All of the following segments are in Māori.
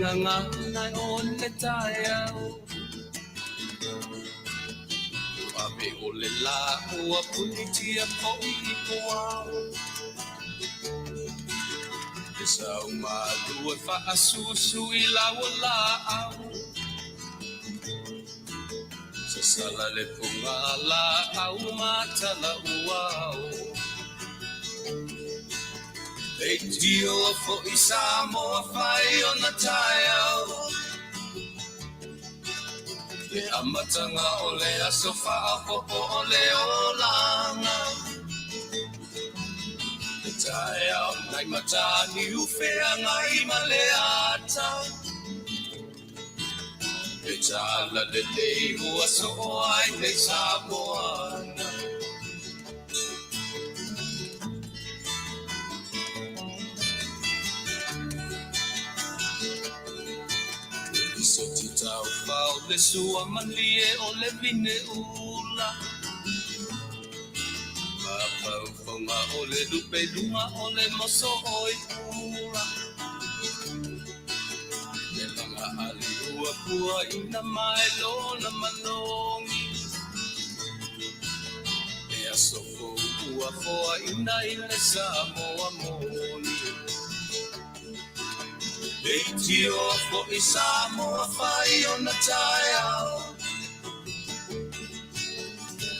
nganga nai on le taiao Ape o le la ua punitia po I poao E sau malu e wha asusu I lawa lao Sa sala le punga la au mata la uao E dio fo I Samoa whai o na taiao E amatanga o le aso wha popo o le olanga E taiao nai matani ufea ngai maleata E tala le lei ua so ai le Samoana So titau pau le sua malie o le vine ula Mapau fonga o le lupe luma o le moso oi pula Le langa ali ua pua ina mai lona manongi E aso fo ua foa ina I le Samoa moni Leitio fo I Samoa whai o na taiao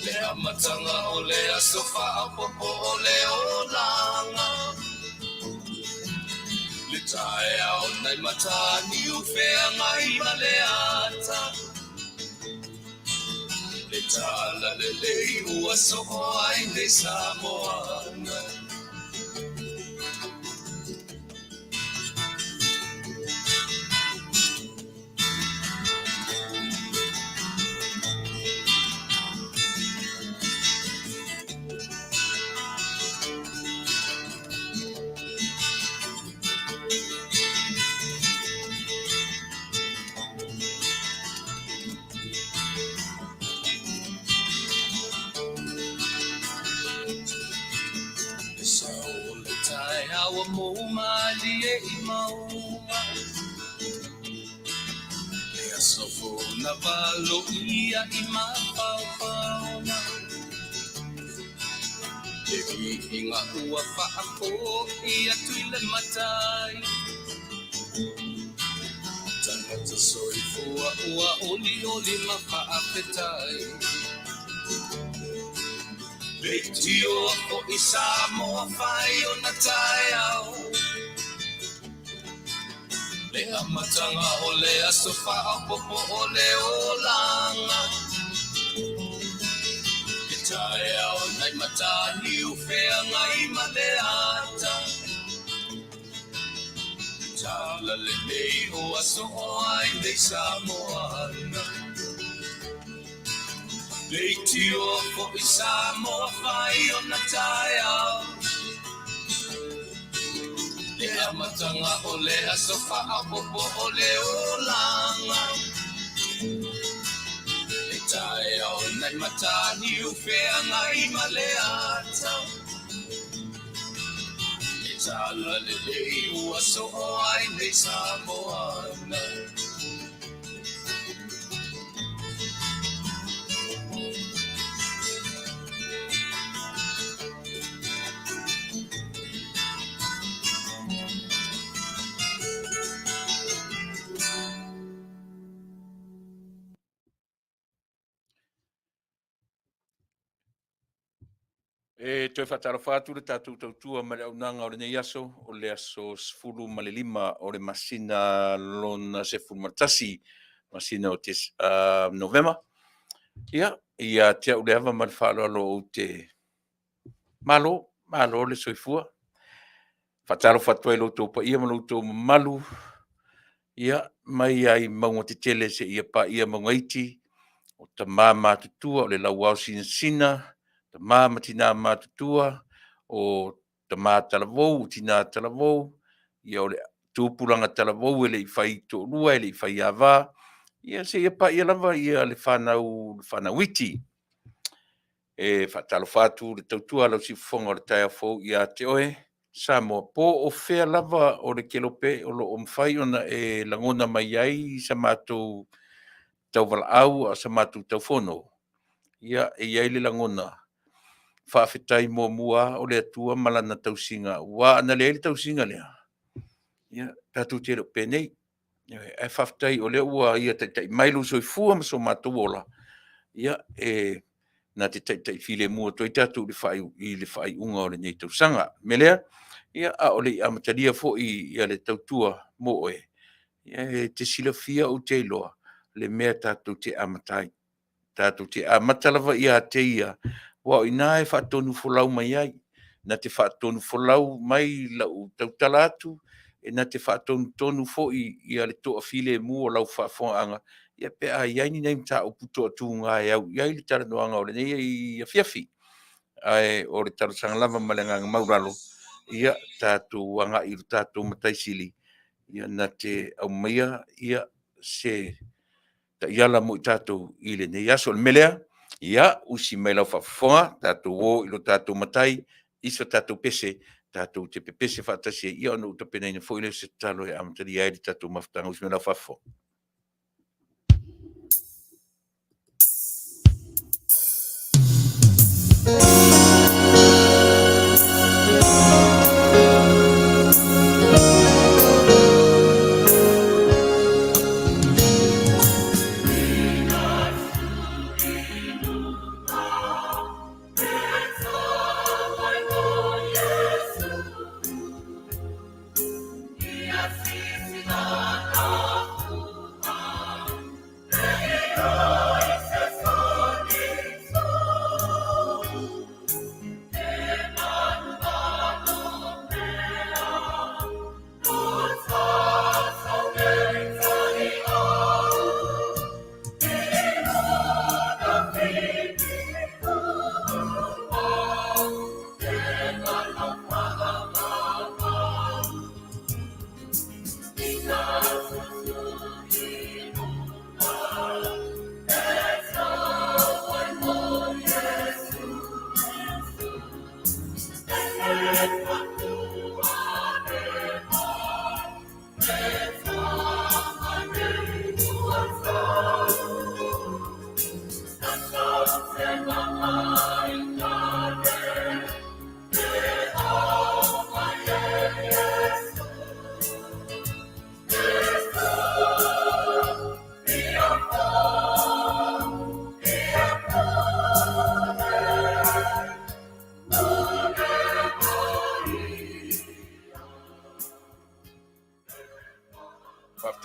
Le amatanga o le aso whaapopo o le olanga Le taiao nai matani ufea ngai maleata Le tala le lei ua soho ai le Samoana Awa mo malie I maunga E asofo na valo ia I mapaupauna E vihinga ua whaako ia tuile matai Tangata soifua ua oli oli ma Faafetai Leitio fo I Samoa whai o na taiao Le amatanga o le aso whaapopo o le olanga E taiao nai matani ufea ngai maleata Tala le nei o aso o ai le Samoana Leitio fo I Samoa whai o na taiao Le amatanga o le aso whaapopo o le olanga E taiao nai matani ufea ngai maleata E tala le lei ua so o ai le Samoana E toi whatara whātu le tātou tautua ma le auaunaga o le nei aso, o le aso sefulu ma le lima o le masina lona sefulu ma le tasi, masina o te Novema. Ia te au le ava ma le whaaloalo o te malo le soifua. Whataro whatua I loutou pa ia ma loutou malu. Ia, mai ai maunga te tele se ia pa ia maunga iti, o ta mā tutua o le lauau sina, ta mā tina mātutua, o ta mā talavou, tina talavou, ia o le tūpulanga talavou, ele I whai tō rua, ele I whai awā, ia se ia pa ia lava, ia le whanau iti. E whatalo whātu le tautua lau si whonga o le tai afou, ia te oe, Samoa po o fea lava o le kelope o lo omfai ona e langona mai ai sa mātou tau Vaaaoao a sa mātou tau fono. Ia e iai le langona Faafetai mua o le atua malana tausinga. Wa ana le tausinga lea. Ia tātou te reo penei. E Faafetai o le ua ia tai mailu soifua ma so mātou ola. Ia e na te tai file mua toi tātou le whai unga o le nei tausanga. Melea, ia a o le amatalia fo ia le tautua mo oe. Ia te silafia o te iloa le mea tātou te amatai. Tātou te amatalava ia te ia. Wa o ina e Faatonu folau mai ai. Na te Faatonu folau mai lau tautala atu. E na te Faatonu tonu fo ia le toa file mua o lau whaafonga. Ia pe a iai ni nei mta o puto atu ngā e au. Iai le tara noanga o le nei i Afiafi. Ai o le tara sanga lava malenga mauralo. Ia tātou anga i tātou matai Sili. Ia na te au maia ia se ta iala mo i tātou i le nei aso le melea. Ia usi mai lau whaafonga. Tātou o ilo tātou matai. Isa tātou pese. Tātou te pepese whaatasi. Ia ono utapena ina fo ile se talo e amatari ai le tātou mafutanga. Usi mai lau whaafonga.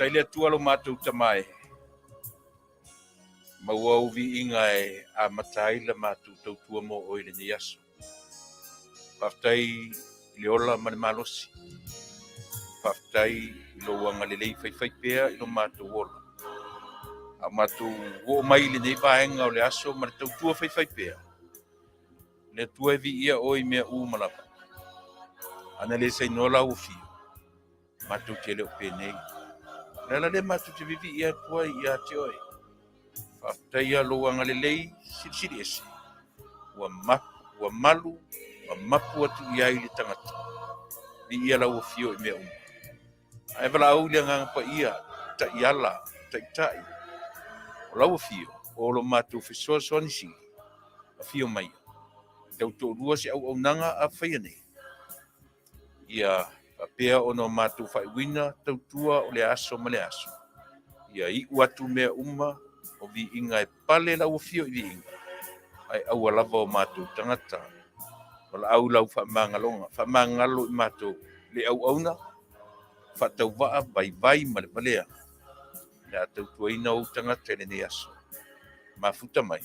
Tai le atua lo mātou tamae. Maua uvi inga e a matai la mātou tautua mo o ile ni aso. Faafetai le ola mane malosi. Faafetai lo wanga le lei fai pea ilo mātou ola. A mātou o mai le nei vaenga o le aso ma le tautua fai pea. Le atua e vi ia oi mea malapa. Ana le sai nola o fio. Mātou te leo penei. Nela le matu te vivi ia tua ia te oi. Faafetai a lo anga le lei siri ese. Ua malu, ua mapu atu ia i le tangata. Li ia lau o fio i mea umu. Ai wala au le nganga pa ia, ta iala, ta itai. O lau o fio, o lo matu fesoa soani singi. A fio mai. Tau tō rua se Auaunaga a whaiane. Ia pea ono mātou whaiwina tautua o le aso ma le aso. Ia i watu mea o vi inga e pale lau fio i vi inga. Ai au alava o mātou tangata. Wala au lau whamangalo i mātou le auauna. Whatau waa vai ma le valea. Le a tautua ina o tangata le ne aso. Mafuta mai.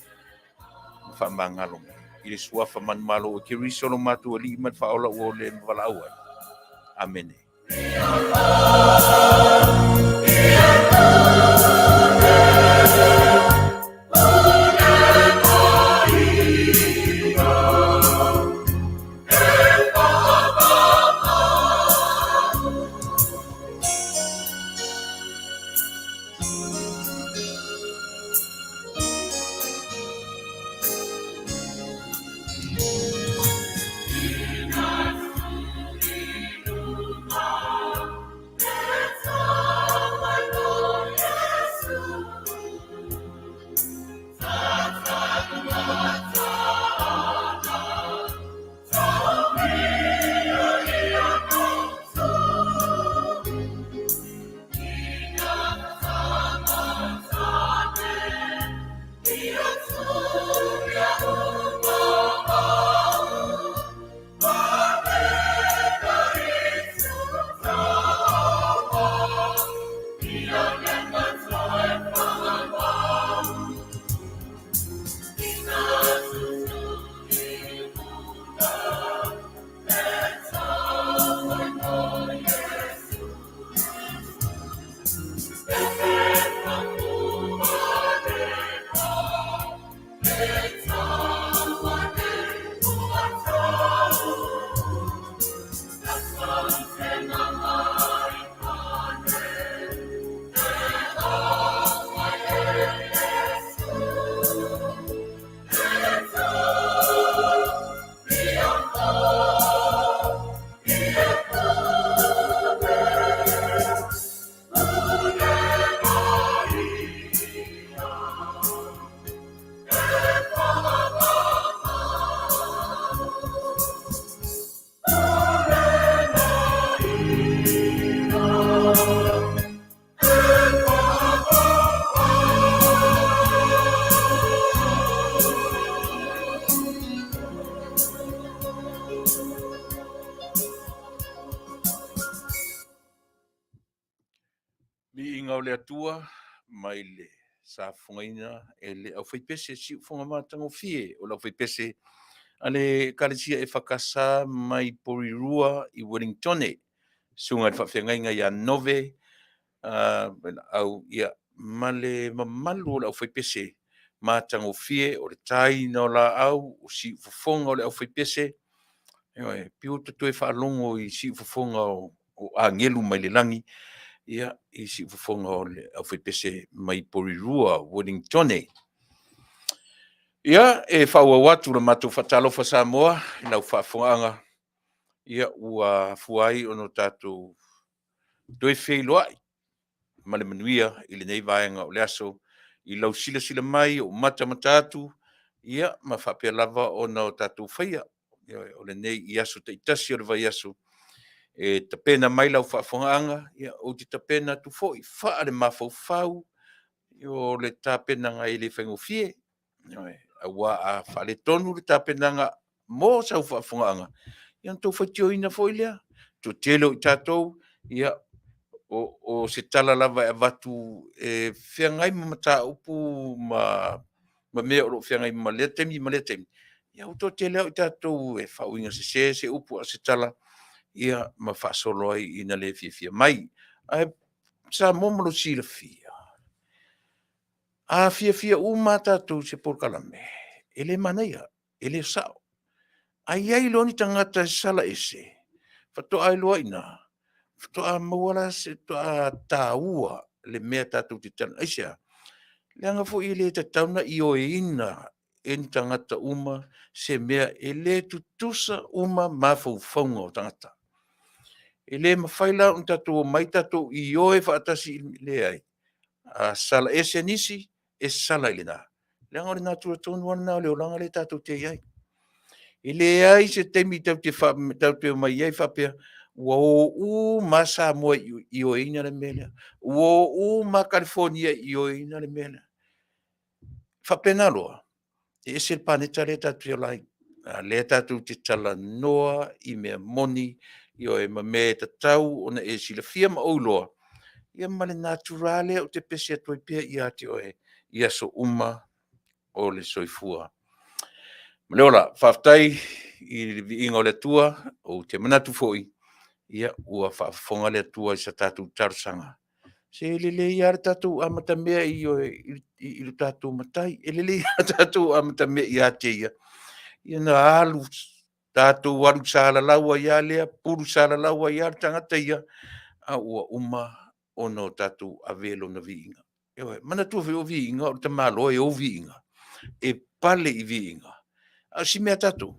Whamangalo mai. I le suafa man malo o ke risolo mātou a li man whaola o le wala au ai. Amene. le atua mai le sa Fofogaina e le Auaunaga si fonga matango fie o la Auaunaga ale kalesia e whakasa mai porirua i Wellingtone sunga le whawhengainga ia nove au ia male mamalu o le Auaunaga matango fie o le tai no la au o si fofonga o le Auaunaga e piu te whaalongo i si fofonga o angelu mai le langi ia i si fofonga o le Auaunaga mai porirua Wellingtone. Ia e whauawatu le matu whatalofa Samoa i lau whaafongaanga ia ua fuai ono tātou doe wheiloai ma le manuia i le nei vaenga o le aso i lau sila mai o mata matatu ia ma whapea lava ona o tātou whaia o le nei i aso te itasi o le vai aso e tapena mai lau whaafongaanga ia o te tapena tu foi wha le mawhau o le tapena ngai le whengofie ua a whale tonu le tapenanga mō sau whaafongaanga. Ian tau whaitio ina fo ilea, to telo i tātou, ia o se tala lava e watu e whiangai mamata upu ma mea oro whiangai ma lea temi. Ia o to telo i tātou e whauinga se upu a se tala, ia ma whaasolo ai ina le fia mai. Ai sa momolo si la fia. A fia tātou se porkalame. Ele manaia, ele sao. Ai loni tangata sala ese. Fatoa loa ina. Fatoa mawala se toa taua le mea tātou te tana. Aisia, leanga fo i le tauna i o ina en tangata uma se mea ele tutusa uma mawhauwhaunga o tangata. Ele mawhaila un tātou mai tātou i oe whaatasi le ai. A sala ese nisi, e sala ili nā. Leanga o le nātua tonu ana le olanga le tātou te iai. Ile ai se temi tau te mai iai whapea, ua o ma Samoa i o ina le mele, ua o ma California i o ina le mele. Whapena loa, e se paneta le tātou lai, le tātou te tala noa i mea moni, i o e ma me ta tau, ona e sila fia ma au loa. Ia ma le naturale o te pese atoi pia i ate o e, i aso uma o le soifua. Maleola, Faafetai i viinga o le atua o te manatu foi ia ua whaafonga le atua i sa tātou tarusanga. Se lele i ara tātou amatamea i tātou matai, e lele i ara tātou amatamea i ate ia. Ia na alu tātou walu sāla laua ia lea, puru sāla laua ia tangata ia, a ua uma ono tātou avelo na viinga. Ewe, manatua o viinga o te malo e o viinga, e pale i viinga. Si mea tatu.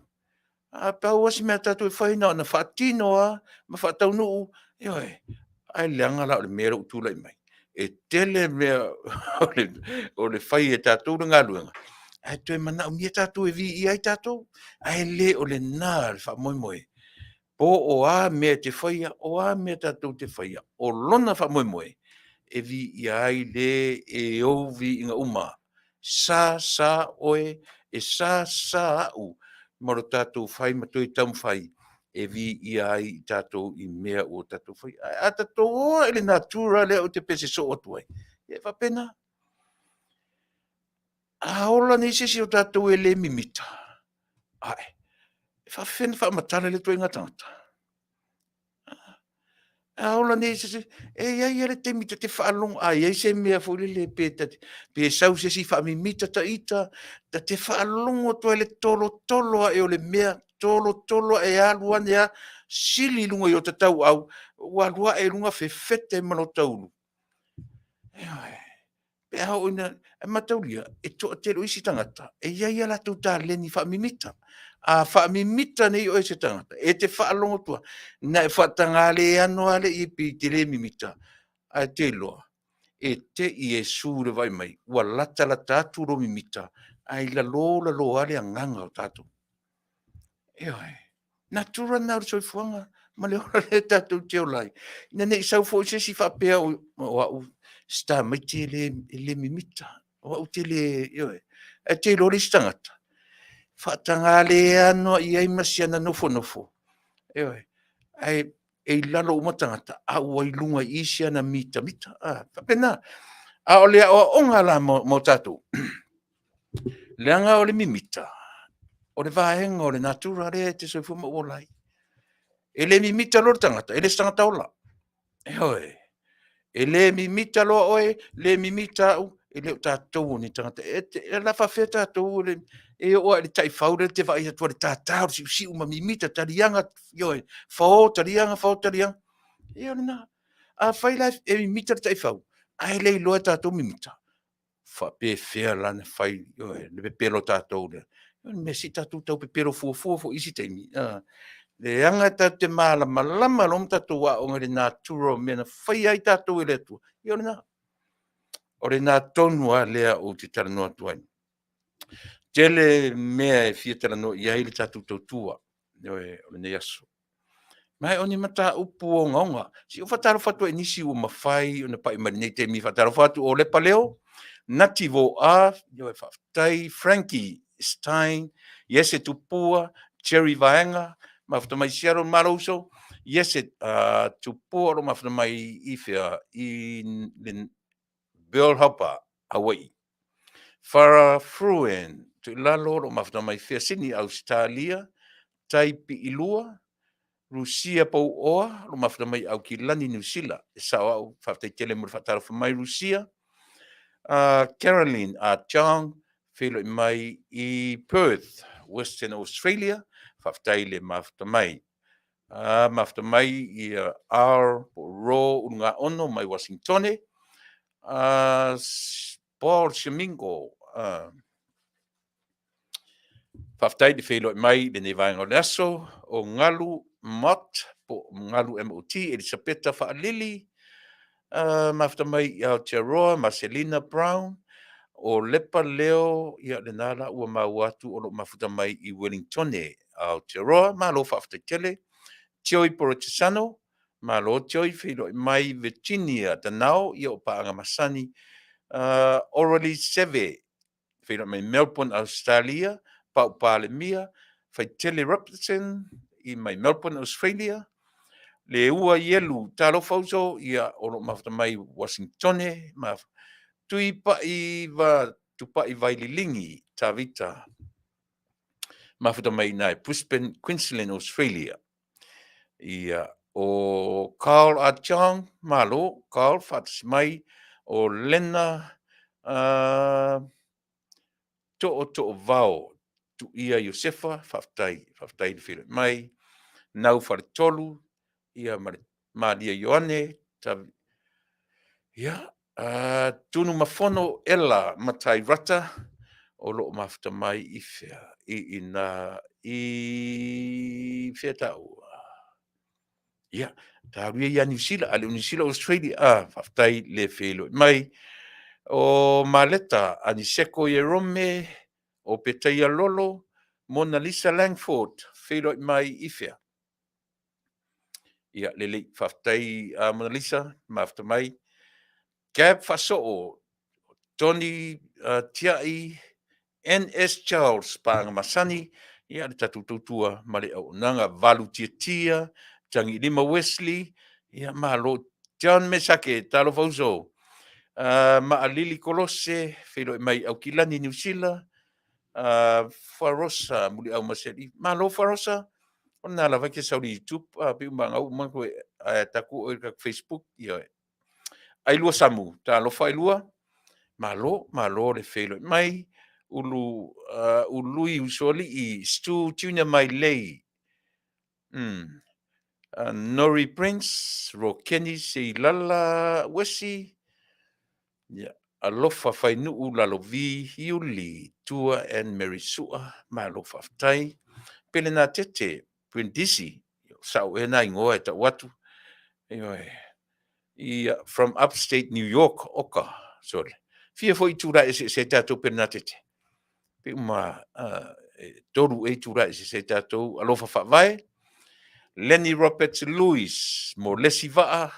A pau si mea tatu e whaina na whaatinoa, ma Taunu'u, ai leanga la o le mea utula i mai. E tele mea o le whai e tatu na ngā luenga. Ai toi mana o mea tatu e vi i ai tatu, ai le o le nā le wha moe. Po o a mea te whaia, o a mea tatu te whaia, o lona wha moe. E vi i ai le e o vi inga uma. Sa oe, e sa au, maro tātou whai matoi tam whai, e vi i ai tātou i mea o tātou whai. A tātou o ele natura lea o te pese so atu ai. E whapena. A ola nei sesi o tātou e le mimita. Ai, e whawhena whamatala le toi ngatangata. A ola nei sesi, e iai ele te mita te whaalong, a iai se mea fwile le pētate. Pē sau sesi whamimita ta ita, ta te whaalongo to ele tolo a e o le mea, tolo e aluane a Sili lunga i o tatau au, walua e lunga fete mano taulu. Pe hau ina, e mataulia, e toa te isi tangata, e iai ala tu tā leni whamimita. A whamimita nei o e se tangata, e te whaalongo tua, na e whatangale ano ale i pi te le mimita, a te loa, e te i e sūre vai mai, ua lata atu ro mimita, ai la lo ale a nganga o tātou. E oi, natura na ora soifuanga, ma le ora le tātou te o lai. Ina nei sau fo se si whapea o au, sta mai te le mimita, o au te le, e te lori stangata. Whatanga le ano i ai masiana nofo. Ai, e lalo uma tangata a wai lunga isia na mita pena a ole o onga la mo tatu leanga ole mimita o le vaenga o le natura re te so fuma o lai e le mimita lo tangata e le tangata ola e hoe e le mimita lo oe le mimita u e le tatou ni tangata e la Faafetai tatou le e o le tai faule te vai tu le tatau si uma mimita talianga yo fo talianga e ona a faila e mimita tai fau ai le lo tatou mimita fa pe fea lana fai yo le pepelo tatou le me si tatou tau pepelo fo isi taimi le anga ta te malama lom tatou wa o le naturo mena fai ai tatou le tu yo na o le nā tonu a lea o te taranoa tuai. Tele mea e fia taranoa i aile tātou tautua, o le nei aso. Mai o ni mata upu o ngaunga, si o whataro whatu e nisi o mawhai, o na pai marinei te mi whataro whatu o lepa leo, nati vo a, o e Faafetai, Frankie Stein, Yese Tupua, Cherry Vaenga, mawhata mai Seattle Marouso, Yese Tupua, ro mawhata mai i whea i Bill Hopper, Hawaii. Farah Fruen, Tuilaepa o mawhata mai whea Sydney, Australia, Taipi Ilua, Rusia pou oa, o mawhata mai au ki Lani, New Zealand, e sao au, whaftai tele mo whatara mai Rusia, Caroline Chang, whilo mai i Perth, Western Australia, whaftai le mawhata mai. Mawhata mai i Ro, unga ono mai Washingtone, Paul Shemingo, Faafetai le whilo mai le ne vaenga o le aso, o ngalu Mott, po ngalu MOT, Elisabetta Faalili, mawhata mai i Aotearoa, Marcelina Brown, o lepa leo ia le nala ua mau atu o lo mawhata mai i Wellingtone, Aotearoa, malo whaftai tele, Tioi Porotesano, malo Tioi whilo mai Virginia, Tanao, ia o paanga masani, Orally Seve, whilo mai Melbourne, Australia, pau pale mia, whai tele Robertson, i mai Melbourne, Australia, le ua ielu talo fauso, ia o lo mawhata mai Washingtone, tupa i vaililingi, tawita, mawhata mai nai Brisbane, Queensland, Australia. Ia o Carl Achang, malo, Carl whatas mai, o Lena, to'o vao, tu ia Josefa, whaftai le while mai, nau wharetolu, ia Maria Ioane, ia, tunu mafono ela matai rata, o loo mawhata mai i whea, i Fetalaiga. Ia, tāruia ia New Zealand, ale New Zealand, Australia, whaftai le whilo mai, o Maleta, Aniseko Yerome, o Peteia Lolo, Mona Lisa Langford, whilo mai i whea. Ia, lele, whaftai Mona Lisa, mawhata mai, Gab Fasoo, Tony Tiai, N.S. Charles, Panga Masani, ia le tatu tautua, male Auaunaga, Valu Tiatia, Tangi Lima Wesley, ia malo, John Mesake, talo fauso, Maalili Kolose, whilo mai au Kilani, New Zealand, Farosa, muli au maseli, malo Farosa, ona la vake sauri YouTube, pe umanga au manko taku o Facebook, ia ai lua samu, talo fai lua, malo le whilo mai, ului usoli i stu tuna mai lei. Nori Prince, Rokeni se lala wesi, alofa Taunu'u lalo vi hiuli, Tua and Mary Sua, malofa ftai, pelena tete, Brindisi, sao ena ingoa e ta watu, from upstate New York, oka, sorry. Fia foi tura se tatou pelena tete. Pe uma toru e tura se tatou alofa whawai, Lenny Roberts Lewis, mo lesi waa,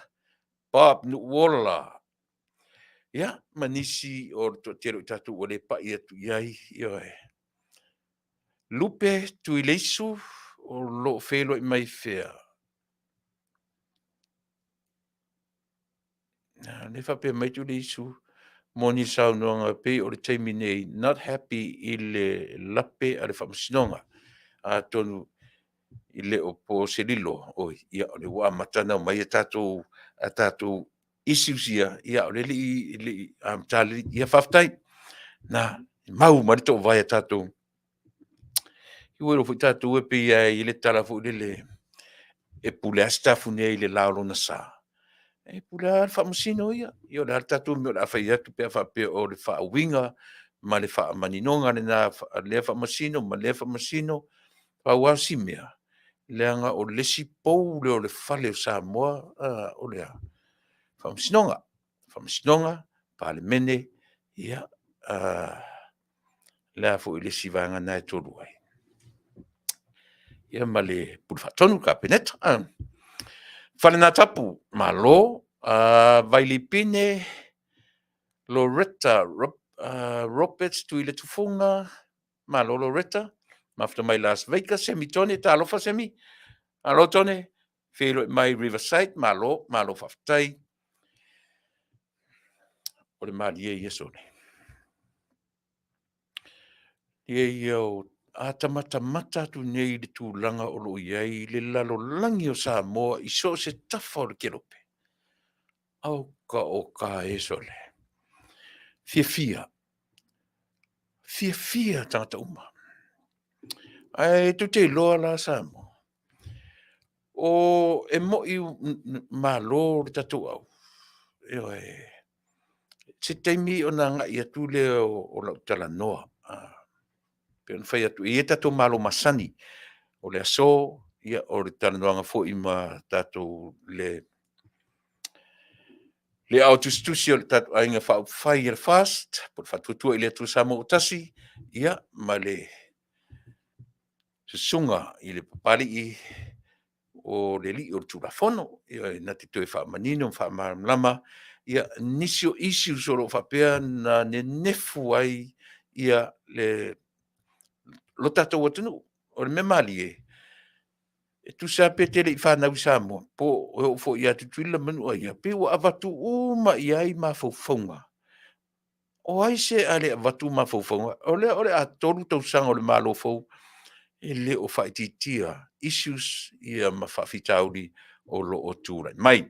Bob Nuwola. Ia, manisi o to tero tatu o le pa ia tu iai, Lupe Tuilaepa o lo whelo i mai whea. Le whapea mai tu le isu. Moni sau noanga pe o le teimi nei not happy I le lape a le whamasinonga. A tonu I le o po se lilo. Oi, ia o le waa matana mai a tātou isusia. Ia o le li tali ia Faafetai. Na mau marito o vai a tātou. I wero fu tātou e pe I le tala fu le e pule a stafu nei le laolo na sa. E pule a whamasino ia. I o le tātou me o le awhai atu pe a whape o le whaawinga ma le whamaninonga le whamasino ma le whamasino whawasi mea. Leanga o lesi pou le o le whale o Samoa o lea. Whamasinonga, pale mene, ia, lea fu I lesi vanga nai tolu ai. Ia ma le pulu Faatonu ka peneta. Whale nā tapu, malo, Vailipine, Loretta, Roberts, Tuilaepa, malo Loretta, mafta mai Las Vegas, semi tone, ta alofa semi, alo tone, Felo mai Riverside, malo Faafetai, o le mali e yesone. Ie o mata tu nei le tūlanga o lo iai, le lalo langi o Samoa, I so se tafa o le kerope. Au ka o ka e sole. Fia tangata uma. Ai tu te loa la Samoa. O e mo I malo le tatu au. Se teimi o na ngai atu le o la Faatanoaga. Pe on fai atu I tatu malo masani. O le aso, ia o le Faatanoaga fo I ma tatu le Auaunaga o le tatu ainga whai le fast, po le Faatuatua I le atu Samoa o Tasi, ia ma le Susuga I le Papali'i o le li o le tulafono, ia na te toe whaamanino, whaamālama, ia nisi o isi usoro whapea na nefu ai ia le lo tatou atunu, o le memali e tu sa pe tele I whanau Samoa, po o fo ia tutuila manu ai, pe o avatu uma I ai ma faufaunga. O ai se ale avatu ma faufaunga, o le a tolu tau sanga o le malo fau, e le o whaititia, issues ia ma whawhitauri o lo o tūrai. Mai,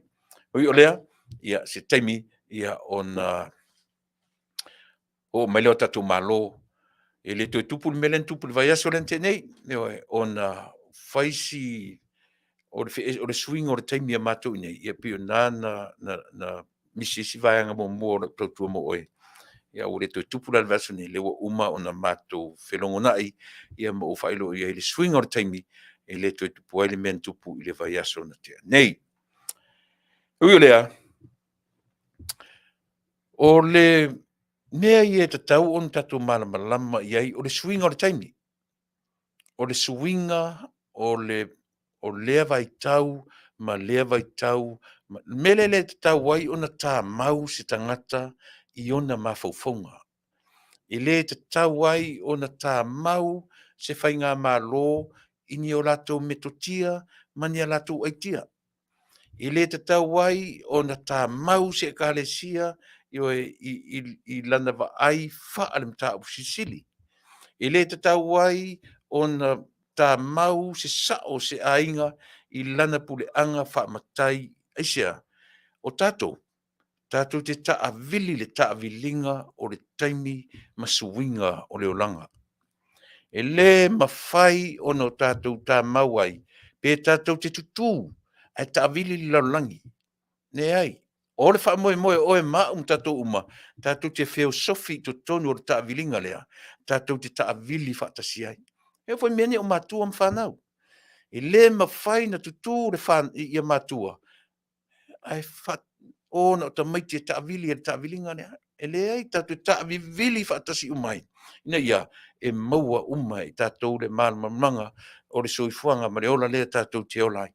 o lea, ia se teimi, ia ona, o mai leo tatu malo, e le toi tupul melen tupul vai aso len tenei, ona whaisi, o le swing o le teimi a matou nei, ia pio na misisi vai anga mo mo o tautua mo oe. Ia o le toi tupul al vaso nei, le wa uma ona matou whelongonai, ia mo o whailo ia le swing o le teimi, e le toi tupu ai le men tupu I le vai aso na tea. Nei, ui o lea, o le mea I e tatau on tatou malamalama iai o le swinga o le taimi. O le swinga o lea vai tau, ma lea vai tau, mele le tatau ai ona tā mau se tangata I ona mafaufaunga. I le tatau ai ona tā mau se whainga malo ini o latou metotia, mani a latou aitia. I le tatau ai ona tā mau se kalesia, I lana wa ai wha mta usi Sili. I le tatau ai ona tā mau se sao se ainga I lana pule anga wha matai aisia. O tātou te taavili le taavilinga o le taimi masuinga o le olanga. E le mawhai ona o tātou tā mau ai, pe tātou te tutu, ai taavili li laulangi. Ne ai. O le wha moe oe maa tatou uma, tātou te wheo sofi to tonu o le taavilinga lea, tātou te taavili whaatasi ai. E foi mene o matua mwhanau. E le mawhai na tutu le ia matua. Ai what o na o ta maiti e taavili e taavilinga lea. E le ai tātou taavili whaatasi umai. Ina ia, e maua umai tātou le mālamanga o le soifuanga ma le ola lea tātou te olai.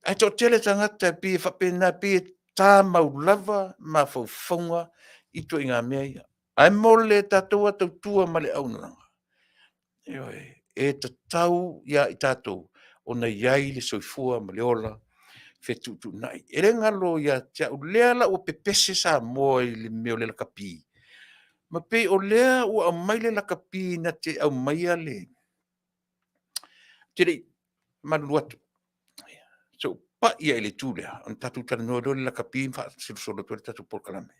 Ai tō tele tangata pi whapena pi tā maulava ma whauwhaunga I tō inga mea ia. Ai mole tātou atau tua ma le Auaunaga. E ta tau ia I tātou o na iai le soifua ma le ola fetutunai. E le ngalo ia tia o lea la o pepese sa moa i le meo le lakapi. Ma pe o lea o au mai le lakapi na te au mai ale. Tiri, manu atu. So, pa ia ele tūlea, an tatu tana noa le lakapi, wha silo tu le tatu polkalame.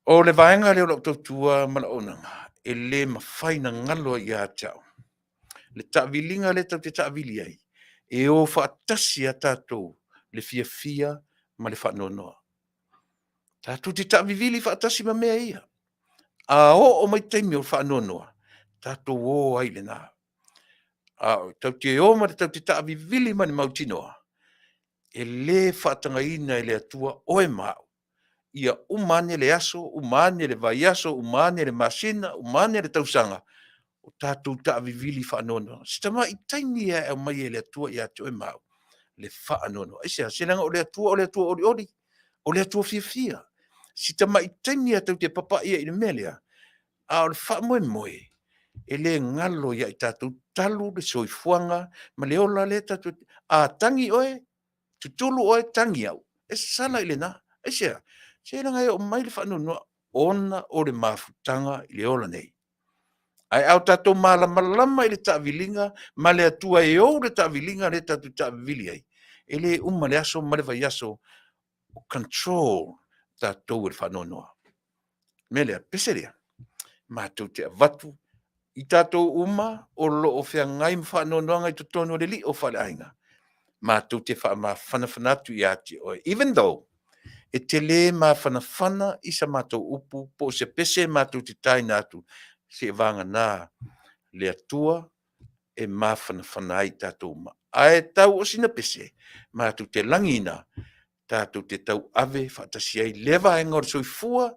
O le vaenga leo lau tautua mana onanga, e le mawhai na ngalo i a tau. Le ta'vilinga le tau te ta'vili ai. E o whaatasi a tātou le fia ma le whaanonoa. Tātou te ta'vivili whaatasi ma mea ia. A o mai taimi o whaanonoa. Tātou o ai le nā. Tau te o ma tau te ta'vivili ma ni mautinoa. E le whaatangaina e le atua o e mau. Ia umane le aso, umane le vai aso, umane le masina, umane le tausanga. O tātou ta'vivili whaanonoa. Sitama i taimi e au mai e le atua i atu e mau. Le whaanono. E sea, senanga o le atua ori ori. O le atua fia. Si tama i taimi a tau te papa ia i le melea. A o le wha moe moe. E le ngalo ia i tātou talu le soifuanga. Ma le ola le tātou. A tangi oe. Tutulu oe tangi au. E sala i le na. E sea. Senanga e o mai le whaanono. Ona o le mafutanga i le ola nei. Ai au tātou malama i le ta'vilinga, ma le atua e ou le ta'vilinga le tātou ta'vili ai. E le le aso, ma le vai aso, o control tātou e whanonoa. Melea, peserea, mātou te avatu, i tātou o lo o whea ngai mwhanonoanga i tonu le li o whale ainga. Mātou te whanawhanatu i ati oi. Even though, e te le whanawhana i sa mātou upu, po se pese mātou te tai nātu, se vanga nā le atua e mawhanawhana ai tātou ma. Ae tau o sina pese, mātou te langina, tātou te tau ave, whaatasi ai, lewa e ngor soifua,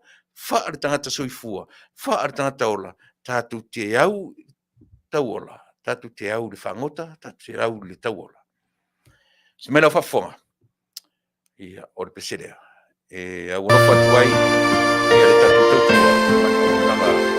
whaare tangata soifua, whaare tangata ola, tātou te au tau ola, tātou te au le whangota, tātou te au le tau ola. Se mena whafonga, ia o le peserea, e au rofa tuai, ia le tātou tautua, Auaunaga.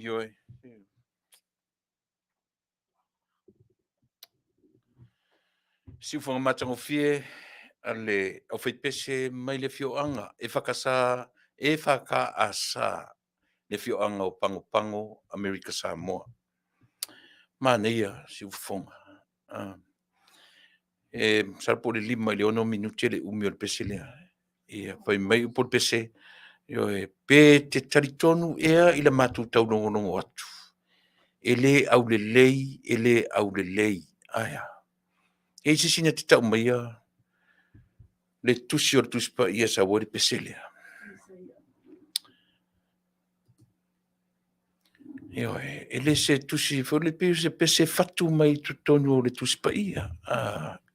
Ioi. Si uwhanga matango fie, ale au whaipese mai le fioanga, e whaka asa le fioanga o pango pango, Amerika Samoa. Māneia si uwhanga. E sarpo le 5 le 1 minuti le umi o le pese lea. Ia, pai mai upo le pese, e pe te taritonu ea ila matu tau nongonongo atu. Ele au le lei, aya. E sisina te tau mai le tusi o le tusi pa ia sa wale pese lea. Io, ele se tusi, fo le piu se pese fatu mai tutonu o le tusi pa ia.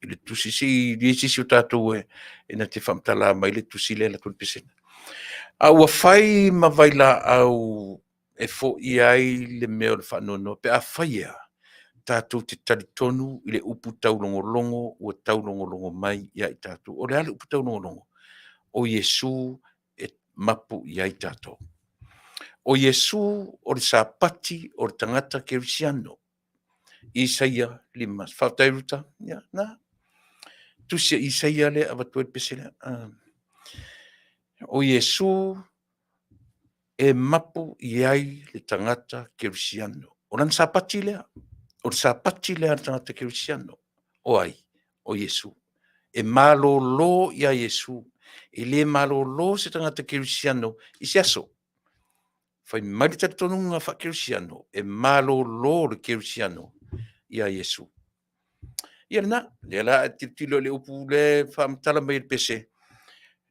Le tusi si, le sisi o tātou e na te whamtala mai le tusi le la tuli pese. Ua whai ma vaila au e fo iai le meo le whanono, pe a whaia tātou te taritonu i le upu taulongolongo ua taulongolongo mai ia i tātou. O le ale upu taulongolongo. O Yesu e mapu ia i tātou. O Yesu o le sapati o le tangata kerisiano. Isaia 5. Faafetai ruta, ya, na. Tusia Isaia le avatua le pese le. O Yesu e mapu iai le tangata kerisiano. O lan sapati lea. O le sapati lea le tangata kerisiano. O ai, o Yesu. E malolo ia Yesu. E le malolo se tangata kerisiano. Isi aso. Fai mai le tatonunga fa kerisiano. E malolo le kerisiano. Ia Yesu. Ia na, le la tilo le upu le whamtala mai le pese.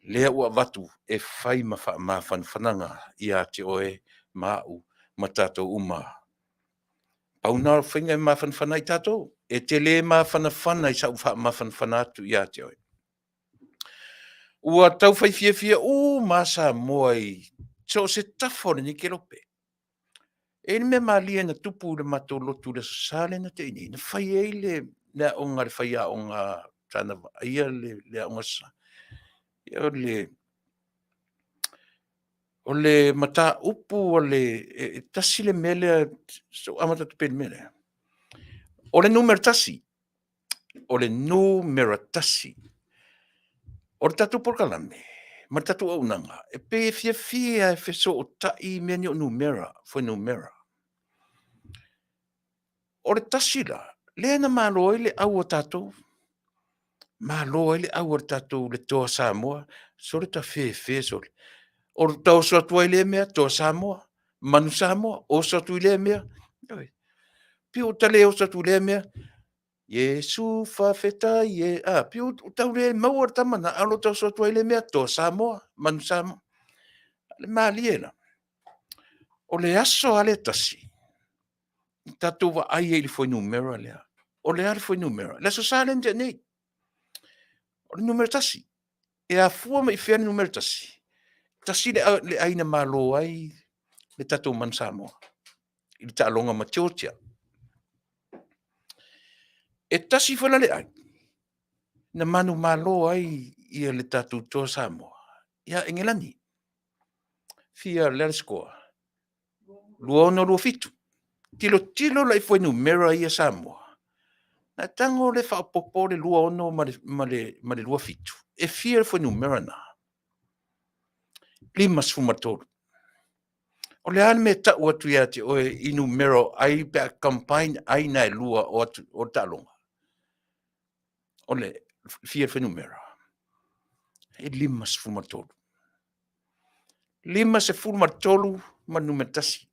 Lea ua watu e whai ma whananga ia te oe mau ma tātou uma. Pauna whainga e mawhanawhana I tātou. E te le mawhanawhana I sa uwha mawhanawhana atu I ate oi. Ua tau whaifiafia ma Samoa I so se tafone ni ke lope. E ni me malia na tupu le matolotu le sasale na te ini. Na whai e le onga le whai a onga tana ia le onga sa. Ia o le mata upu o le tasi le mele so amata tupen mele. O le numero tasi. O le numero tasi. O le tatu porkalame. Ma tatu Auaunaga. E pe fia e feso o tai meni o numera. Foi numera. O le tasi la. Le na malo le au o tatou. Malo le au o tatou le toa Samoa. So le ta fe so le. O le tau so tua le mea toa Samoa. Manu Samoa. O so tu le mea. Pi o tale o so tu le mea. Yesu Faafetai pi o tau le mau o tamana. Alo tau so tua le mea toa Samoa. Manu Samoa. Le maliela. O le aso ale tasi. Tatou wa ai ele foi numero lea. O le ale foi numero. Le so salen de nei. O le numero tasi. E a fua mai fea numero tasi. Tasi le aina malo ai le tatou man Samoa. I le taalonga ma tiotia. E tasi fala le ai. Na manu malo ai ia le tatou toa Samoa. Ia engelani. Fia le skoa. Luono lua fitu. Tilo lai foi numero ia Samoa. Na tango le whapopo le lua ono ma le lua fitu. E fia foi numero na. Lima sfumatoro. O le ane me tau atu ia te oe I numero ai pe campaign ai na e lua o talonga. O le fia foi numero. E lima sfumatoro. Lima se fumatoro ma numetasi.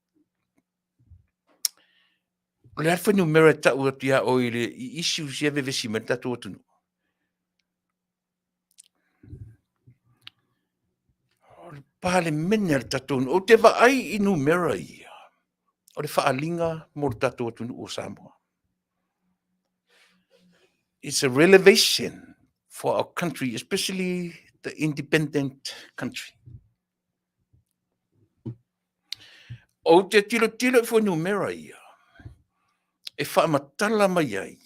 O le alfa numero e tau atu ia oe le issue sia vevesi me tatu atunu. O le pale mene le tatunu. O te va ai I numero ia. O le whaalinga mo le tatu atunu o Samoa. It's a revelation for our country, especially the independent country. O te tilo fo numera ia. E whaamatala mai ai.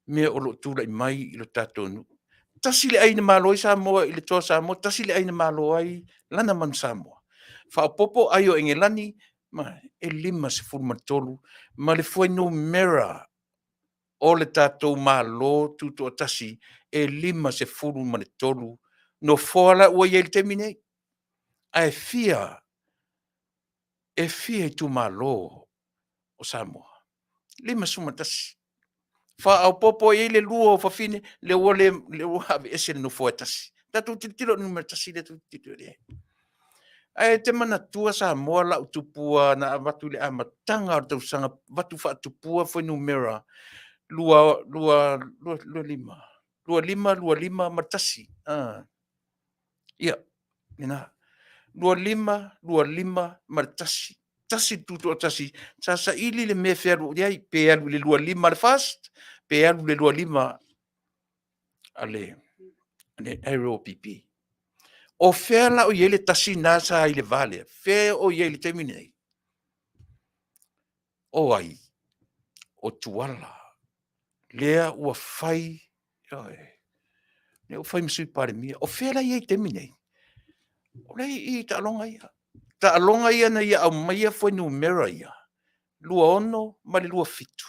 Mea o lo tūlai mai I lo tātonu. Tasi le aina malo I Samoa I le toa Samoa. Tasi le aina malo ai lana man Samoa. Whaapopo ai o engelani. Ma e lima se fulmatolu. Ma le foi numera o le tātou malo tuto tasi. E lima se fulmatolu. No foala ua iei te mine. A e fia I tu malo o Samoa. Lima sumatasi. Fa au popo I le lua o fafine le ua le ua ave ese no foa tasi. Tatu titilo numero tasi le tu titilo le. Ai te mana tua Samoa la utupua na watu le amatanga o tau sanga watu fa tupua foi numera. Lua lima. Lua lima matasi. Ia. Ina. Lua lima matasi. Tasi tuto tasi. Sasa ili le me feru ai pe alu le lua lima le fast. Pe alu le lua lima ale aeropipi. O fela o yele tasi nasa i le vale. Fe o yele terminei. O ai. O tuala. Lea ua fai. Ne o fai msui pare mia. O fela i terminei. O lei I taalonga ia. Taalonga ia na ia au maia foi numera ia. Lua ono ma le lua fitu.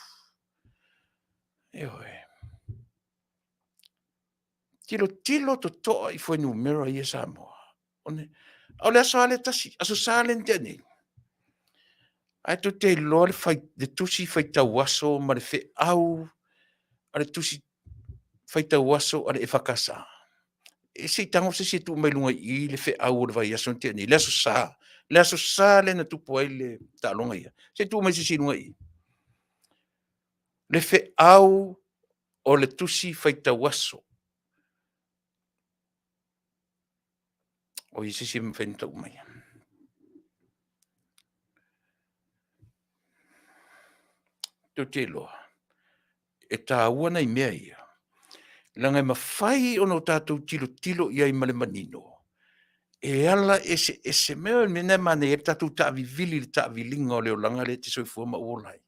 Tilo to toa I foi numera ia Samoa. One. O le aso ale tasi. Aso salen tene. Ai tu te loa le tusi fai tawaso ma le fe au. Ale tusi fai tawaso ale e whakasa. E se tango se tu mai lunga I le fe au le vai aso tene. Le aso sa. Le aso sa le na tupu ai le talonga ia. Se tu mai se lunga I. Le fe au o le tusi fai tawaso. O I se mwhenta umai. te loa. E tā ua nei mea ia. Langa mawhai ono tātou tilo ia I male manino. E ala ese mea mena mane e tātou tāwi vili le tāwi linga o leo langa le te soifua ma uolai.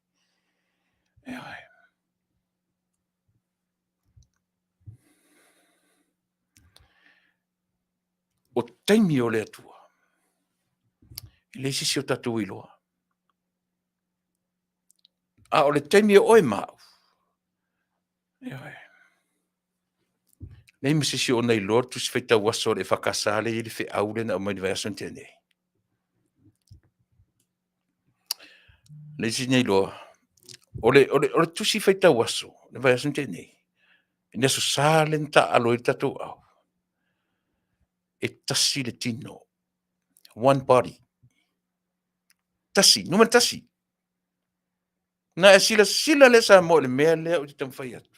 O taimi o le atua. Le sisi o tātou iloa. A o le taimi o oe mau. Nei masisi o nei lor tu se feita waso le whakasale I le whi aure na o mai vai asan tēnei. Nei si nei loa. O le tu si feita waso le vai asan tēnei. Ina so salen ta alo I tatou au. E tasi le tino. One body. Tasi, numero tasi. Na e sila le sa mo le mea lea o te tamwhai atu.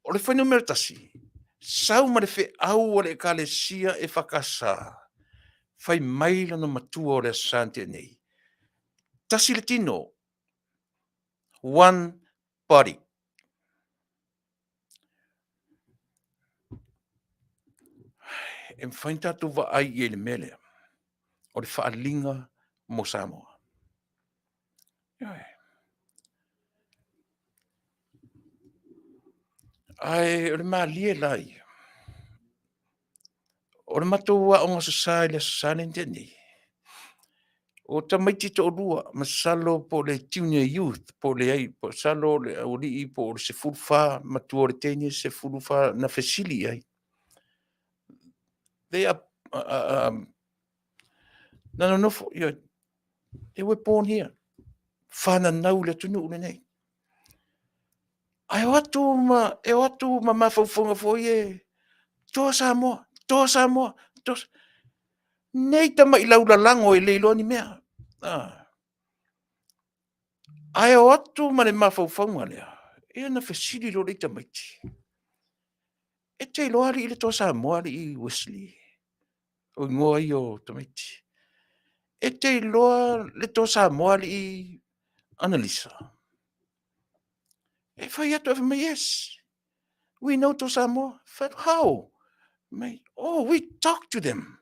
O le whai numero tasi. Sau ma le whi au o le kale sia e whakasa. Whai maila no matua o le asante nei. Tasi le tino. One body. E mwhain tātou wa ai I le mele. O le whaalinga mo Samoa. Ai, o le maa lie lai. O le matou wa o ngā sasai le sasane tēnei. O tamaiti to lua, masalo po le junior youth, po le ai, po salo le auri po le se fulfa, matua le teni se fulfa na fesili ai. They are, no, they were born here. Whana nau le tunu le nei. Ai watu ma mawhauwhunga fo ye. Toa Samoa. Nei tama I laula lango I leilo ni mea. Ai o atu ma le mawhauwhunga lea. E na fesili lo leita maiti. E te loa li le toa Samoa li I Wesley. O ngoa I o tamaiti. E te loa le toa Samoa li I Annalisa. E whai atu e whai yes. We know toa Samoa. How? We talk to them.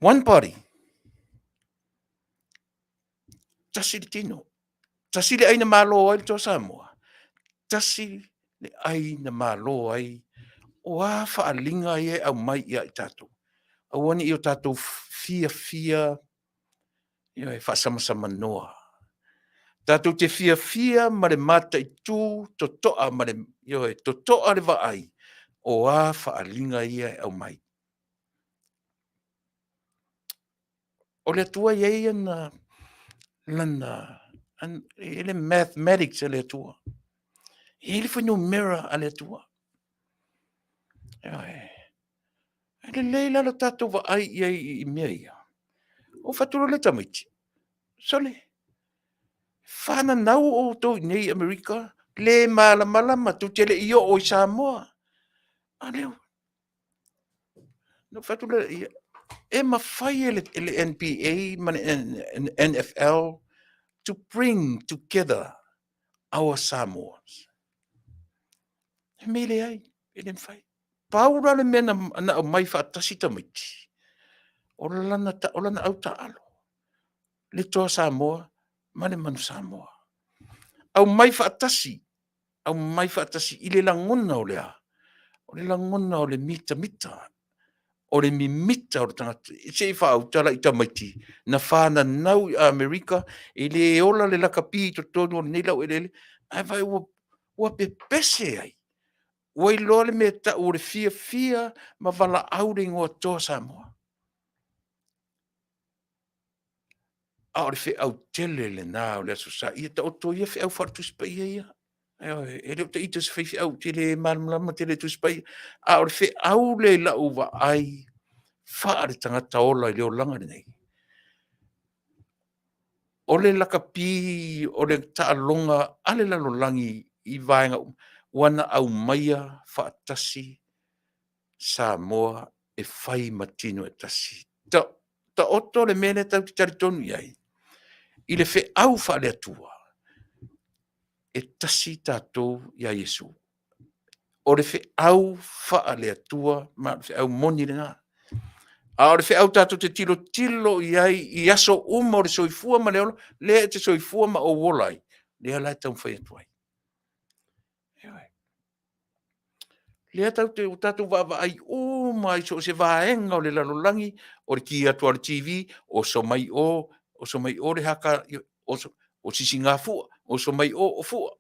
One body. Tasi le tino. Tasi le aina malo ai toa Samoa. Tasi le aina malo ai. O a whaalinga e au mai ia I tātou. Au ani I o tātou fia. Ia e whaasamasama noa. Tātou te fia ma le mata I tū totoa ma le, totoa le vaai. O a whaalinga ia e au mai. O le atua ia na lana ele mathematics ele atua. Ele foi no mirror ale atua. Ele leila lo tato va ai I mea ia. O faturo le tamaiti. Sole. Whana nau o tō nei Amerika. Le mala ma tu tele I o Samoa. Aleo. No faturo ia. E mawhai ele NPA, NFL, to bring together our Samoans. E mele ai, ele mwhai. Paura le mena na mai whaatasi tamaiti. O lana au taalo. Le toa Samoa, mane manu Samoa. Au mai whaatasi. I le langona o lea. O le langona o le mita. O le mimita o le tangata. I se I whautala I tamaiti. Na whana nau I Amerika. I le ola le lakapi to tonu o le nila o ele. Ai vai ua pepese ai. Ua I loa le mea ta o le fia ma wala aure ngoa toa Samoa. A o le whi au tele le nā o le asosa. Ia ta o to ia whi au whartus pa ia. E leo ta ita se whi au tele malama tele tus pa ia. A o le whi au le la uwa ai. Whaare tangata ola I leo langa nei. O le lakapi, o le taalonga, ale lalo langi I vaenga wana au maia whaatasi Samoa e whai matino e tasi ta oto le mene tau te taritonu iai. I le fe au fa le atua. E tasi tātou ia Yesu. O le fe au fa le atua, ma le fe au moni le ngā. A o le fe au tātou te tilo iai, i aso o le soifua ma le olo, le te soifua ma o wolai. Le ala tau whai atuai. Le tau te tātou wa ai o mai so se vaenga o le lalolangi, o le ki atua le TV, o so mai o le haka, o sisi ngā fua, o so mai o fua.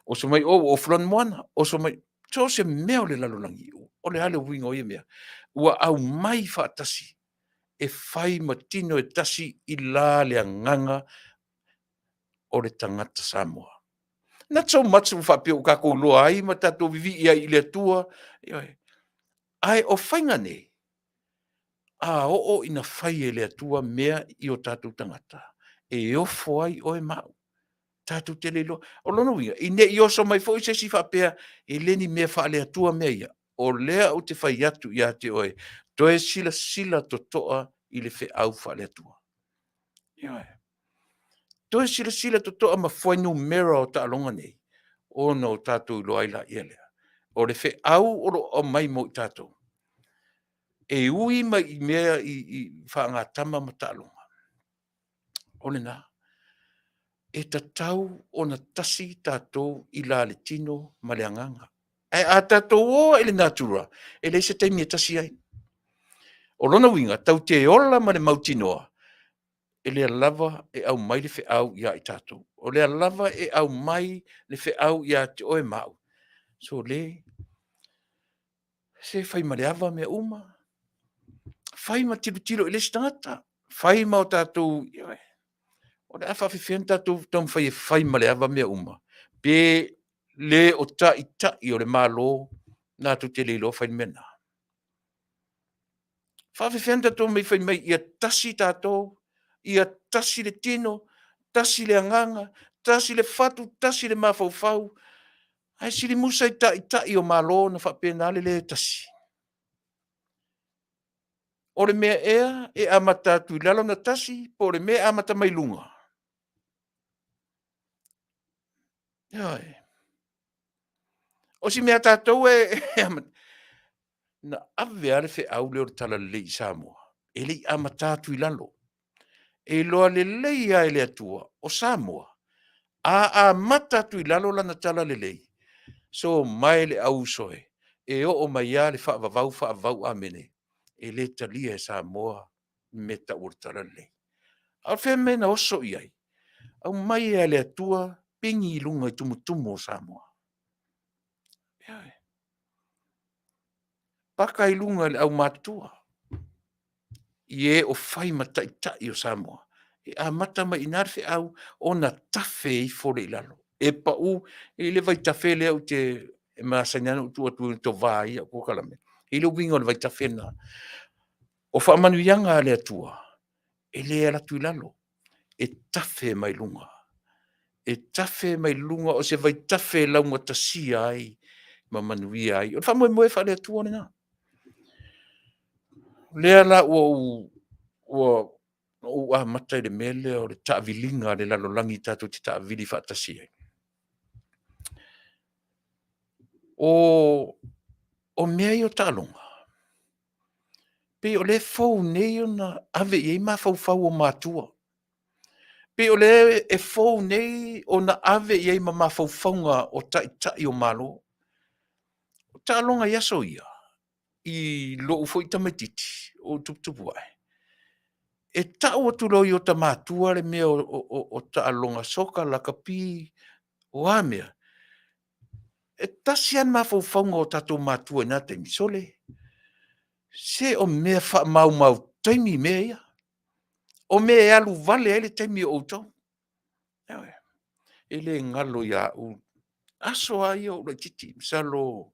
O so mai o flan moana, o so mai, so se mea o le lalolangi, o le hale winga o ia mea. Ua au mai whaatasi, e whai matino e tasi i la le nganga o le tangata Samoa. Not so much of whapio kako loa ai, ma tato vivi ia i le atua. Ai o whainga ne, a o ina whai e le atua mea i o tato tangata. E ofo ai o e mau. Tato te lelo. O lono winga, i ne i oso mai fo i se si whapea, e leni mea wha le atua mea ia. O lea o te whai atu ia te oe. To e sila to toa i le whe au wha le atua. To e sila to toa ma whainu mera o ta alonga nei. O no tātou loaila ia lea. O le whe au o mai mo i tātou. E ui mai i mea i whaangatama ma tālonga. O le nā. E tatau o na tasi tātou i la le tino ma le anganga. E a tātou o e le natura. E le se teimi e tasi ai. O lona winga, tau te ola ma le mautinoa. E le lava e au mai le whe au ia i tātou. O le lava e au mai le whe au ia te oe mau. So le, se whai ma le awa mea uma. Whai ma tilo i le stangata. Whai ma o tātou, o le awhawhi whian tātou tam whai ma le awa mea uma. Pe le o ta i o le malo, nā tu te leilo whai mena. Whawhi whian tātou mai whai mai ia tasi tātou, ia tasi le tino, tasi le anganga, tasi le fatu, tasi le mawhauwhau. Ai sili musa i o malo na whapena le tasi. O le mea ea e amata tuilalo na tasi, po le mea amata mai lunga. Ioi. O si mea tātou na ave ale fe au leo tala le i Samoa. E le amata tuilalo. E loa le leia e le atua o Samoa. A mata tuilalo la na tala le lei. So mai le au soe. E o mai a le whaavavau amene. E le talia e Samoa me ta urtala le. Al fe mena oso iai. Au mai e le atua pingi i lunga i tumutumu o Samoa. Paka i lunga le au matua. I e o whai matai o Samoa. E a mata mai inar fe au o na tafe i fore i lalo. E pa u, e le vai tafe le au te e maasanyana utu atu to vai a kukalame. E le wingo le vai tafe na. O wha manu ianga le atua. E le ala tu i lalo. E tafe mai lunga. E tafe mai lunga o se vai tafe launga tasi ai. Ma manui ai. O wha moe wha le atua ni nga. Lea la o a matai le mele o le taavilinga le lalolangi tatu te taavili whaatasi ai. O mea i o tālonga. Pe o le fau nei o na ave i ma fau o mātua. Pe o le e fau nei o na ave i ma faufaunga o tai o malo. O tālonga yaso ia. I lo ufo i tamatiti o tuputupu ai. E tau atu lo i o ta mātua le mea o tālonga soka la kapi o amea. E tasian ma faufaunga o tatou mātua na te misole. Se o mea wha mau taimi mea ia. O mea e alu vale ele taimi o tau. Ele ngalo ia u aso ai o le titi. Salo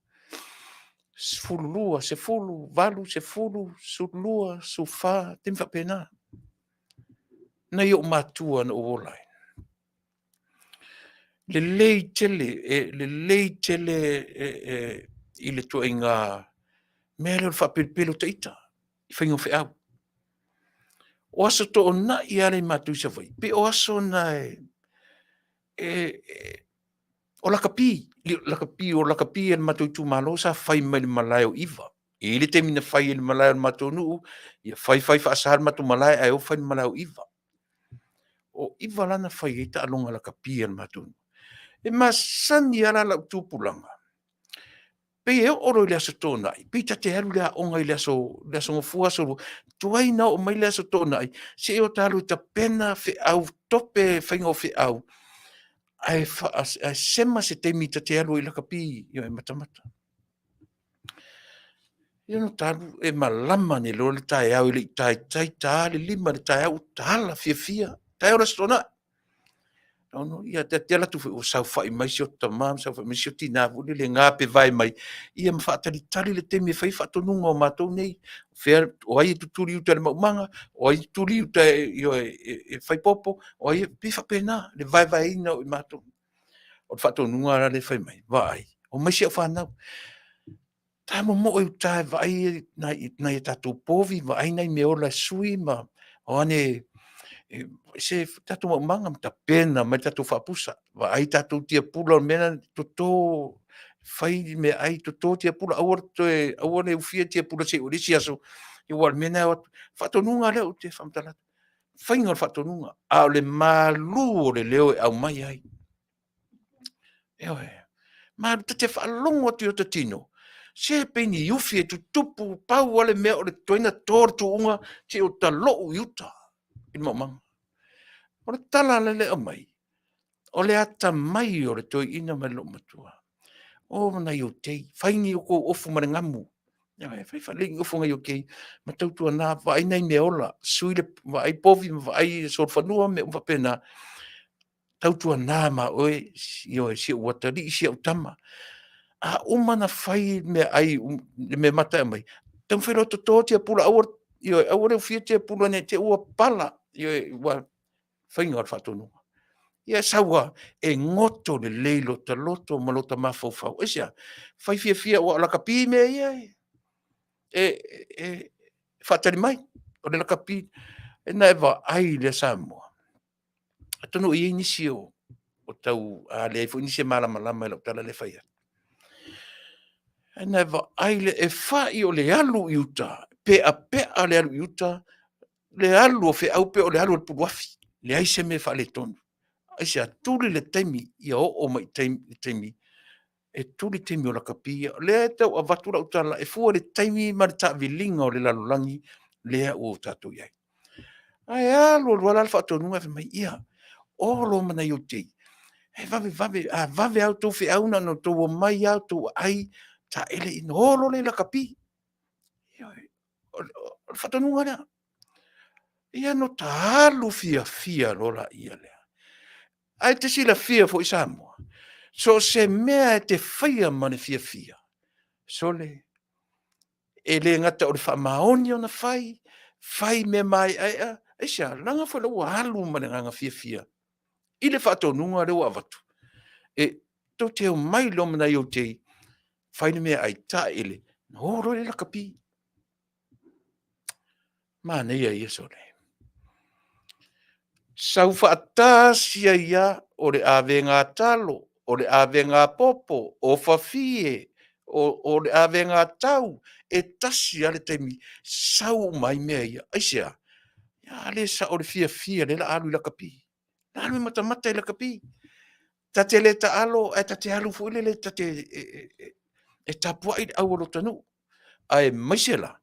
fululua, se fulu, valu, se fulu, sulua, sufa, tem whapena. Na i o mātua na o olai. Le lei tele i le tua inga mea leo whapelpelo te ita. whaingo whiau. O aso to o na i ale mātou sa whai. Pe o aso na o lakapi. O lakapi e mātou tu malo sa whai mai le malai o iwa. I le te mina whai e le malai o mātou nuu. Ia whai whaasahar mātou malai ai o whai le malai o iwa. O iwa lana whai e ta alonga lakapi e le mātou nuu. E masani ala la tūpulanga. Pe e oro i le aso tōnai. Pe ta te haru lea onga i le aso ngofua so. Tuai na o mai le aso tōnai. Se o tālu ta pena whi au tope whaingo whi au. Ai sema se teimi ta te haru i lakapi i matamata. Ia no tālu e malama ne lo le tae au i le tai tā le lima le tae au tāla fia. Tae ora se tōnai. No, ia te ala tu o sau fai mai si o tamam, sau fai mai si o tina, ule le ngā pe vai mai. Ia mawhaatari tari le temi fai whaatonunga o mātou nei. Whea, o ai tuturi uta le maumanga, o ai tuturi uta e fai popo, o ai pe whapena, le vai ina o mātou. O whaatonunga ara le fai mai, vai. O mai si o whanau. Tā mo e uta vai nai e tātou povi, vai nai me ola sui ma, o ane se tatu manga mta pena mai tatu fapusa va ai tatu tia pula mena to fai me ai to tia pula awor e ufia tia pula se orisi aso i wal mena fatonunga le o te famtala fai ngor fatonunga a le malu le leo au mai ai ma te fa longo ti o te tino se peni ufia tu tupu pau wale me o le toina tortu unga te o talo yuta in mamang o le tala le o mai. O le ata mai o le toi ina mai lo matua. O mana i o tei. Whaingi o ko ofu mare ngamu. Whai whalingi ofu ngai o kei. Ma tautua nā whaai nei me ola. Sui le whaai povi ma whaai sol whanua me umwa pena. Tautua nā ma oe i oe si o watari i si au tama. A umana whai me ai me mata mai. Tau whai roto tō tia pula awar. I oe awar e ufia tia pula ne te ua pala. I oe whainga ar Faatonu. Ia saua e ngoto le leilo ta loto malota mafau. Esia, fai fia o lakapi me ia whaatari mai. O le lakapi e naewa ai le Samoa. Taunu'u i inisi o tau le fo inisi malama e lau tala le whaia. E naewa ai le e whai o le alu i uta. Pe a le alu i uta. Le alu o fe au pe o le alu o puruafi. Le aise me wha le tonu. Aisia tuli le temi ia o mai temi e tuli temi o la kapia le tau a vatura utala e fua le temi ma le ta'avilinga o le lalolangi lea o tatou iai. Ai alo wala alfa atonunga fe mai ia o lo mana i o tei. E vave au tau fe auna no tau o mai au tau ai ta ele in holo le la kapi. O fatonunga lea. Ia no ta alu fia lola ia lea. Ai te sila fia fo i Samoa. So se mea te whaia mane fia. So le, e le ngata o le wha maoni o na whai me mai ai e sia, langa wha lau halu mane nganga fia. I le whatonunga reo avatu. E tau te o mai lo mana i o te whai mea ai ta ele. Horo le la kapi. Mana ia ia so le. Sau whaatasia ia o le awenga talo, o le awenga popo, o whawhie, o le awenga tau, e tasi ale teimi, sau mai mea ia. Aisia, ia le sa o le fia, le la alu i la kapi. La alu i mata i la kapi. Tate le ta alo, e tate alu fuile le tate, e tapua i au lo tanu. Ai maisela,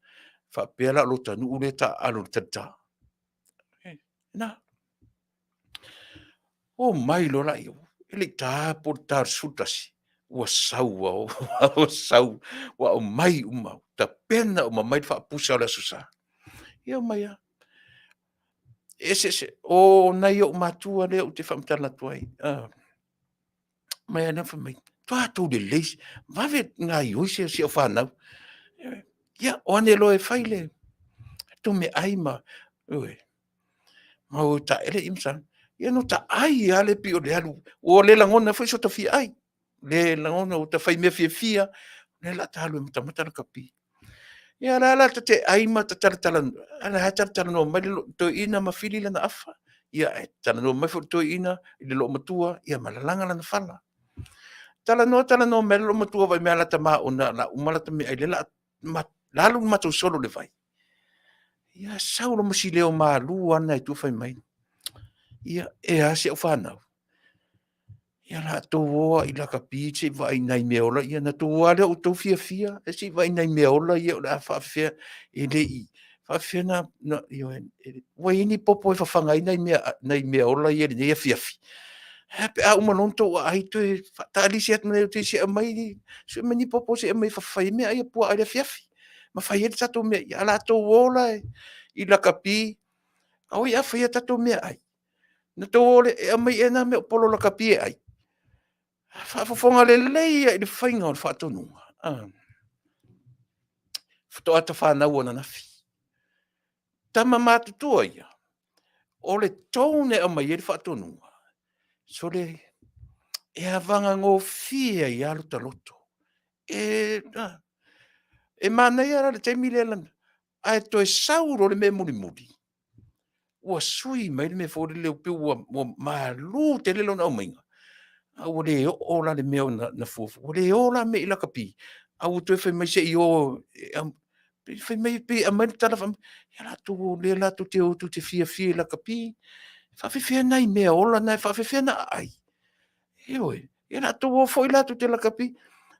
whapela lo tanu le ta alu tata. Na, o mai lo la io ele ta portar sutasi o sau o sau o mai uma ta pena o mai fa pusa la susa ia mai ese o na io matua le o te famtala tuai mai na fa mai tua tu de leis va ve na io se o fa na ia o ne lo e faile tu me aima mau ta ele imsan ia no ta ai ale pi o le alu o le langona foi so ta fi ai le langona o ta fai me fia le la ta alu mata na kapi Ia la te ai ma ta tala ana ha tala no mai lo to ina ma fili lana afa. Ia e tala no mai fo to ina I le lo matua ia malalanga lana fala. Tala no mai lo matua vai me ala tama ona la umala te me ai le la lalu matu solo le vai. Ia saulo masileo malu ana I tu fai mai. Ia e asi o whanau. Ia la tō oa I la kapi se vai nai meola ia na tō oa lea o tō fia e se vai nai meola ia o la whaafea e le I. Whaafea na wai ini popo e whawhangai nai meola ia le Afiafi. Hape a umalonto o ai to e whataarisi atu nei o te se amai se mani popo se amai whawhai mea ai pua ai le Afiafi. Ma whai ele tato mea ia la tō ola I la kapi au ia whai tato mea ai. Na tō ole e amai e na mea polo la kapi e ai. Whafonga le leia I le whainga o le Faatonu. Whato ata whanau ana nafi. Tama mātutua ia. O le tōne amai e le Faatonu. So le e avanga ngō fia I alu taloto. E manai ara le teimile lana. Ai to e sauro le me muri. Ua sui mai le me fōre leo piu ua malu te lelo na umainga. Au le o la le meo na fufu. O le o la me I la kapi. Au tu e whai mai se I o. Whai mai pe a mai tala whai. Ia la tu le la tu te o tu te fia la kapi. Whawhewhia nai mea o la nai whawhewhia na ai. Eoi. Ia la tu o fwoi la tu te la kapi.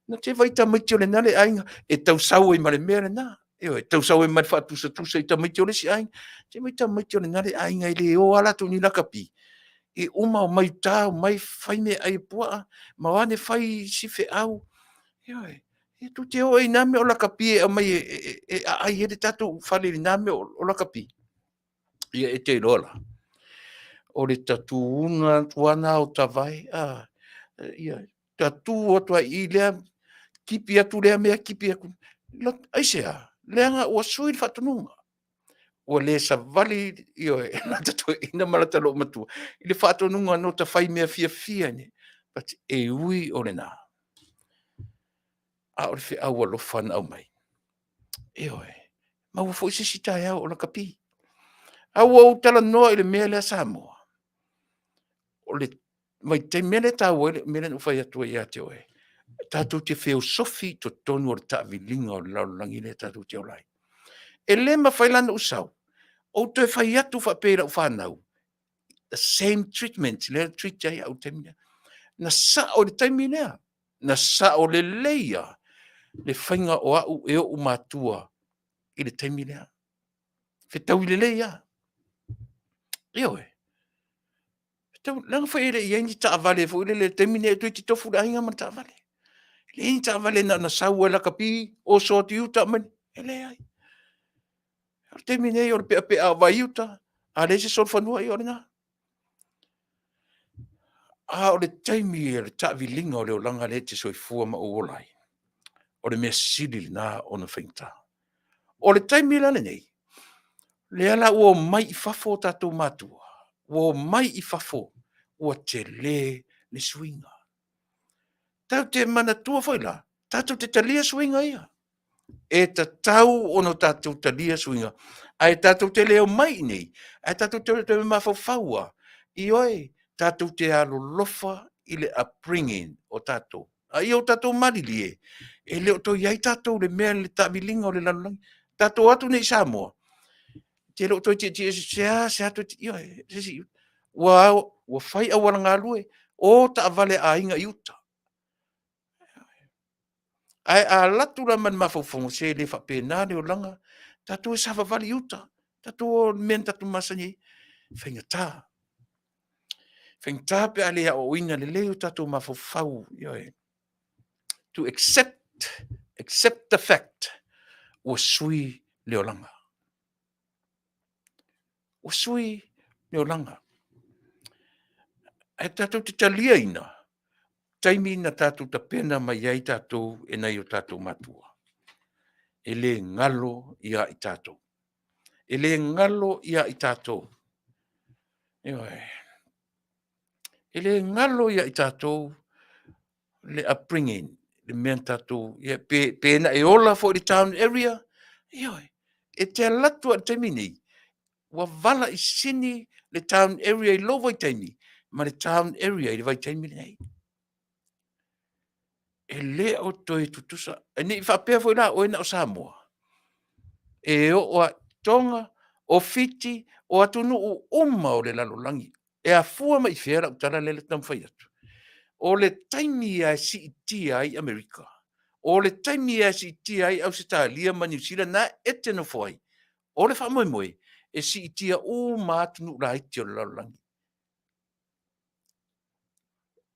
Na te vai ta mai le nale ainga. E tau sau e mare mea le na. Eoi. Tau sau e mare whaatusa I ta mai le si ainga. Te mai ta mai le nale ainga I le o ala tu ni la kapi. E uma o mai tau, mai whai me ai pua, ma wane whai si whi au. Ioi, e tu te o e name o la kapi e mai ai hele tato whale name o la kapi. Ia e te rola. O le tatu una tuana o tawai, ia, tatu o tua I lea, kipi atu lea mea kipi aku. Aisea, leanga ua sui whatununga. O le sa vali io e na tato ina malata lo matua. I le whaatonunga no ta whai mea fia ne. But e ui o le nā. A o le whi au alo whana au mai. Io e. Ma ua fwoi se sitai au o la kapi. Au au tala noa I le mea lea Samoa. O le mai te mele tau e le mele no whai atua I ate o e. Tātou te wheo sofi to tonu o le tavi linga o le laulangi le tātou te olai. E le ma whailana usau. O te whai atu whapera o whanau. The same treatment, le treat jai au temina. Na sa o le taimina. Na sa o le leia. Le whainga o au e o matua. I le taimina. Fetau I le leia. Eo e. Fetau, langa whai ere I aini ta avale. Fo ile le taimina e tui ti tofu la inga man ta avale. Le aini ta avale na sau e la kapi. O so ti uta man. E le ai. O taimina e o le pea pea vai uta. A le se sol fanua I o le na. A o le taimi e le tavi linga o le o langa le te soifua ma o olai. O le mea sili na o na whainta. O le taimi lana nei, le ala ua mai I fafo tatou matua. Ua mai I fafo, ua te le swinga. Tau te manatua foi la, tatou te talia swinga ia. E ta tau ono tatou talia swinga. Ai tatou te leo mai nei, ai tatou te mawhawhaua. I oi, tatou te alo lofa I le upbringing o tatou. Ai o tatou marilie. E leo to iai tatou le mea le tabilinga o le lalangi. Tatou atu nei Samoa. Te leo to se atu ioi. Ua whai awara ngā lue. O ta avale a inga I uta. Ai a latu la man mawhawhongo se le whapena le o langa. Tatou e sawa vali I uta. Tatou o men tatou masani. Whainga tā. Whainga tā pe ale a o ina le leo tatou mawhawhau. To accept the fact. Ua sui leo langa. Ua sui leo langa. Ai tatou te talia ina. Taimi na tatou ta pena mai ai tatou e nei o tatou matua. E le ngalo ia I tatou. E le ngalo ia I tatou. E le ngalo ia I tatou le upbringing. Le mea tatou. Pena e ola for the town area. Ioi. E te alatu a taimi nei. Wa vala I sini le town area I lovo I taimi. Ma le town area I le vai taimi nei. E le o toi tutusa. E ni whapea foi la o ena o Samoa. E o a tonga, o fiti, o atunu o uma o le lalolangi. E a fua mai fera o tala lele tam whai atu. O le taimi a si itia ai Amerika. O le taimi a si itia ai Australia ma New Zealand na ete no foi. O le wha moe moe. E si itia o mātunu la iti o le lalolangi.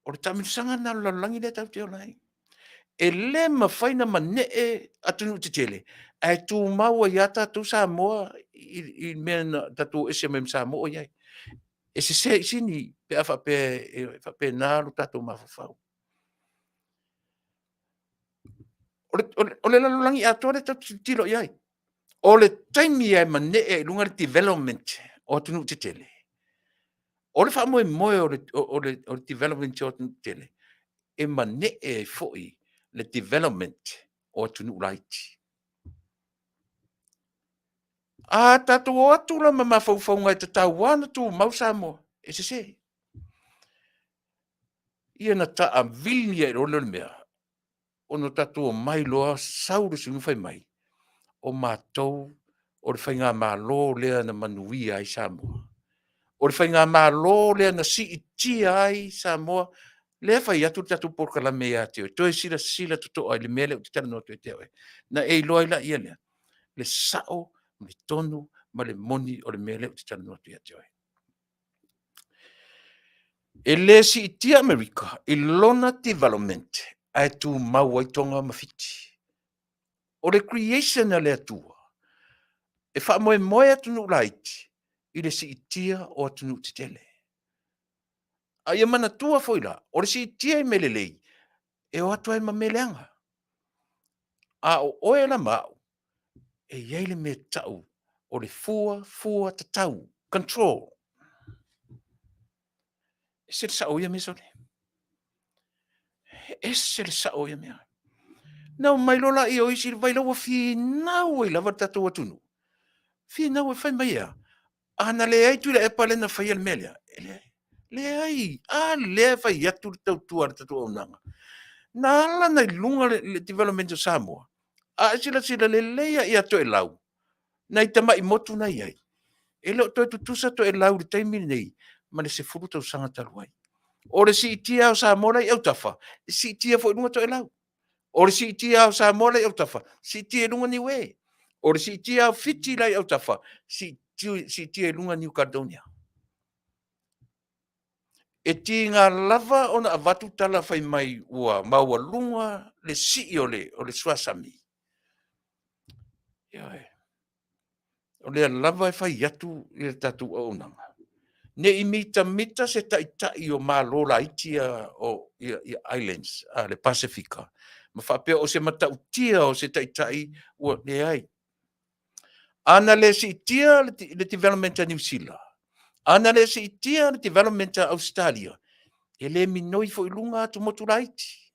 O le tamirisanga na lalolangi le tau te o lai. E le mawhaina ma ne e atunu te tele. Ai tu maua iata tu Samoa I mea tatu ese mem Samoa iai. E se sini pe afa pe na lu tatu mafafau. O le lalolangi atua le tatu tilo iai. O le taimi iai ma ne e lunga le development o atunu te tele. O le wha moe moe o le development o atunu te tele. E ma ne e foi le development o atunu ulaiti. A tatu o atu la ma mafau ngai te tau wana tu mau Samoa. E se. Ia na ta a vilni e rolo le mea. O no tatu o mai loa sauru singu fai mai. O mātou o le whainga mā lō lea na manuia ai Samoa. O le whainga mā lō lea na si itia ai Samoa. Lea whai atu tatu porkala mea teo. Toi sila tuto ai le mele o te tala no te teo. Na e loa ila ia lea. Le sao, le tonu, ma le moni o le mele o te tala no te teo. E le si itia Amerika, I lona development, ai tu mau ai tonga mawhiti. O le creation a le atua. E wha moe atunu laiti, I le si itia o atunu te tele. A ia mana tua foila, o le si itia I melelei, e o atua ma meleanga. A o oe la mau, e iei le me tau, o le fua tatau, control. E se le sa oia me sone. E se le sa oia mea. Nau mai lola I o isi vai lawa fi nau I lava tatu atunu. Fi nau e fai mai ea. Ana le ai Tuilaepa le na fai al melia. Le ai. A le fai atu le tau tua le tatu Auaunaga. Na ala na lunga le development o Samoa. A sila le leia I ato e lau. Na I tama I motu na iai. E leo toi tutusa to e lau le taimi nei. Ma le se furu tau sanga taluai. O le si itia o Samoa I au tafa. Si itia fo lunga to e lau. O le si itia o Samoa I au tafa. Si itia lunga ni we. O le si itia o fiti lai au tafa. Si itia lunga ni Caledonia. E ti ngā lava o na avatu tala fai mai ua maua lunga le si o le suasami. O le lava e fai atu I le tatu Auaunaga. Ne I mita se tai o mālola itia o islands, le Pasifika. Ma whapea o se matautia o se tai ua le ai. Ana le si itia le development a New Zealand. Ana le si itia le development a Australia. E le minoi fo ilunga atu motu laiti.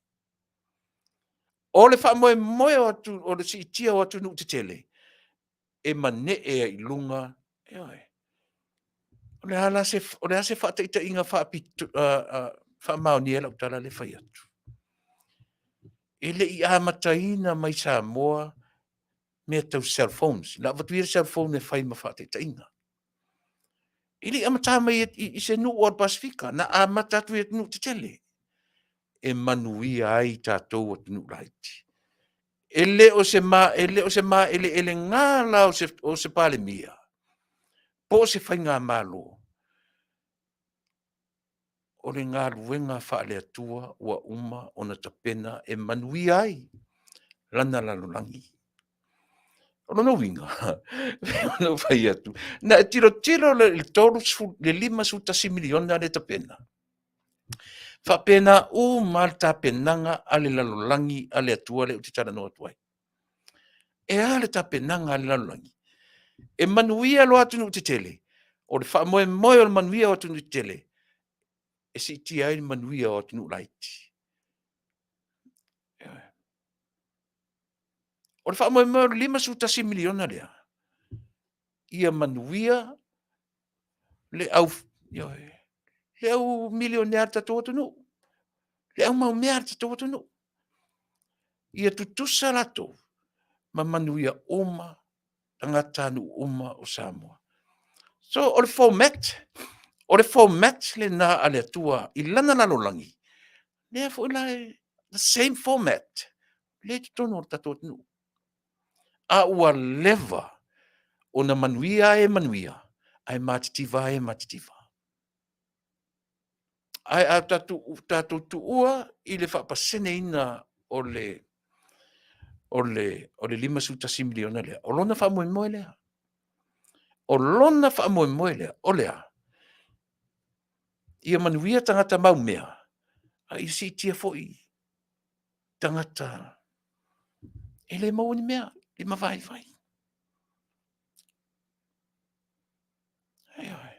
O le wha moe o le si itia o atu nu te tele. E mane e ilunga. O le ala se wha ita inga wha maoni e lau tala le whai atu. E le I amataina mai Samoa mea tau cell phones. La watuira cell phone e whai ma wha ita inga. Ili amata mai I se nu o Pasifika. Na amata tu e nu te tele. E manuia ai tātou atu nu laiti. Ele o se ma ele ngala o se pale mia. Po se fai ngā malo. O le ngā luenga whaale atua ua uma o na tapena e manui ai. Lana lalolangi. O no winga. No fai atu. Na tiro le tolu le 5 miliona le tapena. Whapena o mal tapenanga ale lalolangi ale atua le utitara no atuai. E ale tapenanga ale lalolangi. E manuia lo atu nu te tele. O le wha moe o le manuia o atu nu te tele. E si ti ai manuia o atu nu laiti. O le whaamoemoe o le 5 miliona lea. Ia manuia le au milionear tatou atunuu. Le au maumear tatou atunuu. Ia tutusa latou ma manuia uma tangata anu uma o Samoa. So o le format le na ale atua i lana lalolangi. Lea fo the same format. Le tutono o tatou atunuu. A ua leva o na manuia e manuia. Ai matitiva e matitiva. Ai a tatou tuua i le whapasene ina o le 5 miliona lea. O lona whamoemoe lea. O lona whamoemoe lea. O lea. Ia manuia tangata maumea. A i si tia foi. Tangata. E le mau ni mea. I mawai vai. Ai.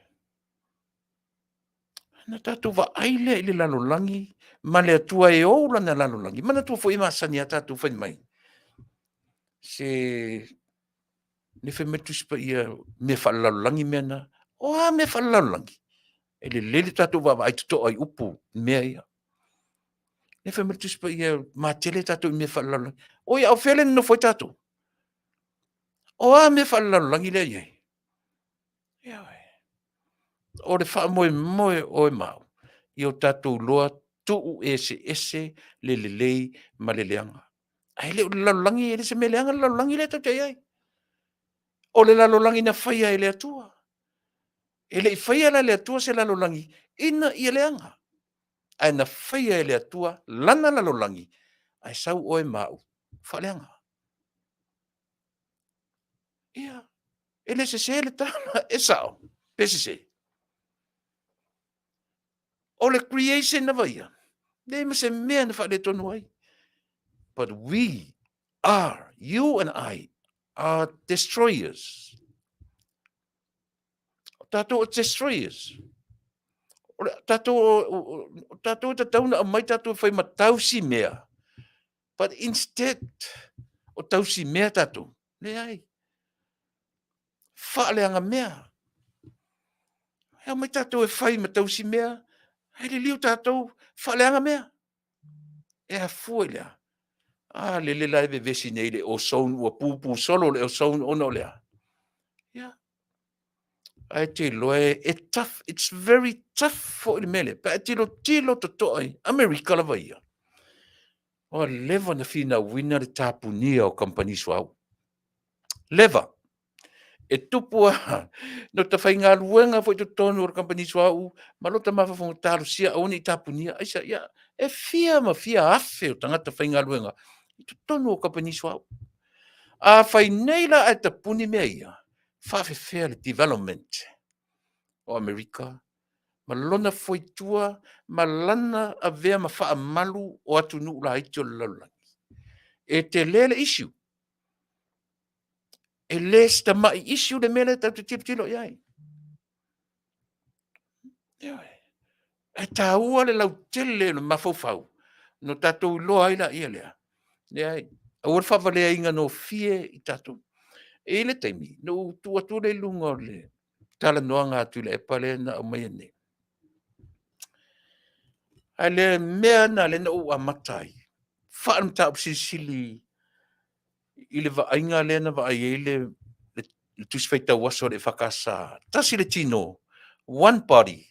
Na tatou wa aile i le lalolangi. Ma le atua e o lana lalolangi. Mana tua foi masani a tatou whai mai. Se ne whemetus pa ia me whalalolangi mea na. O a me whalalolangi. E le lele tatou wa ai tuto ai upu mea ia. Ne whemetus pa ia matele tatou me whalalolangi. O ia Afele no foi tatou. O a me whalalolangi lea iei. Ia wai. O le whaamoe o e mau. I o tatou loa tuu ese le lei ma le leanga. Ai le lalolangi e le se me leanga lalolangi le tau te ai. O le lalolangi na whaia e le atua. E le whaia la le atua se lalolangi ina i leanga. Ai na whaia e le atua lana lalolangi. Ai sau o e mau. Whaleanga. Ia. E le se le tana e sao. Pese se. O le creation na vaia. Le ma se mea na whale tonu ai. But we are, you and I, are destroyers. Tatou destroyers. Tatou tauna mai tatou whai matausi mea. But instead, o tausi mea tatou. Le ai. Whaaleanga mea. Hea mai tatou e whai matausi mea. Hei le liu tatou whaaleanga mea. E ha fua lea. Le lai ve vesi nei le o soun ua pupu solo le o soun ono lea. Yeah. Ai te loe, tough, it's very tough for il mele. Pa tilo to toi, Amerika la vaia. O leva na fina wina le tapunia o company swau. Leva. E tupua, no ta whainga luenga fo i to tonu o company swau, ma lo ta mafa fonga taru sia o ni tapunia. Aisa, ia, e fia afe o tangata whainga luenga. I to tonu o company swau. A whaineila ai ta puni mea ia. Faafetai le development o Amerika. Ma lona foitua, ma lana a vea ma wha malu o atu nuu la haiti o lalaulangi. E te lele issue. E le sta mai issue le mele tau te tiptilo iai. E ta ua le lau tele le mafofau. No tatou loa ila ia lea. Iai. A ua whawalea inga no fie i tatou. E le taimi, no tua le lunga o le Talanoaga Tuilaepa le na o mai ane. Ai le mea na le na o amatai. Whaamta Sili i le vaainga le na vaai le tuswhaita waso le whakasa. Tasi le tino, one body.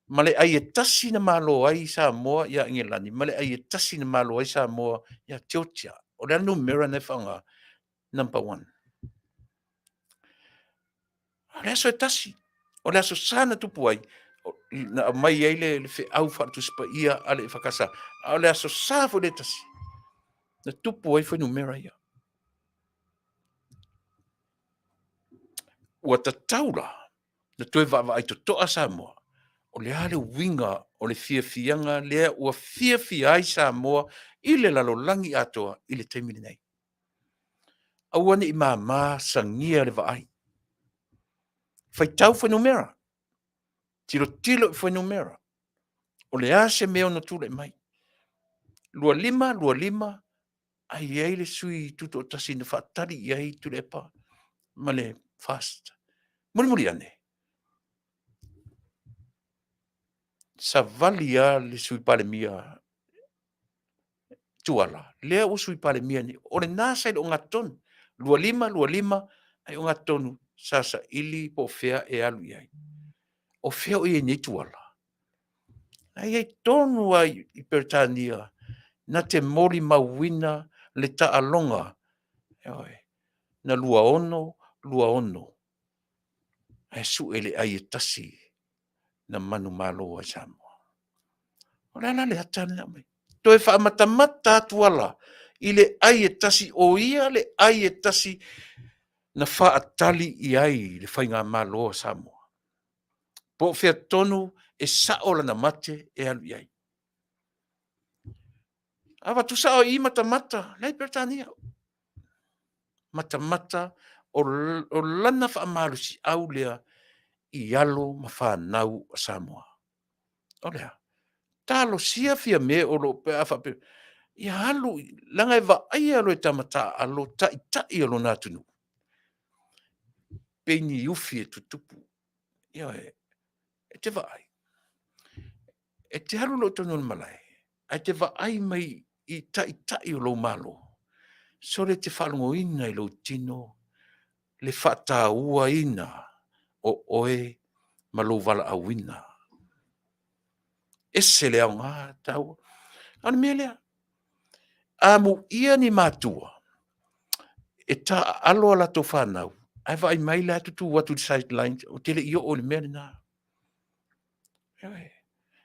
Ma le ai e tasi na malo ai Samoa ia Ingilani. Ma le ai e tasi na malo ai Samoa ia Tiotia. O le anu mera ne whanga number 1. Le aso e tasi. O le aso sana tupu ai. Na mai ai le fe au whaatuspa ia ale whakasa. O le aso sa fo le tasi. Na tupu ai numera ia. Ua taula. Na toe vava ai to toa Samoa. O le ale winga o le fianga lea ua fia ai Samoa i le lalolangi atoa i le taimini nei. Awane i mama sangia le vaai. Faitau numera. Tilo numera. O le ase meo na tule mai. Lua lima, ai le sui tuto o tasi na whaatari i ai Tuilaepa, ma le fast. Muri ane. Sa vali a le sui pale mia tuala. Lea o sui pale mia ni. O le nasa i o ngatonu. Lua lima, ai o ngatonu. Sasa ili po fea e alu i ai. O fea o i ni tuala. Ai tonu ai i Peretania. Na te mori mawina le taalonga. Na lua ono. Ai su ele ai e tasi. Na manu malo a Samoa. O le atana na mai. Toi whamatamata tuala. I le ai e tasi o ia le ai e tasi na whaatali i ai le whainga malo a Samoa. Po whea tonu e saola na mate e alu i ai. Awa tu sao i matamata. Nei Peretania. Matamata o lana whaamalu si au lea i alo ma whanau a Samoa. O lea. Talo sia fia me o lo pe afa pe. I halu, langa e wa ai alo e tamata alo tai alo nā tunu. Peini ufi e tutupu. Ia e te wa ai. E te halu lo tono malai. Ai te wa ai mai i tai o lo malo. So le te whalungo ina i lo tino. Le whata ua ina o oe ma lo wala awina. Ese lea o ngā tau. Ana mea lea. Amu ia ni mātua. E ta alo ala to whanau. Ai vai mai la tutu watu sidelines. O tele i o le mea nā.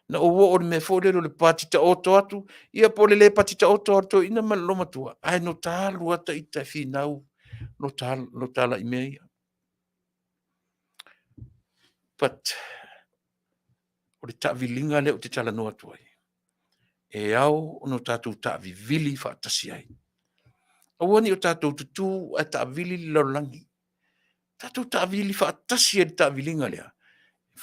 Na o o me fore le patita oto atu. Ia pole le patita oto atu. Ina maloma tua. Ai no talu ata i ta finau. No tala i mea ia. But, o le ta'avilinga le o te tala noa tuai. E au no tātou ta'avivili whaatasi ai. Awani o tātou tutu a ta'avili laulangi. Tātou ta'avili whaatasi ai ta'avilinga lea.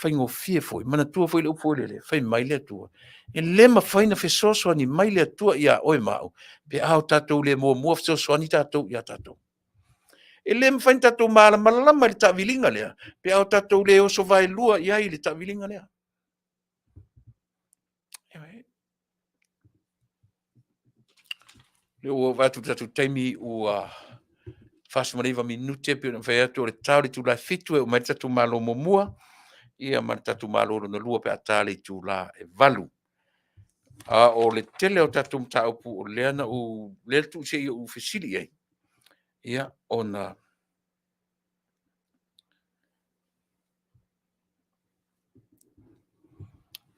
Whai ngō fie foi. Mana tua foi le upo le. Whai mai lea tua. E lema whai na whesoso ani mai lea tua ia oe mao. Pe au tātou le mua whesoso ani tātou ia tātou. E lema whai tātou malama le ta'avilinga lea. Pe au tātou le oso vai lua ia i le ta'avilinga lea. Le ua watu tatu taimi ua whasmariva minute pe na whai atu le tau le tūlai fitu e o mai tatu malo momua. Ia mai tatu malo na lua pe atale tūla e valu. O le tele o tatu mta upu o leana o le tu se i o Sili ai. Ia ona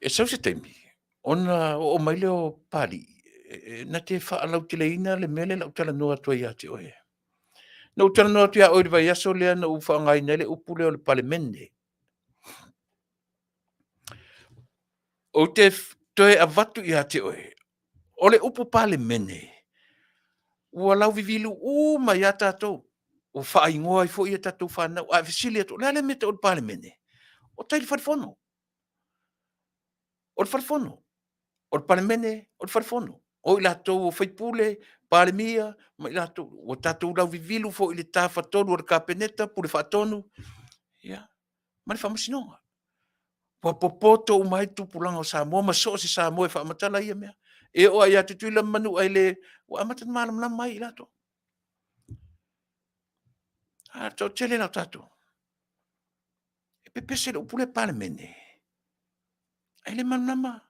e sau se taimi. Ona o mai leo pali. Na te whaalautuleina le mele la utala noa tua ia te oe. Na utala noa tua oe vai aso lea na ufa ngai nele upu leo le palemene. O te toe avatu ia te oe. O le upu palemene. Ua lau vivilu mai a tātou. O whaingoa i fo ia tātou whanau. A Sili atu. Lea le mete o le palemene. O taili wharifono. O le wharifono. O le palemene, o le wharifono. O i lātou o whaipule, palemia, ma i lātou. O tātou lau vivilu fo i le tā whatonu o le kāpeneta, pu le Faatonu. Ia. Ma le whamasinonga. Wa popoto o mai tupulanga o Samoa, ma so si Samoa e whamatala ia mea. E o ai atu tuila manu ai le, wa amatan malam mai i lātou. Tau tele lau tātou. E pepese le upule palemene. Ai le manama.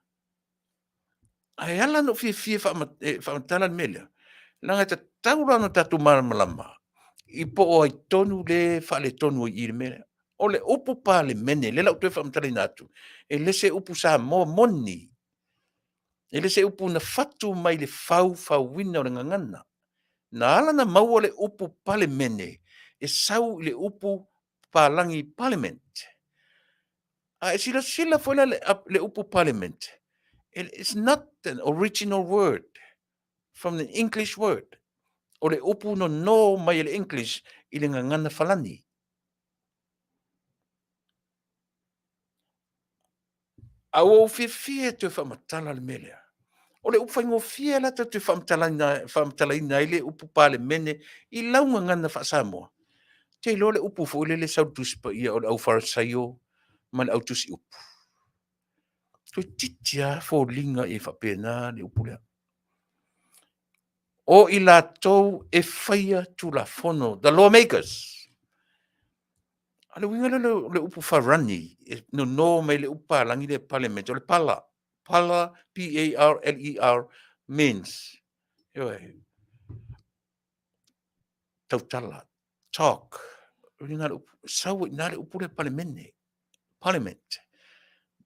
Ai ala no fie whamatala mele. Langa ta taura no tatu malama. I po o ai tonu le whale tonu i le mele. O le upu palemene, le lau tue whamatala natu. E le se upu sa mo moni. E le se upu na fatu mai le fau wina o le ngangana. Na ala na maua le upu palemene. E sau le upu palangi parliament. E sila foi le upu parliament. It's not an original word from the English word. O le upu no mai le English i le ngangana falani. Au fie te whamatala le melea. O le upu faigofia la tatu whamatalaina i le upu palemene i launga ngana wha Samoa. Te lo le upu fo le sautusi pa ia o le au farasaio ma le au tusi upu. Ko titia fo linga e whapena le upu lea. O i la tau e whaia tu la fono, the lawmakers. Ale winga le upu wharani, no mai le upa langi le parliament, o le pala. Pala, P-A-R-L-E-R, means. Tautala, talk. Sau na le upu le parliament.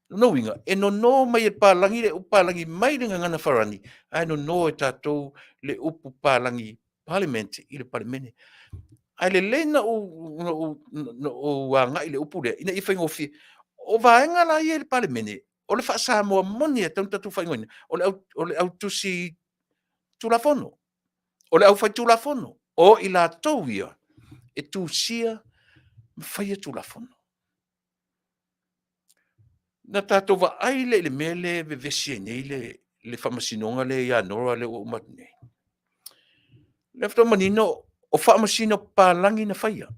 No winga, e no mai e palangi le upalangi mai le ngana wharani, ai no e tātou le upu palangi parliament i le parliament. Ai le lena o ngai le upu le, ina i whaingofi, o vaenga la i le parliament, o le Samoa moni e tautatu whaingoina, o le au tusi tulafono, o le au whai tulafono, o i la tauia e tūsia whaia tulafono. Na tātou wa aile le mele ve vesie nei le whamasinonga le ia nora le o matne. Le fto manino o whamasino pālangi na whaia.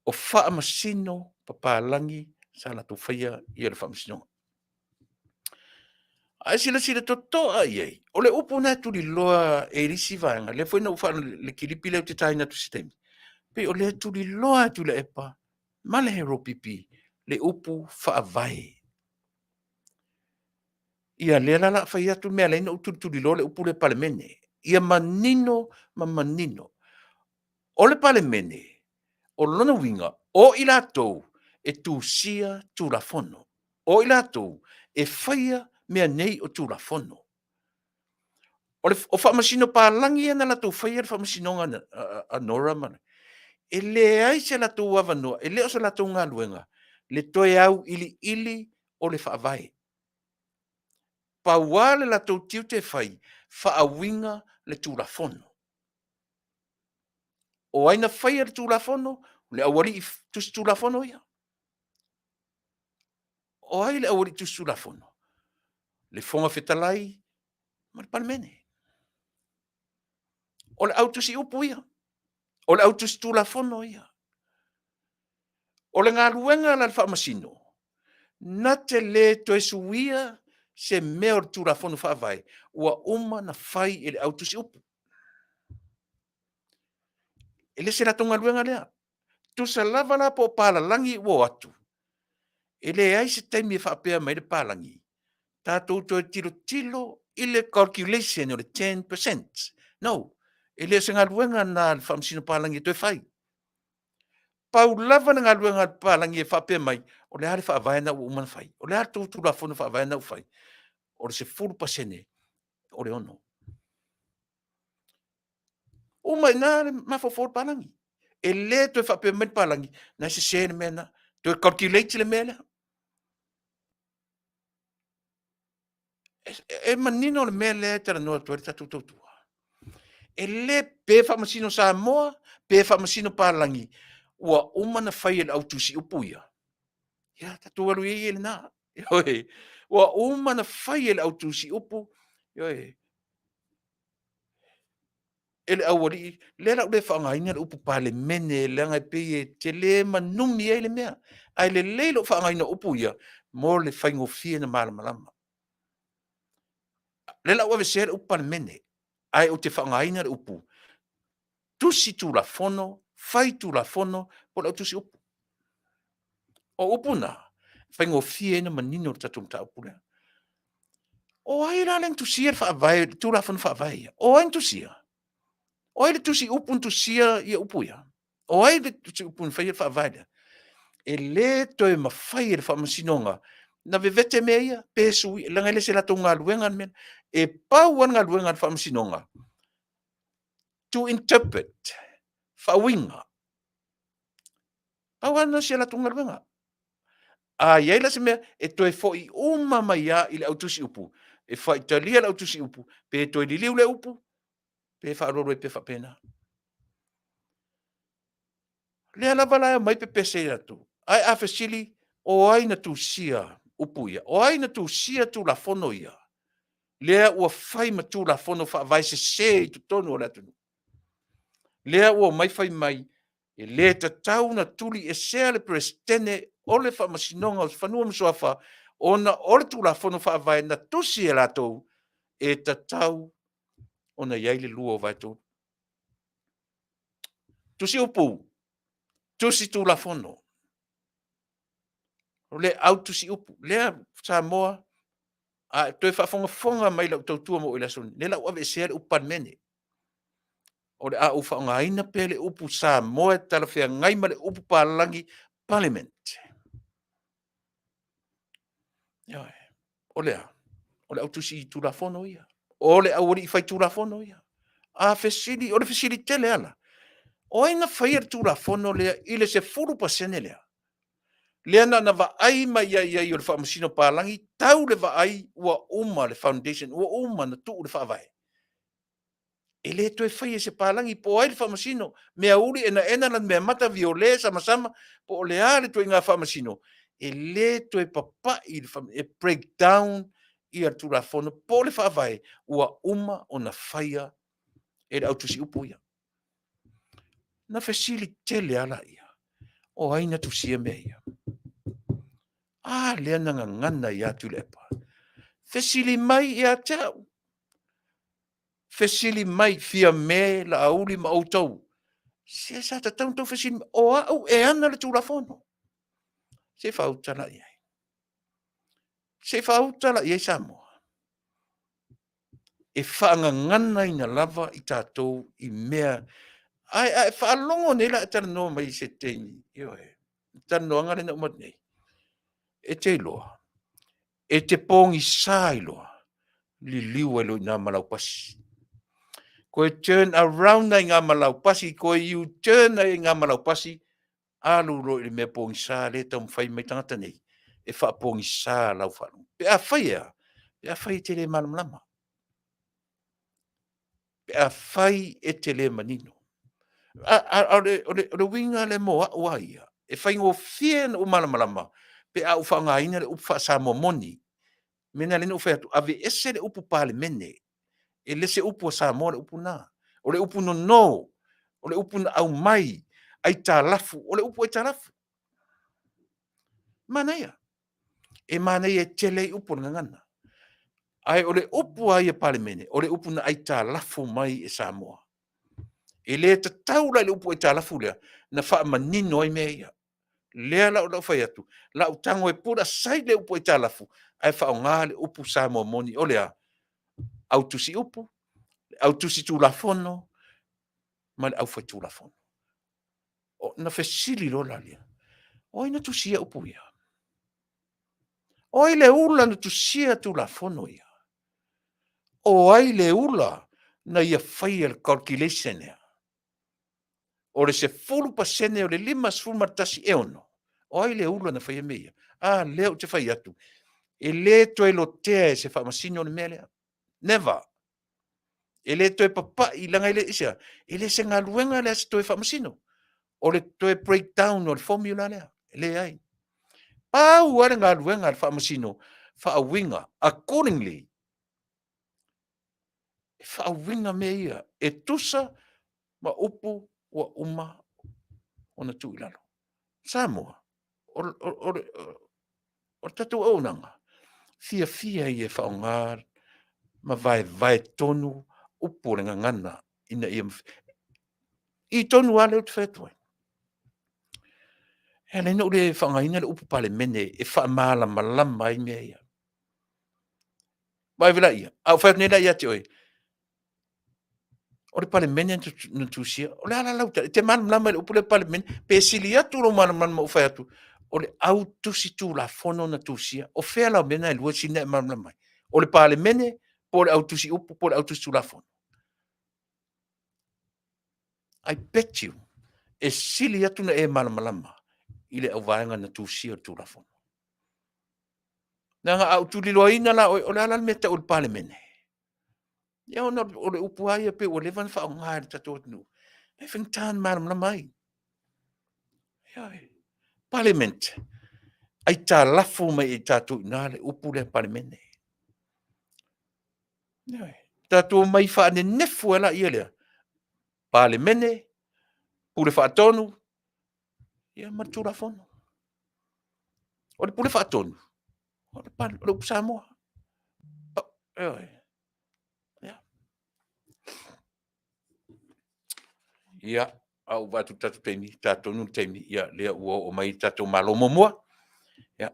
O whamasino pa pālangi sa la tu whaia ia le whamasinonga. Ai sila totoa iei. O le upu na tuli loa e risi vaenga. Le fwena ufa le kilipi leo te taina tu sistemi. Pe o le tuli loa Tuilaepa. Ma le hero pipi. Le upu whaavai. Ia lela la whaia tu mea leina utuli loa le upu le palemene. Ia manino ma manino. O le palemene. O lona winga. O i lātou e tūsia tūlafono. O i lātou e whaia mea nei o tūlafono. O whamasino pālangi ana la tū whaia whamasino a nora mana. E le ai se la tū wawanoa, e leo se la tū ngā luenga, le toe au ili o le whaavai. Pauale la tū tiu te whai, whaawinga le tūlafono. O aina whaia le tūlafono, le awari i tusi tūlafono ia. O ai le awari tusi tūlafono. Le fonga fetalai, ma le palemene. O le autusi upu ia. O le autusi tūlafono ia. O le ngā luenga la whamasino. Na te le toe suia se mea o le tūlafono whaavai. Ua uma na whai e le autusi upu. E le se la tonga luenga lea. Tu sa lava la po pālalangi ua atu. E le ai se taimi e whaapea mai le pālangi. Tātou toe tilo i le calculation o le 10%. No. E le se ngā luenga na le whamasino pālangi toe whai. Pau lava na ngā luenga pālangi e whapea mai, o le hare whaavaina o umana whai. O le hare tūtula whonu whaavaina o whai. O le se 4% o le ono. O mai nā le mawhawhore pālangi. E le toi whapea mai pālangi, na se sēne mea na, toi calculate le mea lea. E manino le mea lea tera noa toi tatu tautua. E le pe whamasino Samoa, pe whamasino pālangi. Ua umana whai e le autusi upuia. Ia, tatu alu e le nā. Ioi, ua umana whai e le autusi upu. Ioi, e le awari, le la ule whaangaina le upu pale mene, le angai pe e te le manumi e le mea. Ai le leilo whaangaina upu ia, mo le whaingo fie na malamalama. Le la ue se le upu pale mene, ai o te whaangaina le upu. Tusi tu la fono, whai tu la fono, po le autusi upu. O upu na, whaingo fie na manino tatu mta upu lea. O ai la len tusia whaavai, tu la fono whaavai. O ai tusia. O ai le tusi upu tusia ia upu ia. O ai le tusi upu whaia whaavai. E le toi mawhai e whamasinonga. Na vevete mea ia, pesui, langa ele se la tonga luenga men. E pau anga luenga whamasinonga. To interpret. Whawinga. Pau anga se la tonga luenga. A iei la se mea, e toi foi uma mai ia i le autusi upu. E whai talia le autusi upu. Pe toi li liu le upu. Pe whaaroro e pe whapena. Lea lava laia mai pe pese atu. Ai afe Sili, o ai na tu sia upu ia. O ai na tu sia tu la fono ia. Lea ua fai ma tulafono faavai sesē i totonu o le atunuu. Lea ua mai fai mai e lē tatau na tuli e sea le presidene o le faamasinoga o se fanua masoafa ona o le tulafono faavae na tusi e latou e tatau ona iai le lua o vaetolu. Tusi upu, tusi tulafono. O le au tusi upu, lea Samoa, a toe faafogafoga mai lau tautua mo i le asoni, le lau ave esea le upu palemene. O le a ufaaogāina pea le upu Samoa e talafeagai ma le upu palagi parliament. Ia, o le au tusi tulafono ia. O le au alii fai tulafono ia. A fesili, o le fesili tele ala. O aina faia le tulafono lea i le 10% lea. Lea na vaai mai iai o le faamasino palagi, tau le vaai ua uma le foundation, ua uma na tuu le faavae. E le toe fai e se palagi po ai le faamasino, mea uli ena lan mea mata viole sama-sama, po o lea le toe ngā faamasino. E le toe papai e breakdown i a tulafono, po le faavae, ua uma o na faia e le autusi upu ia. Na fesili tele ala ia. O aina tusia mea ia. Lea na ngangana ia Tuilaepa. Fesili mai ia tau. Fesili mai fia me la auli ma outou. Se sa tatau tau fesili o au e ana le tulafono. Se fautala iai. Se fautala iai Samoa. E whaangangana ina lava i tātou i mea. Ai whaalongo nela e tala noa mai se teini. Io e. Tala noa ngare na umat nei. E te iloa. E te pongi sa iloa. Li liu e lo i ngā malau pasi. Koe turn around na i ngā malau pasi. Koe you turn na i ngā malau pasi. Alu ro i mea pongi sa le tau mwhai mai tangata nei. E wha pongi sa lau whalong. Pe a whai ea. Pe a whai te le malam lama. Pe a whai e te le manino. O le winga le moa ua ia. E whai ngō whien o malamalama. Pe a uwha ngā ina le upu wha sa momoni. Mena le no whai atu. Ave ese le upu pale mene. E le se upu a sa moa le upu nā. O le upu no no. O le upu na au mai. Ai tā lafu. O le upu ai tā lafu. Mana ia. E mana ia tele i upu ngangana. Ai o le upu ai e pale mene. O le upu na ai tā lafu mai e sa moa. E le te taula le upu e talafu lea, na wha manino ai mea ia. Lea lau whai atu, lau tango e pura sai le upu e talafu, ai wha o ngā le upu sa mo moni, o lea, au tusi upu, au tusi tulafono, ma le au whai tulafono. O na fesili lo la lea, o ina tusia upu ia. O ai le ula na tusia tulafono ia. O ai le ula na ia whai el calculation ia. O le se 10% o le 5 martasi e ono. O ai le ula na whaia mea. Leo te whai atu. E le toe lo tea e se whamasino le mea lea. Never. E le toe papa i langa i le isa. E le se ngā luenga lea se toe whamasino. O le toe breakdown o le formula lea. E le ai. Pau are ngā luenga le whamasino. Whaawinga. Accordingly. E whaawinga mea ia. E tusa ma upu wa uma ona Tuilalo. Samoa. O tatu Auaunaga. Fia i e whaongar. Ma vai tonu. Upo le ngangana. Ina ia. I tonu ale o te whetuai. E le no le whaongaina le upo pale mene. E whaamala malama i mea ia. Vai vila ia. Au whaet nela ia te oi. O le pale mene na tusia. O le ala lauta. Te malama le upo le pale mene. Pe sili atu lo malama o whai atu. O le au tusi tu la fono na tusia. O whea lau mena e lua sina e malama. O le pale mene. Po le au tusi upo. Po le au tusi tu la fono. I bet you. E sili atu na e malama. I le au vaenga na tusia tu la fono. Nanga au tu liloa ina la. O le ala meta o le pale mene. Ia ona o le upu aia pe o le van wha o ngāre tato atu. E whengtān malama ai. Ia e. Parliament. Ai tā lafu mai i tātou inā le upu le palemene. Tātou mai whaane nefu ala ia lea. Pāle mene, pule Faatonu, ia matura fono. O le pule Faatonu, o le Samoa. Ia, au watu tatu teimi, tātou nu teimi, ia lea ua o mai tātou malo momoa. Ia.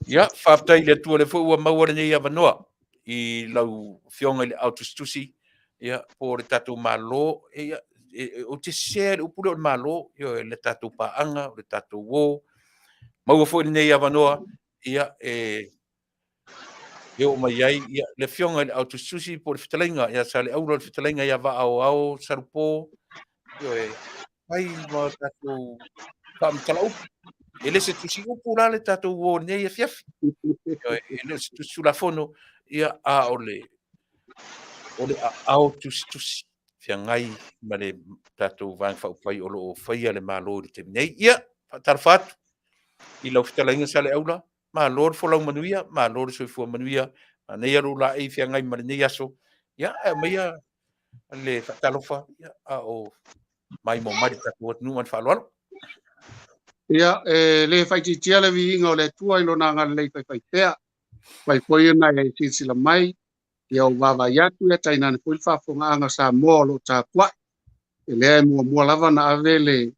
Ia, Faafetai le tua le ua maua nei avanoa I lau fionga le Auaunaga. Ia, po le tātou malo, ia, o te sea le upule o le malo, ia le tātou paanga, o le tātou wō. Maua fo nei avanoa, ia, o mai ai, ia, le fionga le Auaunaga po le Fetalaiga, ia sa le aula le Fetalaiga ia Vaaaoao, Salupo, ia, ai ma tātou whaamtalau. Ele se tusi upu la le tātou wō nei Afiafi. Ele se tusi la fono, ia a ole ao tusi. Fia ngai ma le tātou vang whaupai o lo o whaia le mālo le te nei. Ia, tarwhatu. I lau Fetalaiga sa le aula, mālo le folau manuia, mālo le soifua manuia, nei alu la ei fia ngai ma le nei aso. Ia, meia le whatalofa, ia a o mai mo mari tātou atu nuan whaaloalo. Ia, le whaititia le viinga o le tua ilo na ngā lei whaitea. Whaipoia na e sila mai, ia o wawa iatu ia tainane pui whafonga anga Samoa lo Atua. E lea mua lava na Afele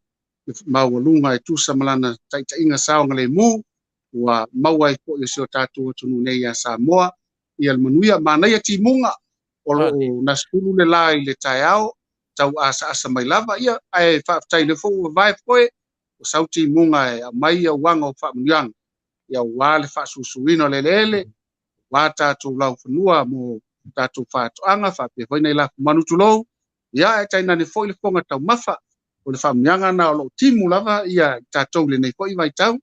maua e tusa malana taita inga saonga le mu, wa maua i po yosio tātua tunu nei a Samoa, ia le manuia mana ia timunga, o lo na skulu le lai le tai ao, tau asa mai lava, ia ai Faafetai le fo vai poe, o sauti munga e mai a wanga o whamunianga, ia wale whasusuino lele, wā tātou lau whanua mo tātou Faatuaga, whapehoina I la manutulou, ia e tainane fo I le fonga tau mafa, o le whamunianga na o lo timu lava, ia tātou le nei fo I vai tau,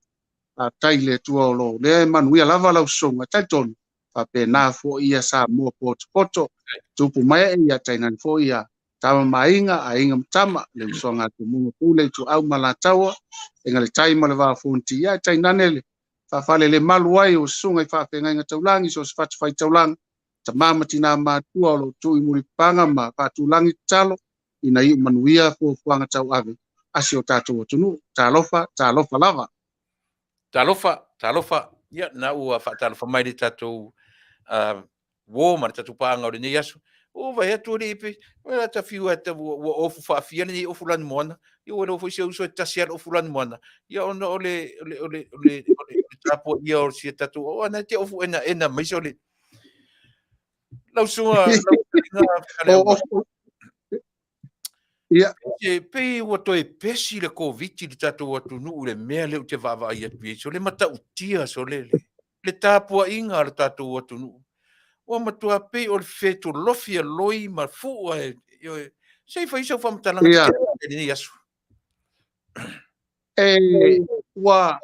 tai le tua o lo le manuia lava lau songa taitonu, whapena fo ia sa mua poto, tupu mai ia tainane fo ia, tama mainga a inga mtama le usonga tu mungu pule tu au malatawa enga le taima le waafonti ia tainane le whawhale le maluai o sunga I whawhenga inga taulangi so sifatu whai taulangi ta mama tina matua o lo tu imuri panga ma whatulangi talo ina I manuia fo fuanga tau ave asio tātou atunu tālofa lava tālofa ia na ua whaatalofa mai le tātou wō ma le tātou pāanga o le nei asu. O vai atu le ipe, wala ta fiu ata o ofu faafia ni ofu lan mona, yo o ofu se uso tasi al ofu lan mona. Ya ona ole tapo ia o si tatu o ana te ofu ena mai so le. Lau sunga ia e pe o to e pesi le covid le tatu o Taunu'u le mea le te vava ia pe so le mata utia so le tapo inga le tatu o Taunu'u. O matua pe o le fetu lofia loi ma fua e sei fai so fam talanga te ni asu wa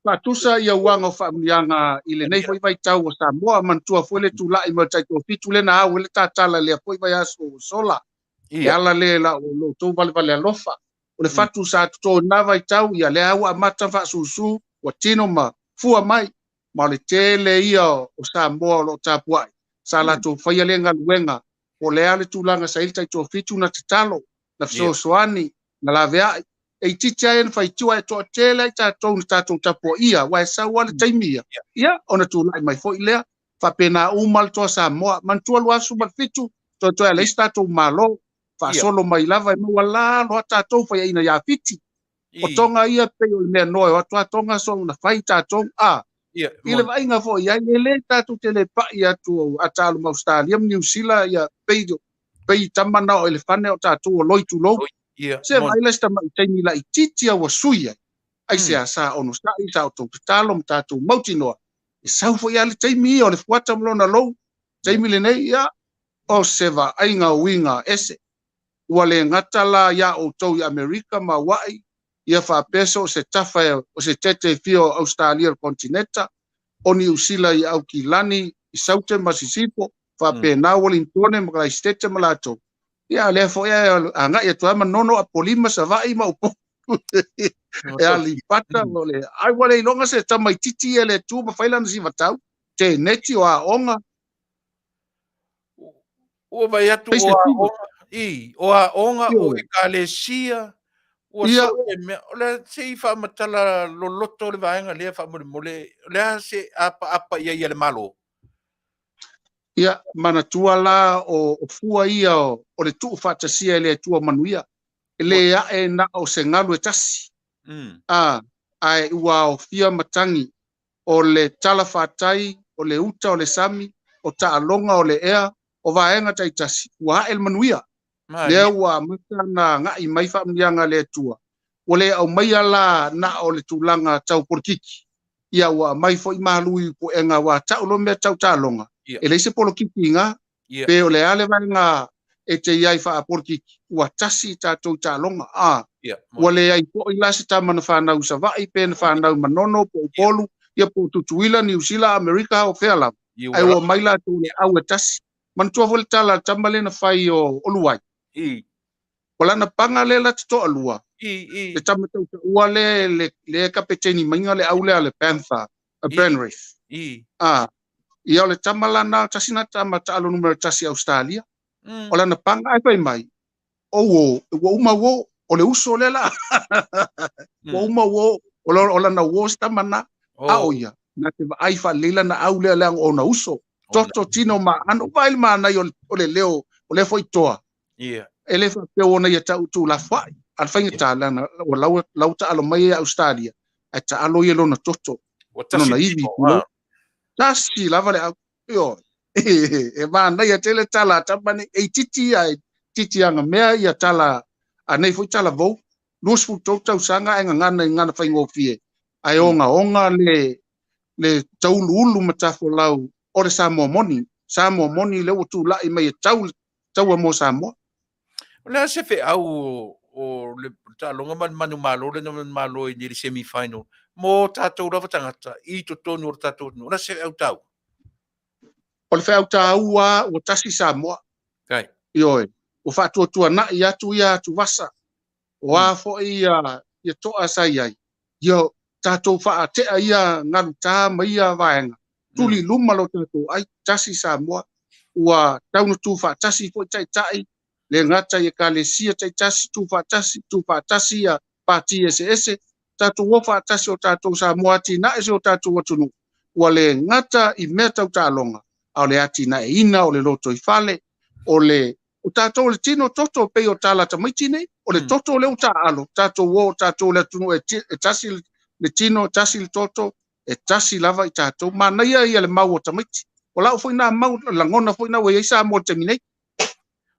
patusa ia wanga o whaamianga I le nei foi vai tau o Samoa mantua foi le tulai ma tai to fitu le na au le tatala le foi vai aso sola e ala le la o lo to vale alofa o le fatu sa to na vai tau ia le au amata fa susu o tino ma fua mai ma le tele ia o Samoa lo Tapua sala to fai le ngaluenga o le ale tulanga sa il tai to fitu na tatalo na soani na la vea e titia en fai tua e to tele ta to Tapua ia wa sa wale taimia ia ona tu lai mai foi le fa pena umal to Samoa man tu lo asu mal fitu to le sta to malo fa solo mai lava no wala lo ta to fai ina ya fiti o tonga ia pe o le no o to tonga so na fai ta to ile vai nga fo ia le tatu tele pa ia tu atalu ma Australia New Zealand ia pei tamana o elefane o tatu o loitu lo se vai le sta mai teni la ititia wa suia ai se asa onu sta isa o to talo tatu mautino e sau fo ia le temi o le fuata mlona lo temi le nei ia o seva ai nga winga ese wale ngatala ya o to America ma wai ia fa peso se tafa o se tete fio Australia continenta o New Zealand ia au kilani I saute masisipo fa pena Wellington ma Christchurch malato ia le fo ia anga ia to ma nono a polima sa vai ma upo e ali pata ole ai wale longa se tamai titi ele tu ma faila nsi vatau te neti o a onga o vai atu Peise tigo. o a onga Io. o ekalesia o Ia. so e me ole se fa matala lo loto le vaenga le fa mole le se apa ia le malo Ia mana tua la o fua ia o le tu fatasia ele tua manuia ele a e na o se ngalu e tasi ai ua o fia matangi o le tala fatai o le uta o le sami o taalonga o le ea o vaenga tai tasi ua el manuia le ua mutana ngai mai fa mianga le tua o le au mai ala na o le tulanga tau porkiki ia ua mai fo i malui po enga wa tau lo me tau talonga ele se porkiki nga pe o le ale vanga e te iai fa porkiki ua tasi tau talonga ua le ai po i lasi tamana whanau sa vai pe na whanau manono po polu ia po tutuila New Zealand America o Fetalaiga ai ua mai la tu le au e tasi man tua fo le tala tamale na fai o oluai Wala na panga le la tito alua. Le tamata ua le kapeteni mainga le aule ale Panther, a Penrith. Ia le tamala na tasina tamata alo numero tasi Australia. Wala na panga ai pai mai. O uma wo o le uso le la. O uma wo ola na wo stamana a oia. Na te ai fa lela na aule le o na uso. Toto tino ma ano vai ma na o le leo o le foi toa. Ele fa pe ona ia tau tu la fai al fainga tala na o lau ta alo mai Australia ai ta alo ia lona toto no na ivi tasi lava le yo e va na ia tele tala ta bani e titi anga mea ia tala a nei foi tala vo lus fu tau sanga e ngana fainga ofie ai onga le tau lulu matafo lau o le Samoa moni le o tu la i mai tau mo Samoa Le se fe au o le talonga manu malo le malo i ni semi final mo tatou rawa tangata i to tonu o tatou no la se au tau o le au tau o tasi Samoa kai ioe o Faatuatua na ia tu vasa o a fo ia to asai ai io tatou fa te ia ngan ta mai vaenga tuli luma lo tatou ai tasi Samoa ua taunu tu fa tasi fo tai le ngata ia kalesia tai tasi tu fa tasi ia pati ese tatu wo fa tasi o tatu Samoa tina ese o tatu watunu wale ngata i meta utalonga au le ati na ina o le loto i fale o le o tatu le tino toto pe o tala tamaitine o le toto le utalo tatu wo tatu le tunu e tasi le tino tasi le toto e tasi lava i tatu mana ia le mau o tamaiti o lau foi na mau langona foi na we isa mo terminate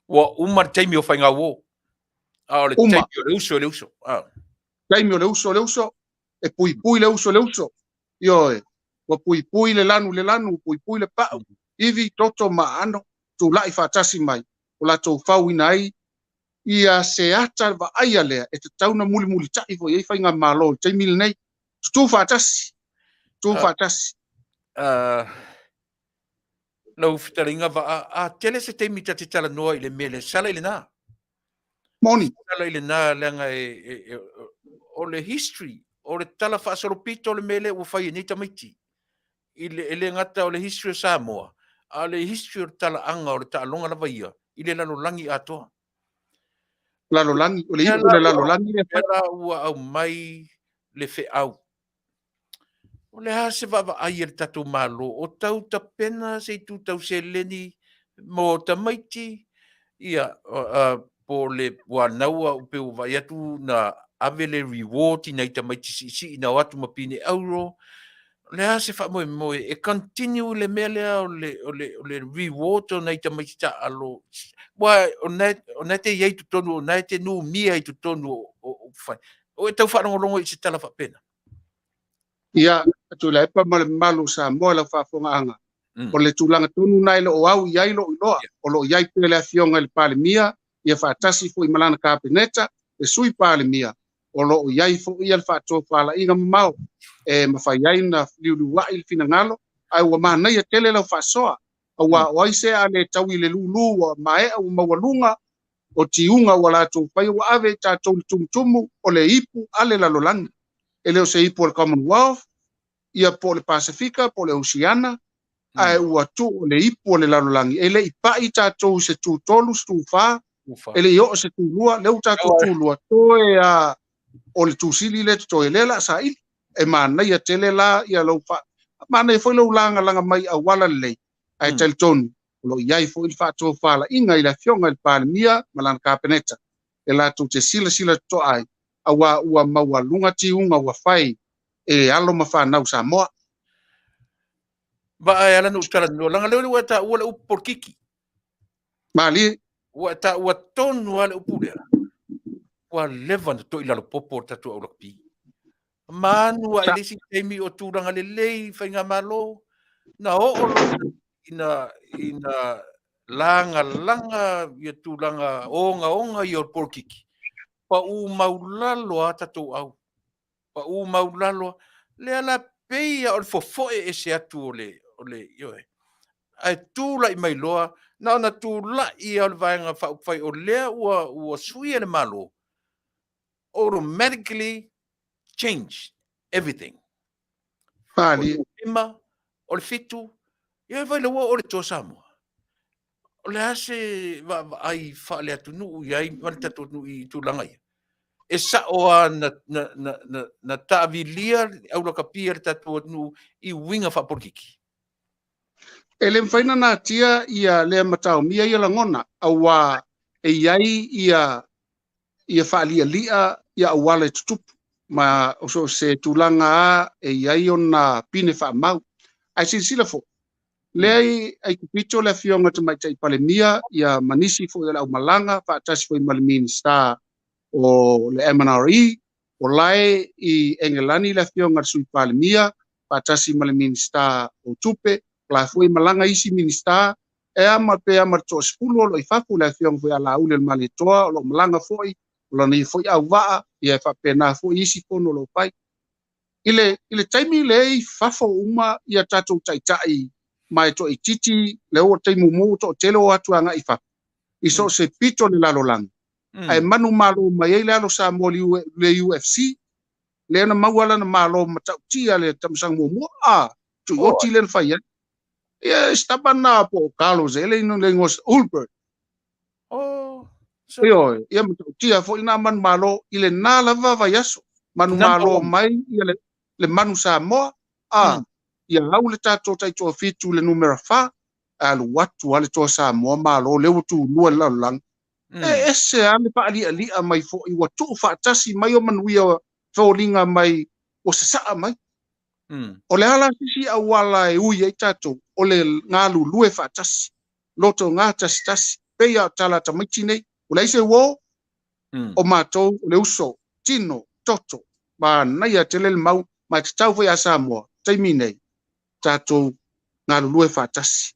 wa umar taimi o fainga wo le taimi o le uso taimi o le uso e pui le uso ioe wa pui le lanu pui le pau ivi toto maano tu lai fatasi mai o la tau fau ina ai ia se ata va aia lea e te tauna muli tai fo iei fainga malo taimi le nei tu fatasi lau fitaringa va a tele se taimi te tala noa i le mele sala i le na moni sala i le na lenga o le history o le tala fa soropito le mele o fai ni tamaiti ile ngata o le history o Samoa a le history o tala anga o le talonga lava ia ile lalo langi atoa lalolangi o le ipu le lalolangi le era ua au mai le fe au o le hase vava ai le tatu malo o tau ta pena se tu tau se leni mo tamaiti ia po le wanaua upe o vai atu na avele reward i nei tamaiti si na watu mapine euro le hase fa mo e continue le mele o le reward o nei tamaiti ta alo wa o net e ia tu tonu o net nu mia i tu tonu o fai o e tau fa longo i se tala fa pena ia Tuilaepa ma le malu Samoa la faafogaʻaga o le tulaga tonu nai lo au iai lo iloa o lo iai pe le afioga i le palemia ia faatasi foʻi ma lana kapeneta le sui palemia o loo iai foʻi ia le faatofalaʻiga mamao e mafai ai na liuliuaʻi le finagalo ae ua manaia tele lau faasoa auā o ai se a le tau i le lulu ua maeʻa ua maualuga o tiunga wala tu pai wa ave tatou tumtumu o le ipu ale lalolangi. E leo se ipu o le Commonwealth, ia po le Pasifika, po le Oceana, ai ua tu o le ipu o le lalolangi. E le ipai tatou se tu tolu, se tu wha, e le i o se tu lua, leu tatou tu lua, toe a o le tu sili le toe lela sa ili. E mana ia tele la, ia lau wha, mana e foi lau langa mai a wala lei, ai tel tonu. Lo iai fo il fato fala inga ila fionga il palmia malan kapeneta e la tu te sila to ai awa ua maua lunga ti unga wa fai e alo mafa na Samoa ba ai ala no tala no langa le wata wala uporkiki mali wata waton wala upule wa levan to ila lo popo tatu au pi manu wa elisi temi o tu langa le lei fainga malo na o ina langa ia tulanga onga ia porkiki pa u maulalo ata to au pa u maulalo le ala peia o fofo e se atu ole yo ai tula i mai loa na tula i al vanga fa fai o le o sui le malo automatically change everything mali ima o fitu ia vai lo o le to Samoa o le ase ai fa le atunu i ai mal tatu i tulanga ia e sa o na tavilia au la kapia tatu nu i winga fa porkiki ele faina na tia ia le matau mia ia langona awa e iai ia fa lia ia wala tutup ma so se tulanga e iai ona pine fa mau ai sila fo lei ai kupito le fionga te mai tai palemia ia manisi fo ia malanga fa tasi fo i minista o le MNRE o lai i engelani le fionga sui palemia fa tasi minista o tupe la fo i malanga isi minista e ama pe ama to skulu lo i fafu le fionga fo ala ule malitoa lo malanga fo i lo ni fo ia wa ia fa pena fo isi kono lo pai ile taimi le fafo uma ia tatu taitai mai to ititi le o te mumu to tele o atu anga ifa iso se pito le lalo lang ai manu malo mai le alo sa mo le UFC le na mawala na malo mata tia le tamsang mumu tu o tile fa ya stabana po Carlos ele no le ngos Ulbert yo ia mata tia fo ina man malo ile na lava va yaso manu malo mai ile le manu sa mo ia lau le tatou taitoa fitu le numera fa alu watu ale toa Samoa malo le utu lua lalang ese ame pa ali mai fo i watu fa tasi mai o manuia faulinga mai o sasa mai o le ala sisi awala e ui ai tatou o le ngalu lue fa tasi loto ngā tasi peia tala tamaiti nei o le ise wo o matou o le uso tino toto ma naia te le mau mai tau foi a Samoa taimi nei tatou ngā lulue whātasi.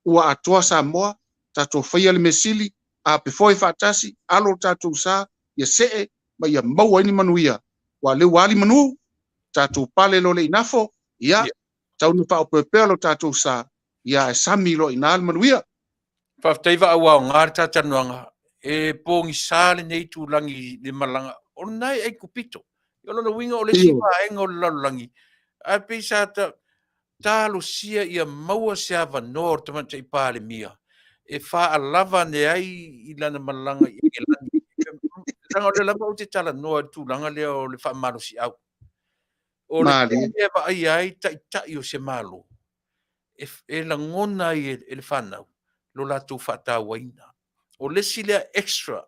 Ua atoa Samoa, tatou whaia le mesili, a pe foi whātasi, alo tatou sa, ia see, ma ia maua ini manuia. Wa leu wali manu, tatou pale lo le inafo, ia, tau ni wha o pepelo tatou sa, ia e sami lo inal manuia. Faafetai Vaaaoao ngāre tātanuanga, e pōngi sāle nei tūlangi le malanga, o nai ai kupito. Ia lona winga o le siwa enga o le lalulangi. A peisa talo sia ia maua se ava nor te mata i pāle mia. E wha alava ne ai i lana malanga i e lani. Langa o le lama o te tala noa tūlanga lea o le wha malo si au. O le tēlea wa ai tai o se malo. E langona i e le whanau. Lo lātou whātāwaina. O le silea extra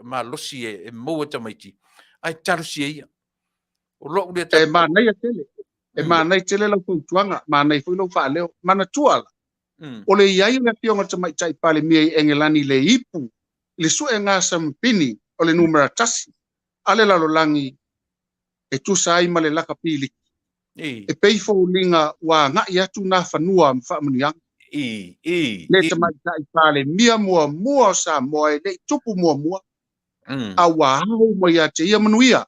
malosi e maua tamaiti. Ai talo si ia. O lo ule e manai a tele e manai tele la tuanga manai foi lo fa leo mana tuala o le iai na pionga te mai tai pale mi engelani le ipu le su e nga sampini o le numera tasi ale la lolangi e tu sai male la kapili e pei fo linga wa nga ia tu na fanua mfa mniang le te mai tai pale mia mua sa moe le tupu mua awa mo ia te ia manuia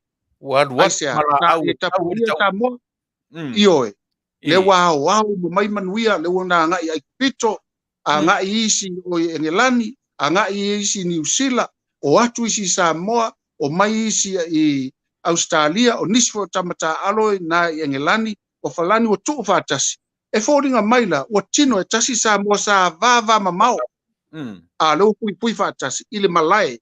ioe le Vaaaoao mai manuia le ona ngai ai pito a ngai isi o engelani anga isi New Zealand o atu isi Samoa o mai isi i Australia o nisi fo tamata alo na Engelani o falani o tu fatasi e foringa maila o tino e tasi Samoa sa vava mamao a lo pui fatasi ile malai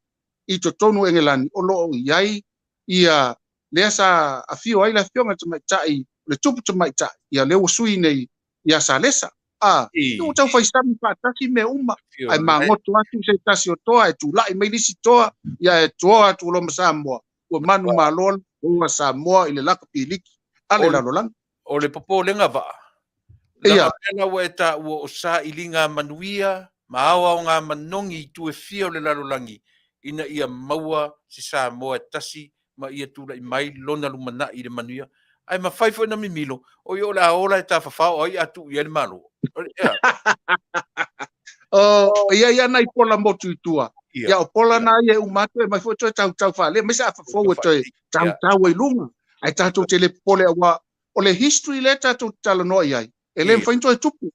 i to tonu Engelani o lo iai ia le sa afio ai la fionga tamatai le tupu tamatai ia le usui nei ia salesa o tau fai sami fatasi me uma ai mangoto atu se tasi o toa e tu lai mai lisi toa ia e toa tu lo Samoa o manu malol o Samoa ile laka piliki ale la lolang o le popo le ngava la pena o eta o sa ilinga manuia maawa nga manongi tu e fio le la lolangi ina ia maua si Samoa tasi ma ia tula i mai lona lumana i le manuia ai ma fai fo na mimilo o yo la ola e ta fafao ai atu ia le malo ia nai pola motu tua ia o pola na ia umatu e mai fo tau fa le mesa fa fo tau e lunga ai tatu te le pole o le history le tatu talanoa iai e le mfainto e tupu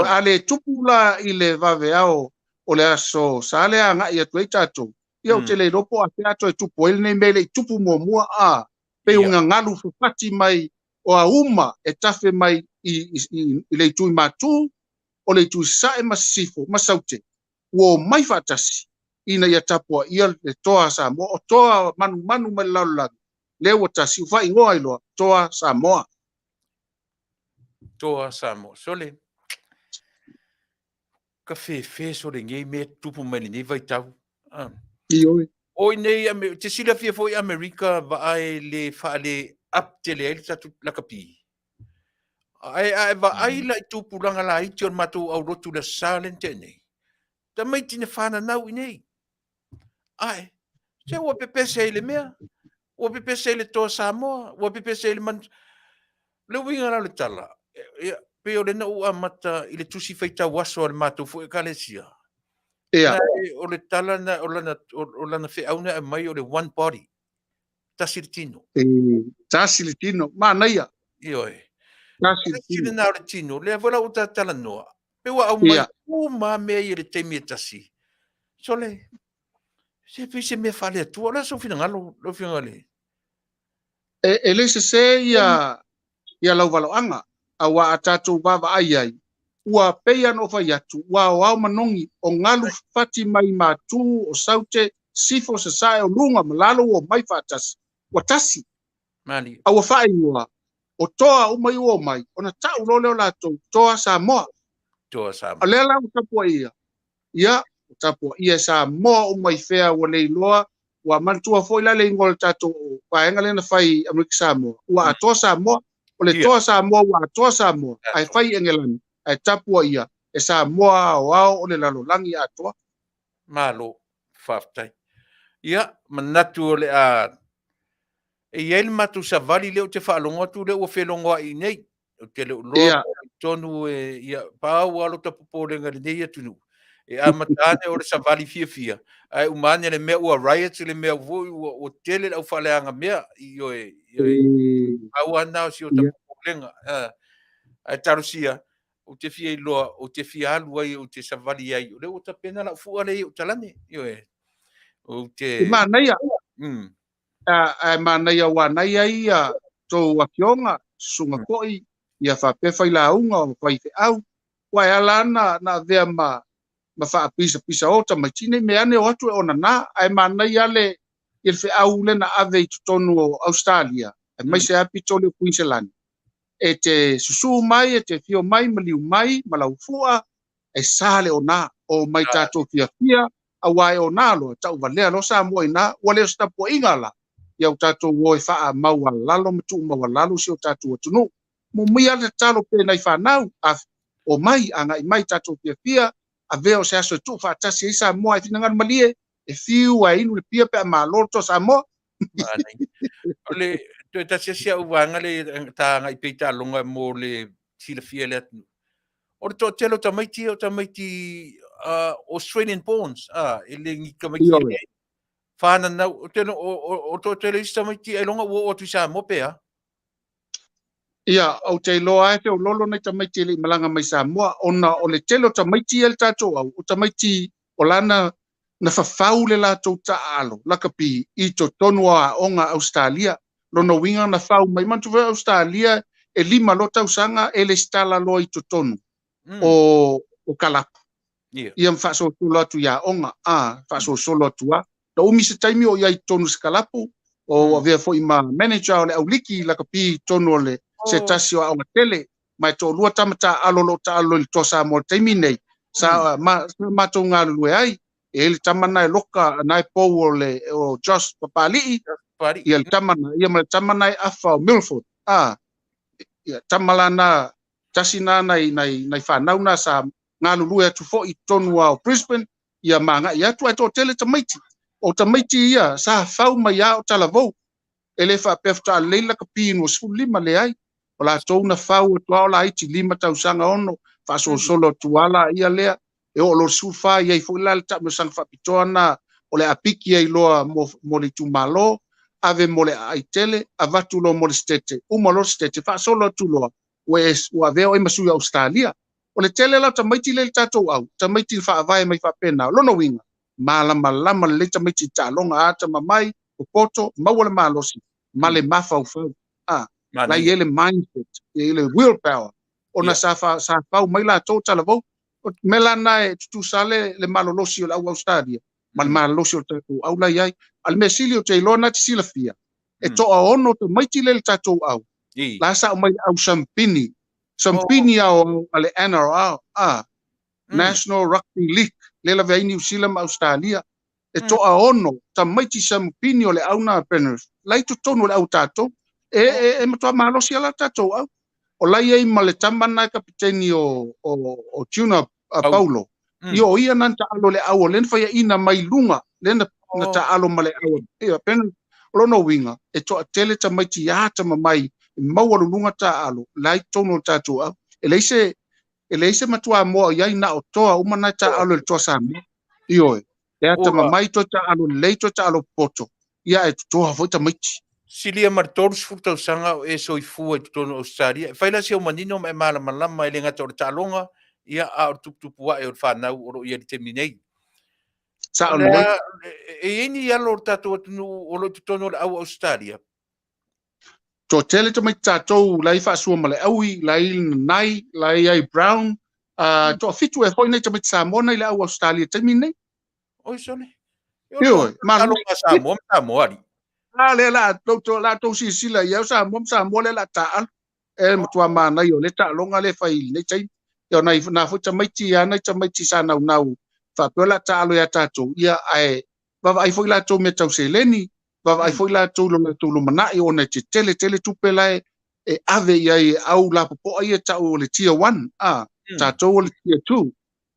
ale tupu la i le Vaaaoao o le aso sale anga ia tuai tatu ia o te le ropo a te ato e tupu ele nei mele i tupu mua pe unga ngalu fupati mai o a uma e tafe mai i le tui matu o le tui sae masifo masaute uo mai fatasi ina ia tapua ia le toa Samoa o toa manu mai laulagi le ua tasi ufa ingoa iloa toa Samoa sole ka fe sole ngei me tupu mai ni vai tau o nei te sila fia foi Amerika va ai le fa le up te le tatu la kapi ai va ai la tupu langa la i tion matu au rotu la silent nei ta mai tine fana nau nei ai se o pepe se le mea o pepe se le to Samoa o pepe se le man le winga la le tala pe o le na ua mata i le tusi feita waso al matu fu e kalesia o le tala na o lana fe auna e mai o le one body Tasi le tino manaia Tasi le na o le tino le vola uta tala noa pe wa au mai o ma me i le temi tasi sole se pe se me fale tu ola so fina ngalo lo fina ngale e le se ia lauvaloaga aua atatu vava ai ua peia no fai atu ua manongi o ngalu fati mai matu o saute sifo sasae o lunga malalo o mai fatasi ua tasi mali aua fai ua o toa umai ua mai ona tau lole o latou toa Samoa o le la utapua ia utapua ia Samoa umai fea ua leiloa ua mantua foi la le ngol tatou paenga lena fai Amerika Samoa ua atoa Samoa o le toa Samoa ua atoa Samoa ai fai Engelani ai tapua ia e Samoa Auaunaga o le lalolangi atoa malo Faafetai ia manatu o le a e iai matu sa vali leo te whaalonga tu leo o whelonga i nei o te leo loa tonu e ia pāu alo ta poporenga le nei atunu e a matane o le sa vali fia ai umane le mea ua riots le mea voi o tele au whaleanga mea i oe au anao si o ta poporenga ai tarusia o te fia iloa o te fia alu ai o te sa vali ai o leo o ta pena la fua le o talane i oe o te manaia manaia wanaia ia tou akionga sunga koi ia whape Failauga o Faifeau wai ala na vea ma whaapisa o tamaitine me ane o atu e ona nā ai manaia le il Feau le na ave i tutonu o Australia ai mai se api tole o Queensland e te susu mai e te fio mai maliu mai malaufua e sale o nā o mai tātou fia a wai o nā lo tau valea lo Samoa ina wale o stapo ingala ia o tātou oi wha maua lalo matu maua lalo si o tātou atunu mo mia le talo pe nei whanau o mai anga i mai tātou pia a veo se aso tu whaatasi i Samoa e whina ngana malie e fiu a inu le pia pe a malorto Samoa ole to ta sia uanga le ta ngai peita longa mo le sila fia le o to telo tamaiti Australian Bonds ele ngi kamaiti fana na teno o to tele tamaiti e longa o tu sa mo pe ia au te loa e te o lolo nei tamaiti le malanga mai Samoa ona o le telo tamaiti el tatou au o tamaiti o lana na fafau le latou ta'alo lakapi I totonu a onga Australia lona winga na fau mai mantuve Australia e 5 lo tausaga e le stala lo I totonu o kalapa ia mfa'asosolo atu ia onga fa'asosolo atu a na umi se taimi o iai tonu se kalapu o avea fo'i ma manager o le auliki lakapi tonu o le se tasi o aonga tele mai to'olua tamata alo lo ta'alo I le tosa mo le taimi nei sa matou galulue ai e le tamana e loka na e pou o Josh Papali'i ia le tamana ia ma le tamana e afa o Milford ia tamalana tasina nai whanau na sa ngalulue atu fo'i tonu o Brisbane ia manga ia tu ato tele tamaiti o tamaiti ia sa fau mai o talavou ele fa pefta leila kapi no sulima le ai o la tona fau to la iti 5 tausanga ono fa solo tuala ia lea e o lo sufa ia fo la ta me sang fa pitona o le apiki ai loa mo le tumalo ave mo le aitele avatu lo mo le stete mo lo stete fa solo tulo o aveo e masu Australia o le tele la tamaiti le tatou au tamaiti fa vai mai fa pena lo no winga malama le tamaiti talonga ata mamai o poto mawale malosi male mafa o fa la yele mindset yele willpower ona sa fa mai la to talavo melana e tu sale le malolosi o Australia mal malolosi o tatou au la yai al mesili o te lona ti silafia e to ono to maiti le tatou au la sa mai au sampini au ale NRL National Rugby League le la vai New Zealand Australia e to ono ta maiti sampini o le auna peners lai to tono le au tatou e matua malosi ala tatou au o lai ai ma le tamana kapiteni o Tuna Paulo io ia nan ta alo le au len fa ina mai lunga len na ta alo ma le au e pen lo no winga e to tele ta mai ti ata mai mau lunga ta alo lai tono tatou au e leise matua mo ia ina o toa uma na ta alo le toa sam io e ata mai to ta alo le to ta alo poto ia e to vo ta mai Silia martors futa sanga e soifua I tono Australia. Faila se o manino me mala malama e lenga tor talonga ia a tupu e o whanau o ia terminei. Sa ona e ini ia lor tato atu o lo tono au Australia. To tele to mai tato lai fa sua male aui lai nai lai ai brown to fitu e foi nei to mai Samoa nei au Australia terminei. Oi sone. Io ma Samoa le la to si sila ia Samoa le la ta e matua mana io le ta longa le fai nei tai io nai na fu ta mai ti ana ta mai ti sa nau fa pe la ta lo ya tato ia ai va ai foi la to me tau seleni va ai foi la to lo mana io na te tele tu pela e ave ia au la po ia ta o le tier 1 tato o le tier 2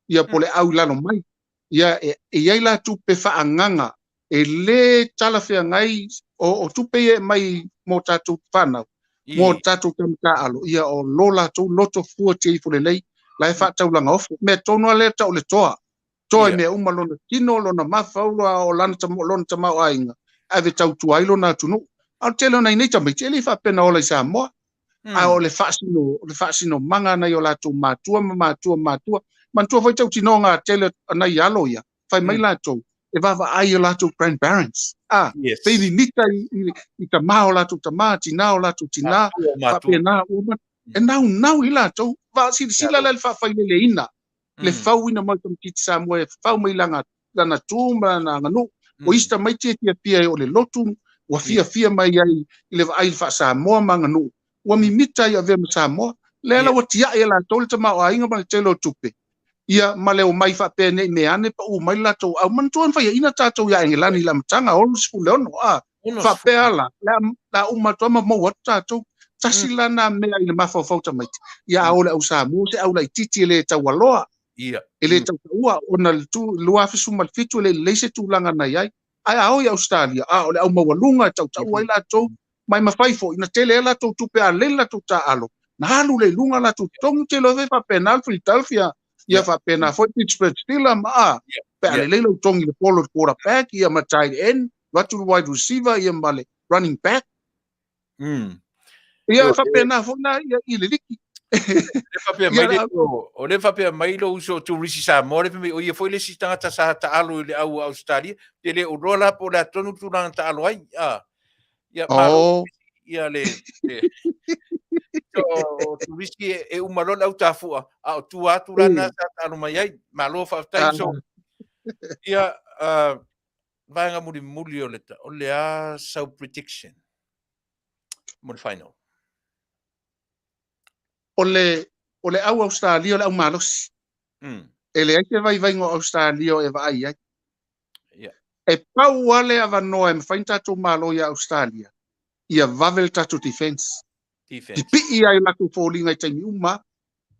ia po le au la no mai ia ia la tu pe fa anganga e le tala fea ngai o tupe e mai mo tatu whanau, mo tatu tamta alo, ia o lola tau loto fua te ifo le lei, lai whatau langa ofu, mea tonua le tau le toa, toa mea umalona tino, lona mafaula o lana tamau ainga, ave tau tuailo na tunu, au telo nei nei tamai, te li whapena ola I Samoa, a o le whaasino manga nei o la tau matua, mantua vai tau tino ngā tele anai alo ia, whai mai la tau, e vava ai o latou grandparents peini nita I ta mao latou tama tina o latou tina faapena uma e nau I latou vaasilasila le faafaileleina le fau ina mai tamatiti Samoa e fau mai lana tu ma lana ganu o ista mai tiatiapia o le lotu ua fiafia mai ai I le vaai le faasamoa ma ganu ua mimita I avea ma Samoa le ala ua tiaʻi e latou le tamaoaiga ma le tele o tupe ia male o mai fa pene me ane pa o mai la to au man ton fa ina tatou ya engelani la mtanga o sfule ono fa pela la uma to ma mo tatou tasila na me ile mafa fauta mai ia o le usamu se au la titi le tawaloa ia ele taua ona tu lua fisu mal fitu le se tu langa na ai au ya Australia o le au mawalunga tau ai la to mai mafaifo ina tele la to tu pe a le la to ta alo na halu le lunga la to tong te lo fa penal Philadelphia ia fa pena foi Pittsburgh stila ma pe ale le tongi le polo quarterback ia ma tight end watu wide receiver ia male running back ia fa pena foi na ia ile liki Le fape mai le o le fape mai lo uso tu risi Samoa le me o ia foi le si tanga sa ta alo le au Australia te le o rola po la tonu tu na ta alo ai ia malo ia le o tu risi e o malo au tafu a tu atu lana sa ta alo mai ai malo Faafetai so ia vanga muli o le a self protection mo final o le au Australia le au malos ele ai te vai ngo Australia e vai ai e pau ale ava no em fainta to malo ia Australia ia vavel tatu defense pipi ai la ku falling ai taimi uma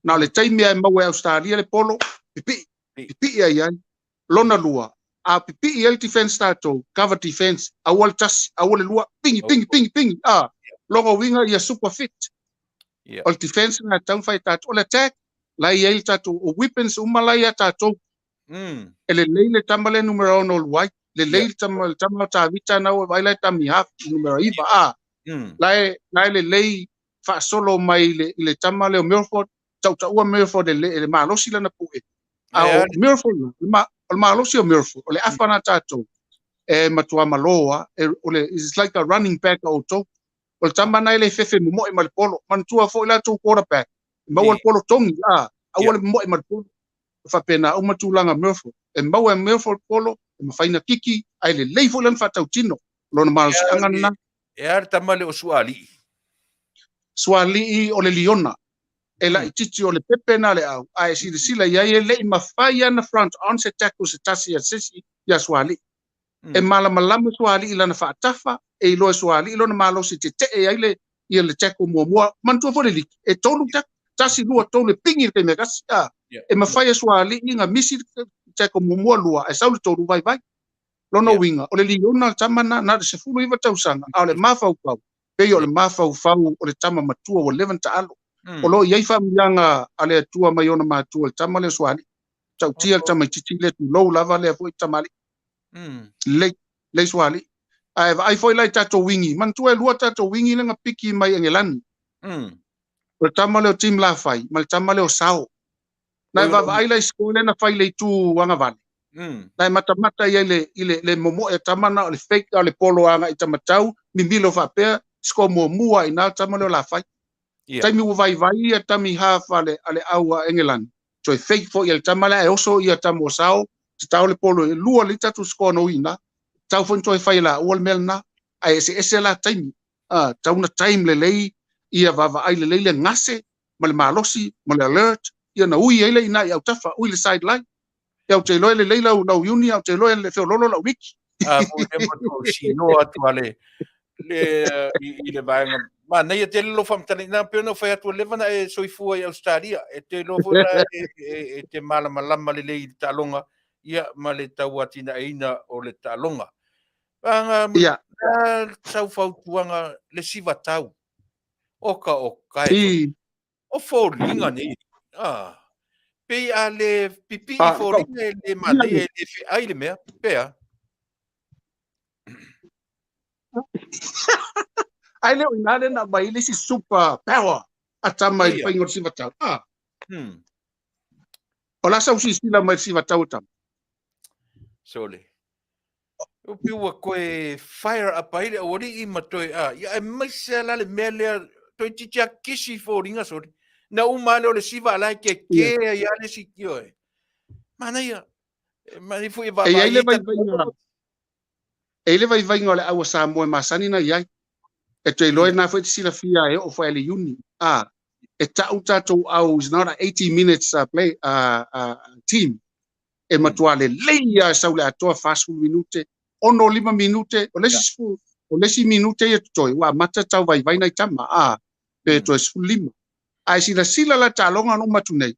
na le taimi ai mau Australia le polo pipi ai lona lua a pipi ai defense tato cover defense awal tas awal lua ping longo winga ia super fit ol defense na tau fai tato ol attack la ia tato o weapons umala ia tato ele leile tamale numero no white le leile tamale ta vita na o vai la tami half numero iva lai le lei fa solo mai le tamale o Milford tau ua Milford le malosi lana pu o Milford o malosi o Milford le afana tato e matua maloa ole is like a running back auto o tamana le fefe mo e mal polo man tua fo la tu quarterback mo el polo tongi awole mo e mal polo fa pena o matulanga Milford e mo e Milford polo e mafaina kiki ai le lei fo lan fa tau tino lona malosi angana e ar tamale o Suali o le liona e la ititi o le pepe na le au ai sila ia e le mafai ana front on se tackle se Tasi sisi ya Suali e malama Suali ila na faatafa e ilo Suali ilo na malo se te e ai le ia le tackle mua man tu fo le liki e tonu Tasi lua tonu pingi ke me gas e mafai Suali inga misi tackle mua lua e sauli tonu vai lona winga o le liona tamana na se fulu iwa tausanga au le mafau pau pe o le mafau o le tama matua o leven ta alo o lo iai famianga ale atua mai ona matua le tama le Suali tau tia le tama titi le tu lou lava le foi tamali le Suali ai foi lai tato wingi man tua lua tato wingi le ngapiki mai engelani o tama le team la fai mal tama le sao na va ai lai skole na fai le tu wanga Vale nai mata ile momo e tamana le fake le polo anga i tamatau mimilo fa pe sko mua ina tamalo la fai taimi vai e tami half ale aua England so e fake fo il tamala e oso ia tamosao tau le polo e lua lita tu sko no ina tau fo toi fai la ol melna ai ese la taimi tau na time le lei ia va ai le lei ngase mal malosi mal alert ia na ui ile ina ia tafa ui le sideline ya te loe le leila na uni ya te loe le feololo la wiki po tempo to si no atuale le ile banga ma nei te lo fam tani na pe no fa atu levana e soifua i Australia e te lo fona e te malama le talonga ia ma le tauatina ina o le talonga banga sau fautuanga le siva tau oka o folinga nei pe ale pipi for le mane le ai le mea pea ai le inale na mai le si super power atama i pengor si vatau ola sa usi sila mai si vatau tam sole o piwa koe fire up ai le ori i matoi ia mai se la le mea le toi titia kisi foringa sole na umane o le siva ala ke ia le sikio mana ia mani fu va e ele vai ngole awa Samoa masani na ia e te loe na fu sila fia e o fa ele uni e tau au is not a 80 minutes play team e matuale leia saule atoa fast minute ono 5 minute o lesi minute e toi wa mata tau vai na tama pe to es 5 ai sila la talonga no matunei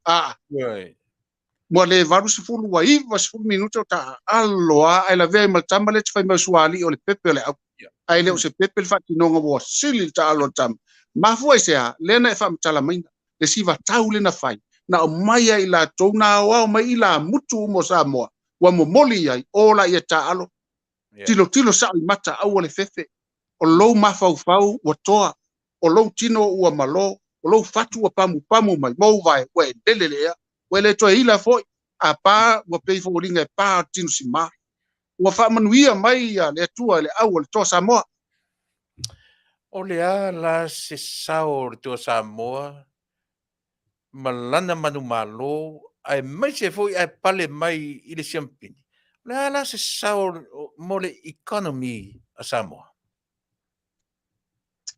mo le varu se fulu wa iva se fulu minuto ta alloa ai la ve mal tamale te fai Suali o le pepe le ai le o se pepe le fatinonga wa Sili ta allo tam ma fu ese lena e fam tala mai le siva taule na fai na o mai ai la tona wa mai ila mutu mo Samoa wa mo moli ai ola ia ta allo tilo sa mata au le fefe o lo mafau wa toa o lo tino ua malo o lo fatu a pamu mai mo vai we delele we le to ila foi a pa wa pe fo ringa pa tinu sima wa fa manuia mai ya le tua le au le to Samoa O le a la se sao le to Samoa malana manu malo ai mai se foi ai pale mai i le champini. La se sao mo le economy a Samoa.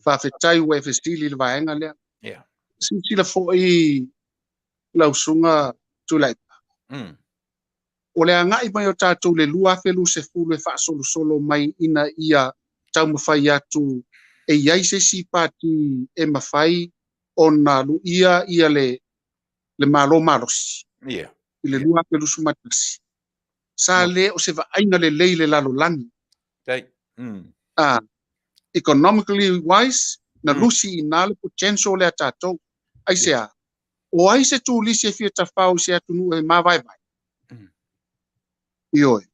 Faafetai we fe Sili le vaenga le Yeah. sila foi lausunga Tuilaepa o le angai mai o tātou le lua felu se fulu e whaasolo mai ina ia tau mawhai atu e iai se si pati e mawhai o na lu ia le malo marosi. Yeah. I le lua felu sumatasi. Sa le o se vaainga le leile lalo langi. Tai. Economically wise, na lusi ina le potential le a tātou. Ai se a. O ai se tu lisi e fia tawhau se atunu e mawai vai. Ioi.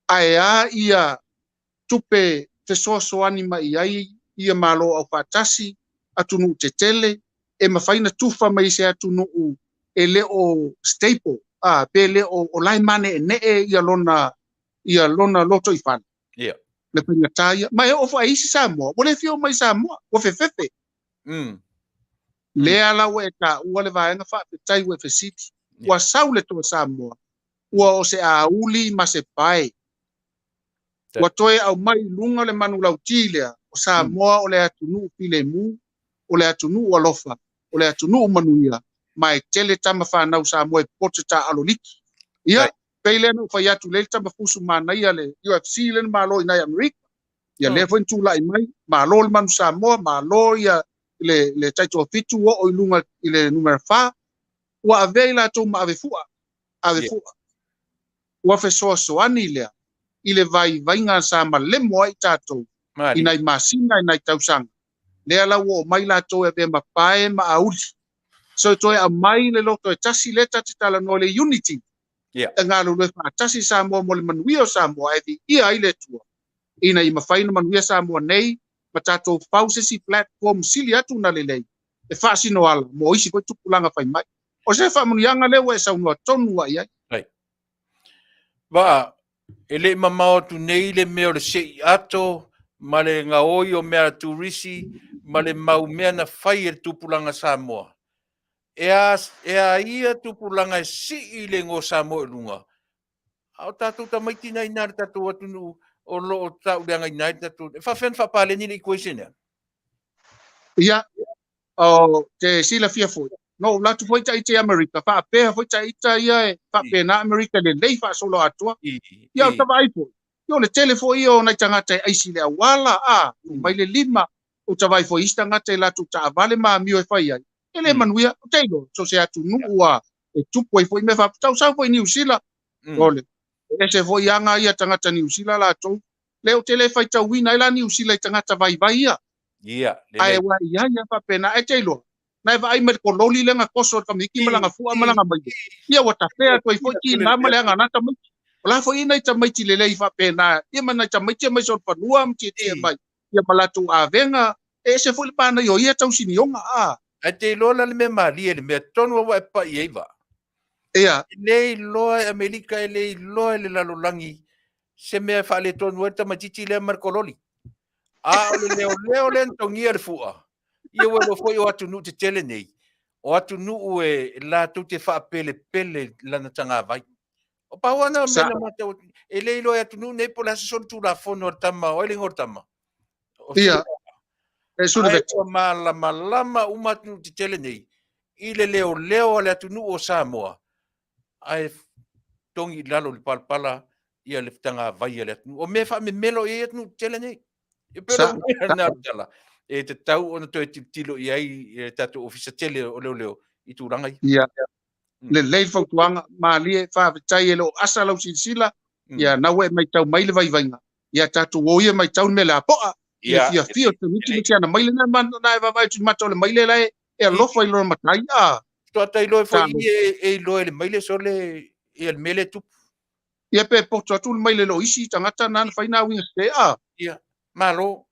Ai a ia tupe te soso anima iai ia malo au Tasi atunu te tele e mawhaina tufa mai se atunu e le o staple pe le o lai mane e ne e ia lona loto i whana. Yeah. Le pinga taia mai o fa isi Samoa o le fio mai Samoa o fefefe le ala we ka ua le vaenga Faafetai we fe Sili ua saule to Samoa ua o se a uli ma se pai ua toe au mai lunga le manu lautilea o Samoa o le atunu pile mu o le atunu alofa o le atunu manuia mai tele tama whanau Samoa e pote ta aloliki ia peile no fa yatu le tama fusu mana ia le UFC le malo i nai Amerika ia le fo ntula i mai malo le manu Samoa malo ia le taito fitu o ilunga i le numero 5 ua avela to ma avefua ua fe soasoani lea i le vaivaiga sa malemo ai tatou inai masina inai tausanga lea lau o mai latou e vea mapae ma auli so toe a mai le loto e tasi le tatitalanoa le unity e galulue faatasi Samoa mo le manuia o Samoa e ia ai le tua ina i mawhaina manuia Samoa nei ma tatou fausesi platform Sili atu na lelei e faasino ala mo isi koe tupulanga fai mai o se whamunianga lewa e saunua tonu ai ai Wa ele mamao tu nei le meo le sei ato ma le ngaoi o mea turisi ma le mau mea na fai e tupulanga Samoa. E a ia tupulanga e si i le ngo Samoa e lunga. Au tātou ta maiti nai nare tātou atunu o lo o tāu leanga i nai tātou. E whawhen whapale ni le equation ea. Ia, o te sila fia foi. No, latu foi ta ite Amerika. Wha apea foi ta ita ia e wha apea na Amerika le lei wha solo atua. Ia o tawa aipo. Io le telefo ia o nai tangata e aisi le awala mai le lima o tawa aipo ista ngata e latu ta avale ma mio e whai ai. Ele manuia, o teilo, so se atu nuua e tupu ai foi me wha tau sau foi New Zealand. Ole. E se foi anga ia tangata New Zealand la tou. Leo tele fai tau wina ila New Zealand tangata vai vai ia. Ia. Ai wa ia pa pena e teilo. Nai vai mer ko loli le nga koso ka miki malanga fu malanga mai. Ia wa ta pea toi foi ki na male nga na ta mai. Ola foi ina ta mai ti le le fa pena. Ia mana ta mai mai so pa nuam ti ti mai. Ia malatu a venga e se foi pa na yo ia tau sinionga A te lola le me mali le me tonu wa pa ieva. Ia. Le loa Amerika le loa le lalolangi. Se me fa le tonu ta matiti le markololi. Leo le ntongia le fua. Ia welo foi o atunu te tele nei. O atunu e la tu te fa pele lana tanga vai. O pawana mena mata e le lo atunu nei pola son tu la fono tama o le ngortama. Ia. E sulu vet. O malama umatu te tele nei. Ile leo le atunu o Samoa. Ai tongi lalo le palpala ia le tanga vai le atunu. O me fa me melo e atunu tele nei. E pero na dala. E te tau ona toi tilo i ai tatu ofisa tele o leo i tūranga i. Ia. Le lei fautuanga maalie Faafetai e lo asa lau sila ia nawe mai tau mai le vai vainga. Ia tatu o ia mai tau me la poa. Ia fia te miti ana mai le na man na va vai tu mato le mai le lai e lofa i lo matai To tai lo foi e lo le mai le sole e el mele tu. Ia pe poto tu mai le lo isi tangata na faina winga ste Ia malo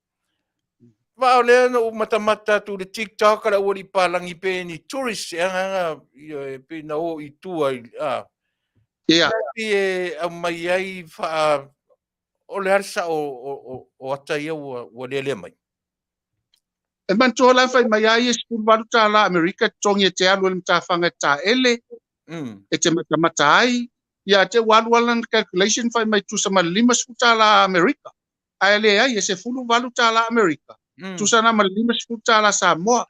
Va le no mata tu le TikTok la uri palangi pe ni tourist anga pe na o I tua ia e mai ai fa o le arsa o ata ia o le mai. e man to la fai mai ai skul valu ta la America tongi te alu le ta fanga ta ele e te mata ai ia te walan calculation fai mai tu sama lima skuta la America ai le ai se fulu valu ta la America tu sana ma lima skuta la Samoa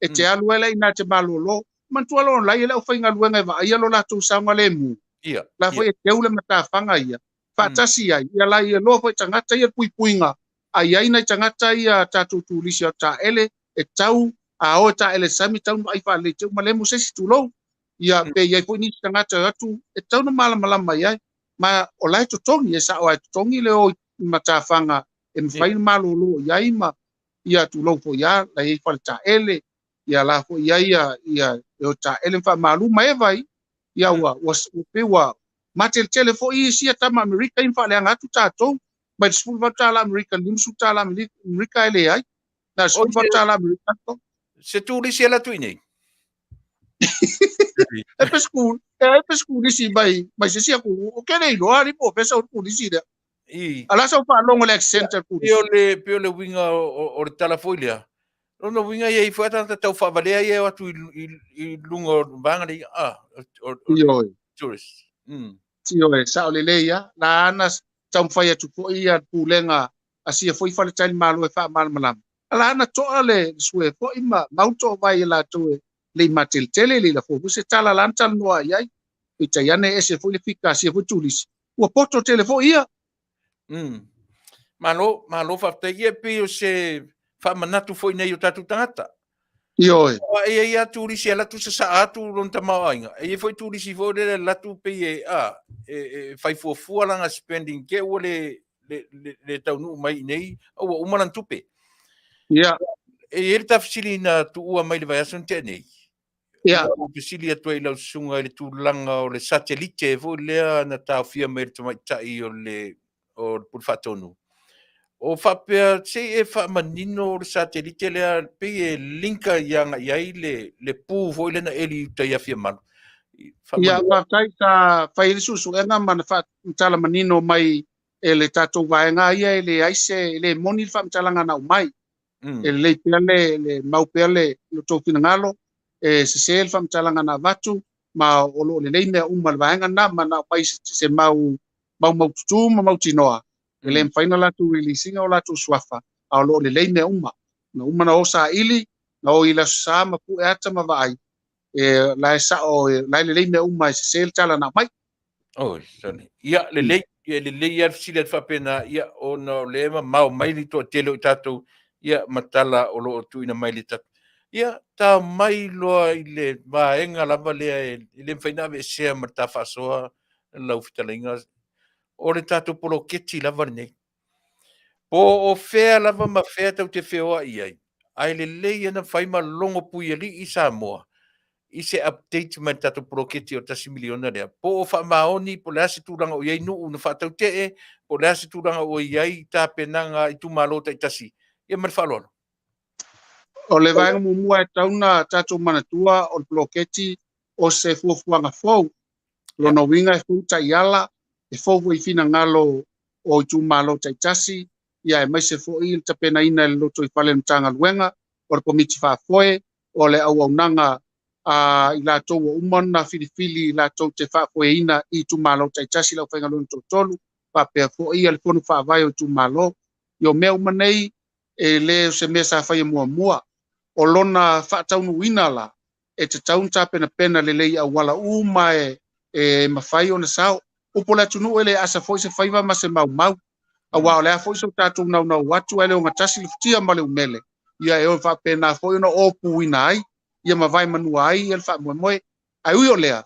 e te alu ele ina te malolo man to lo la ile o fai ngaluenga va ia lo la tu sanga le mu Ia. la foi te ule mata fanga ia fa tasi ai ia la ia lo foi tangata ia puipuinga ai ai na tangata ia tatu tu lisi ta ele e tau a o ta ele sami tau ai fa le tu male mo se tu lo ia pe ia foi ni tangata atu e tau no mala mala mai ai ma o lai to tongi e sa o ai tongi le o mata fanga en fai malo lo ia ma ia tu lo foi ia la ia fa ta ele ia la foi ia o ta ele fa malu mai vai ia was pe wa matel telefo I sia tama America in fa le anga tu tato ma sul va ta la America lim su ta la America ele ai na sul va ta la America to Se tu lisi ala tu nei. e pe school isi mai se sia ku o ke nei lo ari po pe sa ku isi da ala sa fa longo le center ku Pio le winga o le talafoilia. No winga ia foi tanta tau fa vale ia atu I lungo banga di yo tourist. tio e sa le leia na ana tam fa ia tu po ia pulenga asia foi fa le tali malo e fa mal malam ala ana to ale sue po ima mauto vai la tu le matel tele le la fo se tala lantal no ai e taiane ese foi le fika asia foi tulis o poto telefo ia Malo fa te ia pe o se fa manatu foi nei o tatu tangata. yo e Ia turisi ala tu sa atu lon tamainga. E foi turisi foi le la tu pe fai fu langa spending ke o le Taunu'u mai nei o malan tupe. ia E ta Sili na tu ua mai le vai ason te nei. ia O Sili atua I lausunga le tūlanga o le satellite foi lea na tauwhia mai le tamaitai o le Faatonu. O whapea se manino o le satellite lea pe linka ianga iai le pū foi le na eli tai awhia manu. ia Faafetai ta fai susu enga man fa tala manino mai e le tatou vaenga ia e le aise le moni fa talanga na mai e le pele le mau pele no to finangalo e se fa talanga na vatu ma o lo le me uma vaenga na mana mai se mau tu mau tinoa e le final la tu releasing o la tu swafa a lo le me uma no uma na osa ili na o ila sa ma pu ata ma vai e la sa o la le me uma se tala na mai Oh, sone. Ia le ia Sili fa pena ia o no le mau mai li to tele tatou ia matala o lo tu ina mai li tatu. Ia ta mai loa I le vaenga lava lea I le whainave sea ma ta whasoa lau Fetalaiga o le tatou polo keti lava nei. Po o fea lava ma fea tau te wheoa iai. Ai le leia na whaima longo pui ali I Samoa. I se update mai tatou proketi o tasi miliona lea. Po o whamaoni po le ase tūranga o iai nuu na whatau te e, po le ase tūranga o iai tā penanga I tūmalota I tasi. Ia mara whalolo. o le vaenga mumua e tauna tatou manatua o le bloketi o se fuafuanga fou lona winga e fu taiala e fou I fina ngalo o tu malo taitasi ia e mai se fo I te pena ina le loto I fale mtanga luenga o le komiti whafoe o le auaunaga I latou o umana filifili latou te whafoe ina I tu malo taitasi lau whainga luna totolu whapea fo I ale fonu whaavai o tu malo Io mea umanei e le se mea sa whaia mua o lona Faatonu la e te taunta pena le lei au wala uma e mawhai o na sao upo le tunu ele asa foi se whaiva ma se mau a wao le a foi so tatou nau watu ele o ngatasi liftia ma le umele ia e o whapena foi na opu ina ai ia mawai manua ai ele wha moe ai ui o lea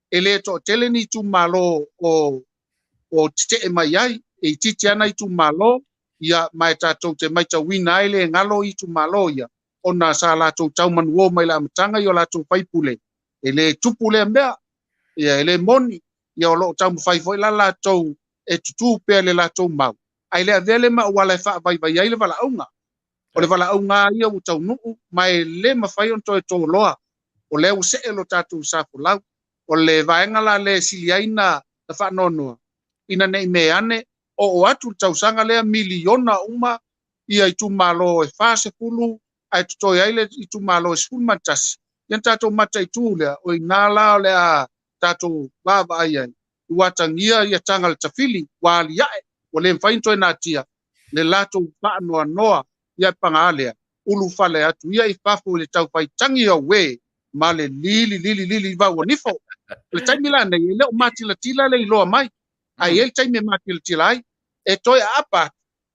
e le to tele ni tu malo o tite e mai ai e titi ana I tu malo ia mai tatou te mai tawina ai le ngalo I tu malo ia ona sa latou tau manuo mai la matanga I o latou faipule e le tupule mea ia ele moni ia o lo tau fai foi la latou e tutu pe le latou mau ai le vele ma wala fa vai vai ai le vala unga O le wala au ngā ia u Taunu'u, mai le mawhai on toi tō loa, o le u se elo tātou sa lau, o le vaenga la le siliaina na whanonoa. Ina nei me ane, o atu tausanga lea miliona uma, ia i tu malo e Fasa pulu, ai tu toi aile i tu malo e sfulma Tasi. Ian tātou mata i tū lea, o i ngā lao lea tātou baba ai ai. Uatangia ia tanga le tafili, wali ae, o le mfainto e nātia, le lato whaanoa noa, ia pangalea, ulu fale atu, ia i whafo le tau whai tangi au we, ma le lili vau nifo. Le taimila nei, leo mati la tila le iloa mai, ai el taime mati la tila ai, e toi apa,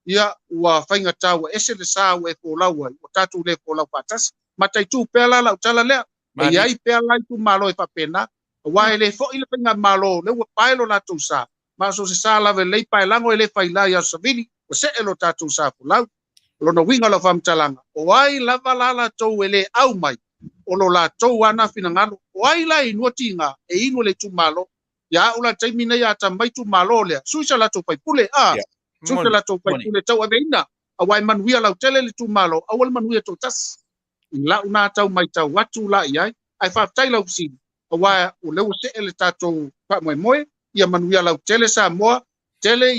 ia ua whainga tau, ese le sao e fōlau ai, o tātou le fōlau pātasi, matai tū pēla la utala lea, e iai pēla i tu malo e whapena, wa ele fo ile penga malo, le ua paelo la tau sa, ma so se sa lave lei paelango e le whailai au savili, o se elo tātou sa fōlau, lona winga la whamtalanga, o ai lava lala tau ele au mai, o lo la tau ana fina ngalo, o ai la inua tinga, e inu le tu malo, ya ula taimina ya tambai tu malo lea, suisa la tau paipule, suisa la tau paipule tau aveina, a wai manuia lau tele le tu malo, a wal manuia tau tas, in la una tau mai tau watu la iai, ai Faafetai lau sini, a wai o leu se ele tātou pa moe, ia manuia lau tele Samoa, tele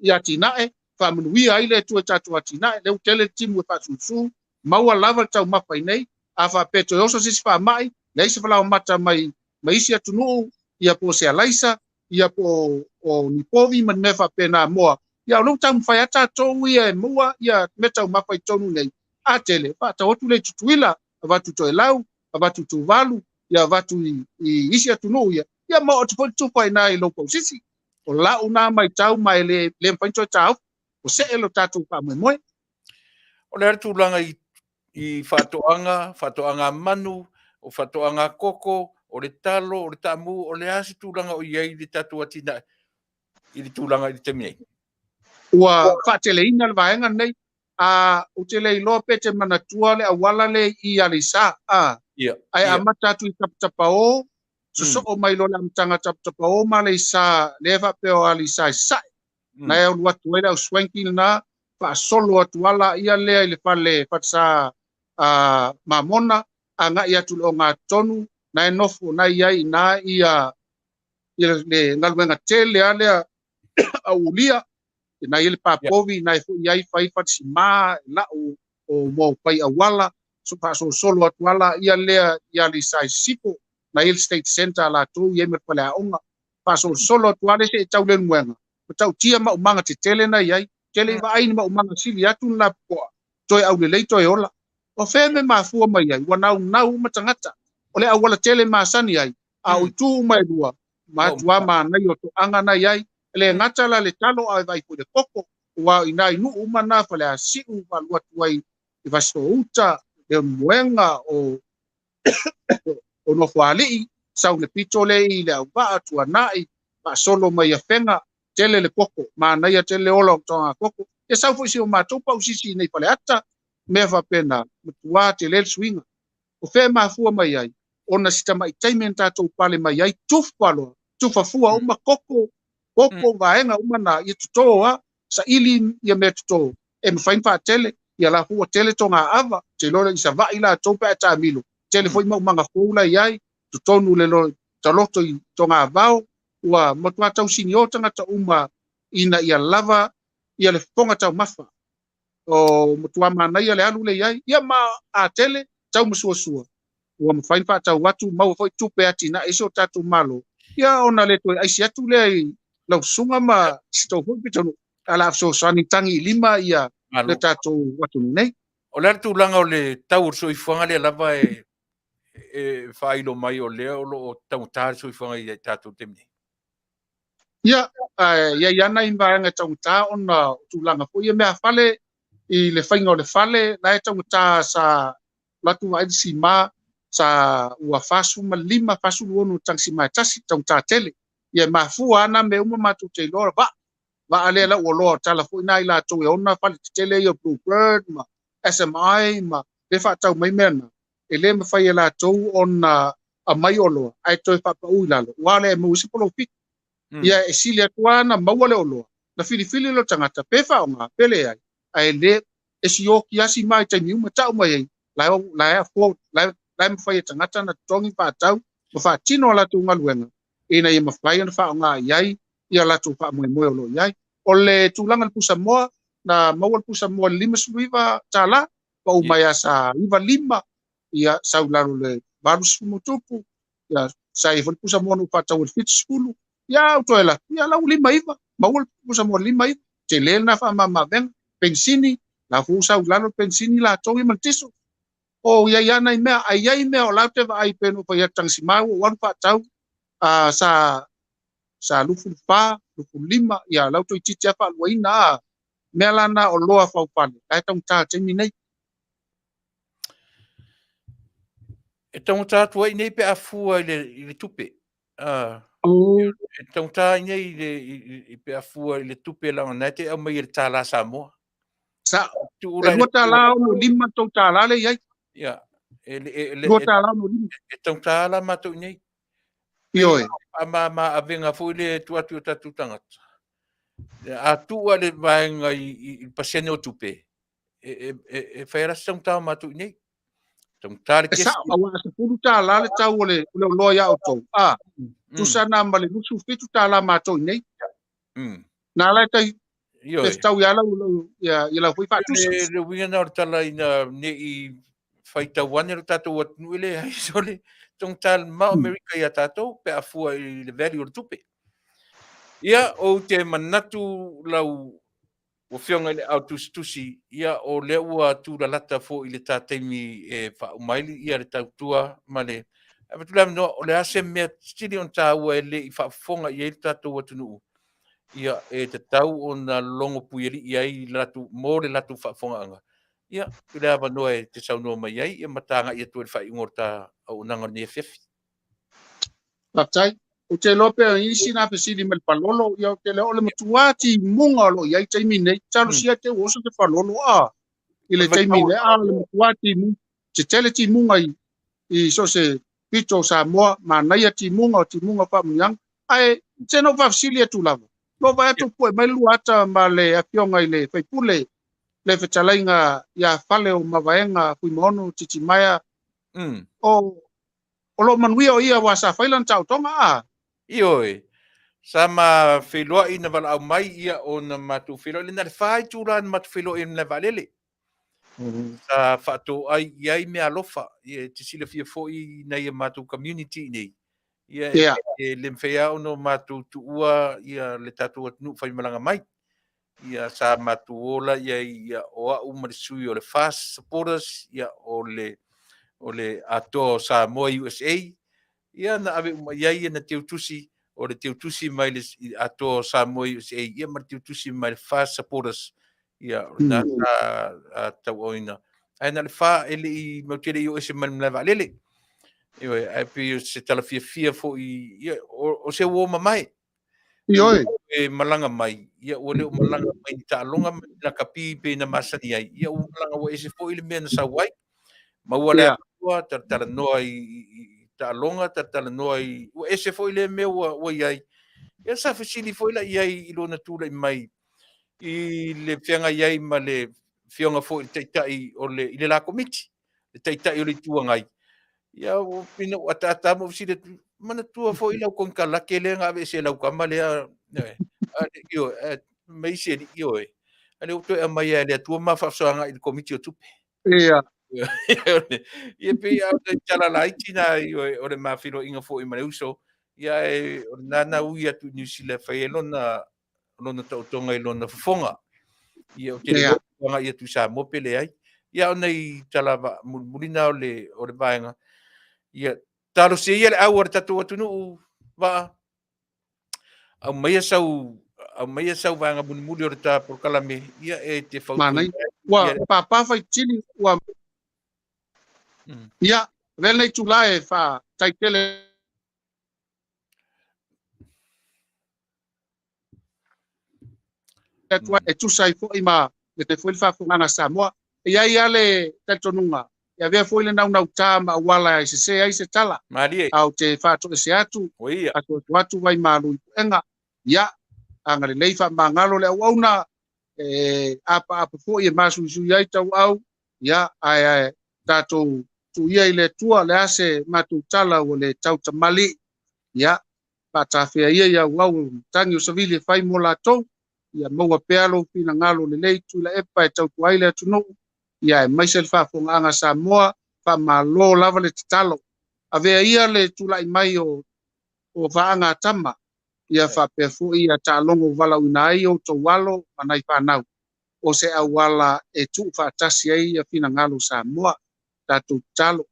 ia tinae, fa manuia ai le tu tātou tinae, leu tele timu e Susuga, maua lava tau mapai nei, a Faafetai oso sisi fa mai, nei se falau mata mai isi Taunu'u, ia po se alaisa, ia po o nipovi man me Faapena moa, ia lo tau fai ata tau ia e mua, ia me tau mapai tonu nei, a tele, fa tau otu le tutuila, a vatu to e lau, a vatu tu valu, ia vatu i isi Taunu'u ia mo o tupo tupo ina i lopo sisi, o la una mai tau mai le mpancho tau, o se elo tatu pa moe. O le atu langa i whatoanga manu, o whatoanga koko, o le talo, o le tamu, o le asi tūlanga o iei le tatu atina i le tūlanga i le teminei. Ua whatele ina le vaenga nei, o te le iloa pete manatua le awala le i alisa, ai amatatu i taptapa o, so o mai lo le amtanga taptapa o ma le isa lewa peo alisa i sai. Na e ulu atu eira o swanki na, pa solo atu ala ia lea i le pale patsa mamona, a nga ia tu o ngā tonu, na e nofo na iai na ia le ngaluenga tele alea au ulia, na ia le papovi na e fu iai fai patsi maa la o mo pai awala, so pa solo atu ala ia lea ia li sai sipo, na il state center la tu ia me pale aonga, pa solo atu ala se e tau le nuenga, tau tia ma umanga te tele na iai, tele va aini ma umanga sili atu na poa, toi au le leito e ola, o feme ma fua mai ai, wanau matangata, o le awala tele ma sani ai, a utu mai dua, ma tua ma nai o to anga na iai, le ngata la le talo ai vai pu de koko, wa ina inu umana fale a siu va lua tuai, i vaso uta, le muenga o no fualii, sau le pito le i le au vaa tua nai, ma solo mai a fenga, tele le koko, ma nai a tele ola o tonga koko, e sau fuisi o matopa usisi nei fale ata, me Faapena, mutua te le swinga, o fe ma fua mai ai, ona sita mai taimen tātou pale mai ai, tufafua uma koko vaenga uma na i tutoa, sa ili ia me tutoa, e mwhain wha tele, ia la hua tele tonga ava, te lola i sa vai la taupe a tā milo, tele foi mau manga fōula iai, tutonu le lo taloto i tonga avao, ua matua tau siniotanga ta uma ina ia lava, ia le fonga tau mafa, o matua mana ia le alu le iai, ia ma a tele, tau masuasua, ua mwhain wha tau watu, mau foi tupe ati na iso tatu malo, ia ona le toi aisi atu le ai, lau sunga ma sito hui pitonu, ala afso sani tangi lima ia le tātou watu nei. O le atu langa o le tau so i fuanga le lava e whailo mai o lea o lo tau tāre so i fuanga i tātou temni. Ia, iana i vaenga tau tā ona tu langa po, ia mea fale i le whainga o le fale, na e tau tā sa latu wa si ma sa ua fasu ma lima fasu luonu tangsi mai tasi tau tā tele. Ia mafua ana me uma matu te lora, va ale la uoloa tala fu ina ila tau e ona fale te tele ia Bluebird, ma SMI, ma le wha tau mai mena. E le me whai e la tau ona a mai oloa, ai toi whapa ui lalo, wale e mawisi polo pik. Ia e sili atua na maua le oloa, na filifili lo tangata, pe wha o ngā pele ai, ai le sio kiasi mai tai miu matau mai la fo la mafai tangata na tongi pa tau ma fa tino la tu ngaluenga ina ia mafai na fa nga yai ia la tu fa mo lo yai ole tulanga pusa mo na mawal pusa mo lima suiva tala pa umaya sa iva lima ia saularo le barus mutupu ia sai fo pusa mo no pa tau fit skulu ia utoela ia la lima iva mawal pusa mo lima iva telel na fa mama ben pensini la fu saularo pensini la tongi mantiso o ia ia nai mea ai ai mea o laute va ai peno pa ia tang simau wan pa tau sa lufu pa lufu lima ia lauto i titi apa luaina mea lana o loa fau pane ai tong ta temi nei e tong ta tua nei pe afua ile tupe e tong ta nei ile pe afua ile tupe la na te au mai ta la Samoa sa e lua ta la no lima tong ta la le ai ia lua ta la no lima e tong ta la ma to nei ioi ma avenga fu ile tua tu tangata Atua le vaenga i pasene o tupe e fai rasa tong ta ma to nei tong ta le sa awa sa pulu ta la le tau le loa ya o tau tu sana male lusu fitu ta la ma to nei na la tai te tau ya la ya la fui fa tu le winga na tala ina ne i fai ta wane ro tato wat nuile ai sole tong tal ma America ya tato pe afua i le value o tupe ia o te manatu lau o fionga le Auautusi ia o le ua tu la lata fo i le tatemi e fa umaili ia le tautua ma le ave tu no o le ase me stili on ta ua le i fa fonga ia le tato wa Taunu'u ia e te tau o na longo puiri ia i latu mo le latu fa fonga anga ia tu le ava noe te sau no mai ai ia matanga ia tu le fa ingorta Auaunaga ni Afiafi Fatai, o te lope a isi na pe sili mel palolo, ia o te leo le matuati munga lo, ia i taimine, talo sia te oso te palolo i le taimine le matuati mu, te tele ti munga i so se pito Samoa, ma naia ti munga pa muyang, ai, te no pa sili atu lava. Lo vai atu poe, mai luata ma le apionga i le faipule, le Fetalaiga ia fale o mavaenga kui mono titimaya, o lo manuia o ia wa sa failan tau tonga ioi sama filoa ina vala au mai ia o na matu filoa le na fai turan matu filoa ina valele sa fato ai ia me alofa ia te sila fia foi na ia matu community nei ia e le mfea o no matu tuua ia le tatu nu fai malanga mai ia sa matu ola ia o au marisui o le fast supporters ia o le ato Samoa USA ia na ave ia na Teutusi o le Teutusi mai le ato Samoa USA ia ma Teutusi mai le fast supporters ia na tau oina ai na le fa ele i mautele i ose mai na valele ia ai pe se tala fia fo i o se wo mai e malanga mai ia o le malanga mai ta longa na kapi pe na masani ai ia o malanga o ese fo ile men sa wai ma wala tua tala noa i ta longa tala noa i o ese fo ile me o iai ia sa fasili fo ile iai i lona tula mai i le fianga iai ma le fionga fo i taitai o le ile la komiti le taitai o le tua ngai ia o pina o tata mo sile mana tua fo ile kon kala kele nga ve se la kama le io mai se io ale o to e mai ale tua ma fa so nga i komiti o tupe ia pe ia te tala laiti na o le mafilo inga fo i maneuso ia e o nana ui atu New Zealand fai lona tautonga i lona fofonga ia o te longa ia tu sa mo pele ai ia o nei tala mulina o le vaenga ia talo se ia le au ar tatu Taunu'u va au mai sau vaenga muli o ta por kalame ia e te fautu wa papa fai chini wa ia vele tulae fa taitele e tu sai fo ima le foi fa funganga Samoa ia le tatonunga ia ve foi le nau tama wala i se ai se tala au te fa to se atu atu vai malu enga ia anga le leifa mangalo le Auaunaga apa fo e masu su yai tau au ya ai tato tu ia ile tua le ase matu tala o le tau tamali ya pata fea ia ya wau tangi o savili fai mo la tau ia maua pealo pina ngalo le lei Tuilaepa e tau tuaile atu no ia e maisel whaafonga Samoa wha malo lava le titalo avea ia le tulai mai o vaanga tama ia whapea fu ia talongo wala unai o to walo manai whanau o se awala e tu Tasi ai ia fina ngalo Samoa tatu talo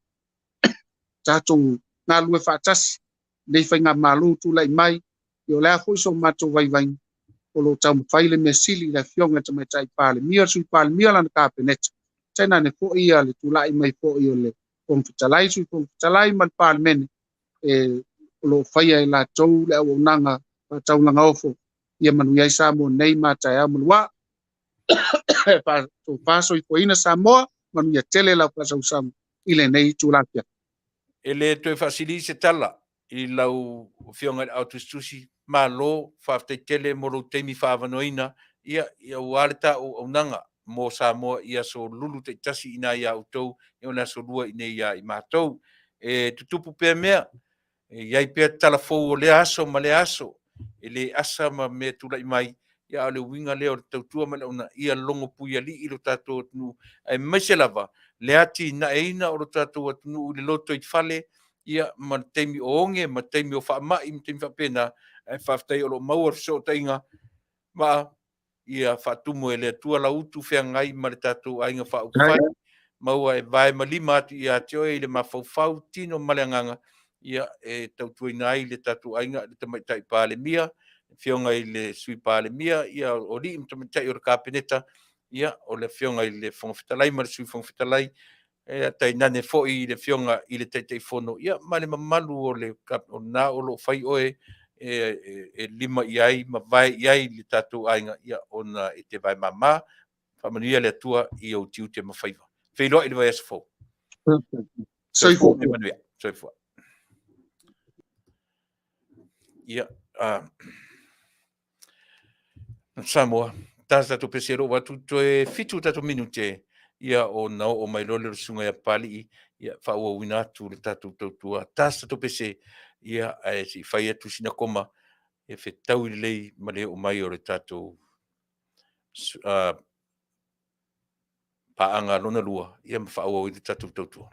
tatu ngalu e Tasi nei whainga malu tulai mai i o lea fui so mato vai o lo tau faile me Sili la fionga te mai tai pale mia sui pale mia lana kapeneta tena ne fo ia le tulai mai fo ia le Fetalai sui Fetalai mal pale mene o lo faia i la tau le Auaunaga tau langa ofo ia manu iai Samoa nei matai a mulua pa to paso i poina Samoa manu ia tele la pasau sam ile nei tulapia ele to fasili se tala i lau fionga Auaunaga malo Faafetai tele mo lo temi faavanoina ia wale ta o Auaunaga mo Samoa ia so lulu te tasi ina ia utou e ona so lua ine ia i matou tutupu pe mea iai pea talafou o le aso ma le aso e le asa ma me tulai mai ia o le uiga lea o le tautua ma le ona ia logo pui alii lo tatou atunuu ae maise lava le ati inaʻeina o lo tatou atunuu i le loto i fale ia ma le taimi o oge ma taimi o faamaʻi ma taimi faapena ae faafetai o loo maua fesootaʻiga ma ia faatumu e le atua lautu feagai ma le tatou aiga faaupufai maua e vae ma lima atu ia te oe i le mafaufau tino ma le agaga ia e tautuaina ai le tatou aiga le tamaitaʻi palemia fionga i le sui palemia ia o lii ma tamaitaʻi o le kapeneta ia o le fionga i le fogafetalai ma le sui fogafetalai e tainane foʻi i le fionga i le taʻitaʻifono ia ma le mamalu o le ona o loo fai oe e lima i ai ma vae i ai le tatou aiga ia ona e te vae mamā faamanuia le atua i ou tiu te mafaiva feiloaʻi le vaeasa fou soifo manuia soifua ia Samoa tasa tatou pesero watu toe fitu tatou minute ia ona o mai lole le sunga ia Papali'i ia faauauina atu le tatou tautua tasa tatou pese ia e si fai atu sina koma e fetau i lelei ma le o mai o le tatou paaga lona lua ia ma faauau i le tatou tautua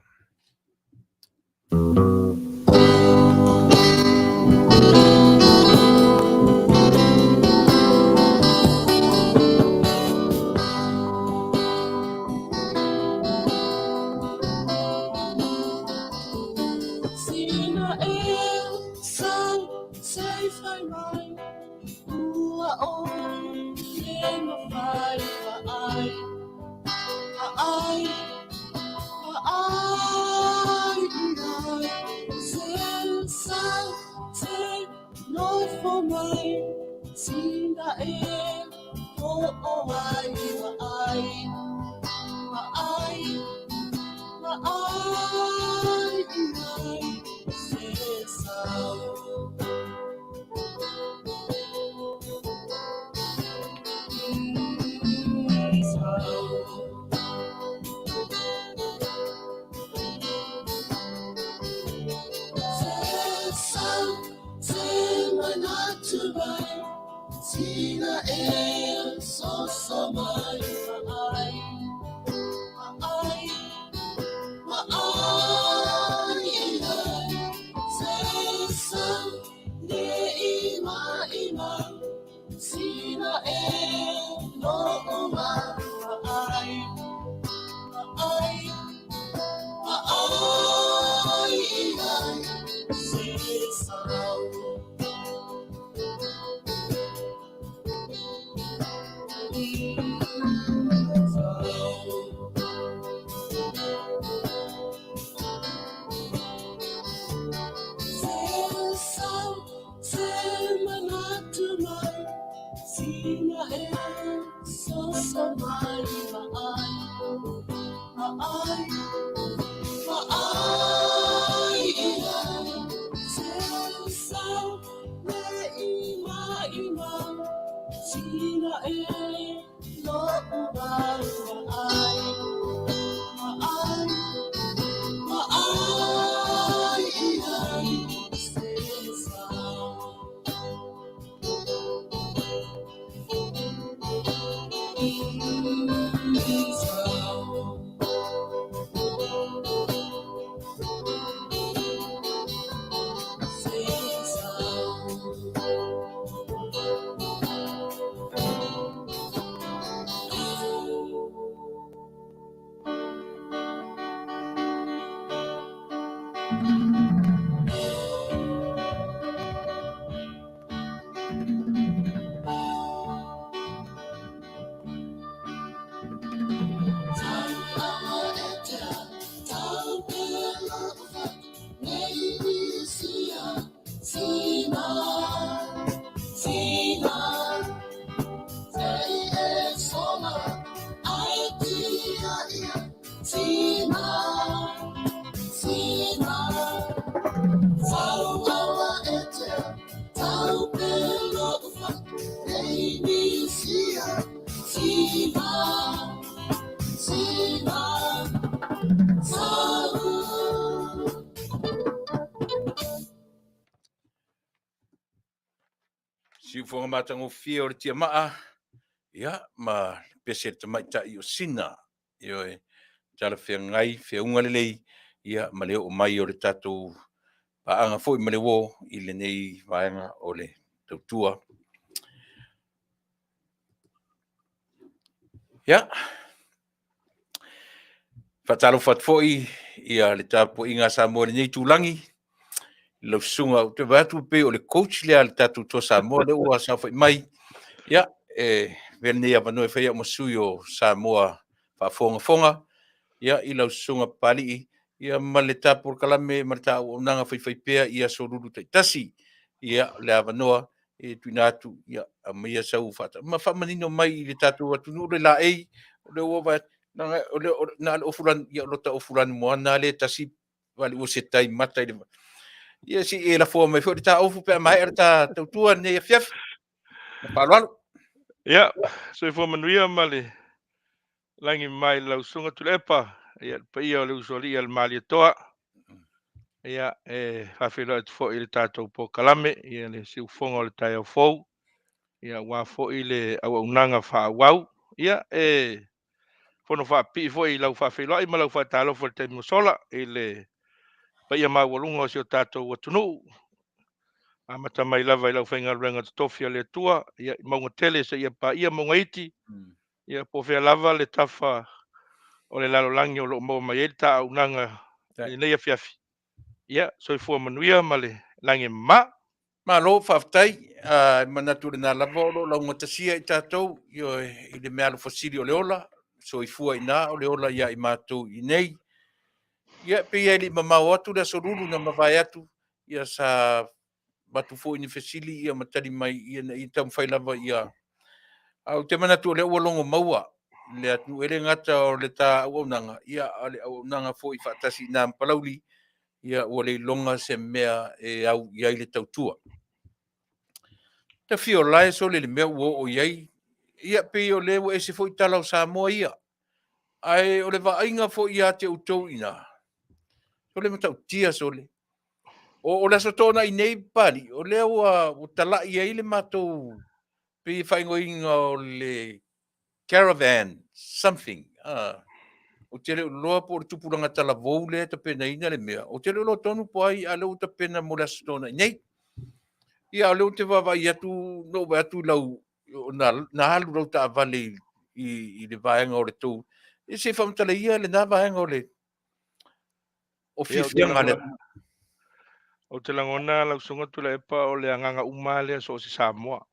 Sina so fonga matango fia o le tia maa. Ia, ma pese te maita i o sina. Io e tala fia ngai, fia unga lelei. Ia, ma leo o mai o le tatou paanga foi ma le wo i le nei vaenga o le tautua. Ia. Fatalo fatfoi ia le tapo inga Samoa le nei tulangi. Lo sunga o te vatu pe o le coach le al tatu to Samoa le ua sa foi mai. Ia, vel nei avano e fai o masui o Samoa fonga. Ia, i lau sunga Papali'i. Ia, ma le tapo kalame ma le tau o nanga fai pea ia soruru tai Tasi. Ia, le avanoa e tuinatu. Ia, a maia sau fata. Ma fa manino mai i le tatu atunu le la ei. O le ua na o fulan ia lota o fulan mo na le Tasi vale o se tai mata ile ia si e la forma e foi ta ofu pe mai ta tautua ne Afiafi na Paulo Ia, so fo manuia male langi mai lau sunga Tuilaepa ia pa ia le usoli al mali toa ia Faafele fo ile tatou po kalame ia le si fonga le tai fo ia wa fo ile Auaunaga Vaaaoao ia fono fa pi fo i lau Faafele ai ma lau Faatalo fo te mosola ile pa ia mawalunga o si o tatou Taunu'u amata mai lava i lau whainga renga tofia le tua ia maunga tele sa ia pa ia maunga iti ia po fea lava le tafa o le lalolangi o lo mo mai ele ta Auaunaga i nei Afiafi ia so i fua manuia ma le langi ma lo Faafetai manatu na lava lo la ngota sia i tatou io i le mea lo fosili o le ola so i fua ina o le ola ia i matu i nei ia pe ia li mama watu da sorulu na mavai atu ia sa batu fo ni fesili ia matali mai ia i tam fai lava ia au te mana tu le ua longo maua le atu ele ngata o le ta Auaunaga ia ale Auaunaga fo i fatasi na palauli ia o le longa se mea e au ia i le tautua te fio lai so le mea o iai ia pe o le e se fo i tala o Samoa ia ai o le vainga fo ia te utou ina so le matau tia so le o le sotona i nei pali o le o tala ia i le matou pe whaingoinga o le caravan, something. O te reo loa po o tupuranga tala vou le ta pena ina le mea. O te reo loa tonu po ai a leo ta pena mo la stona. Nei, ia a leo te wawa i atu, no wa atu lau, na halu rau ta Vale i le vaenga o le tau. I se whamtala ia le na vaenga o le o fifianga le. o te langona lau sunga Tuilaepa o le anganga umale so si Samoa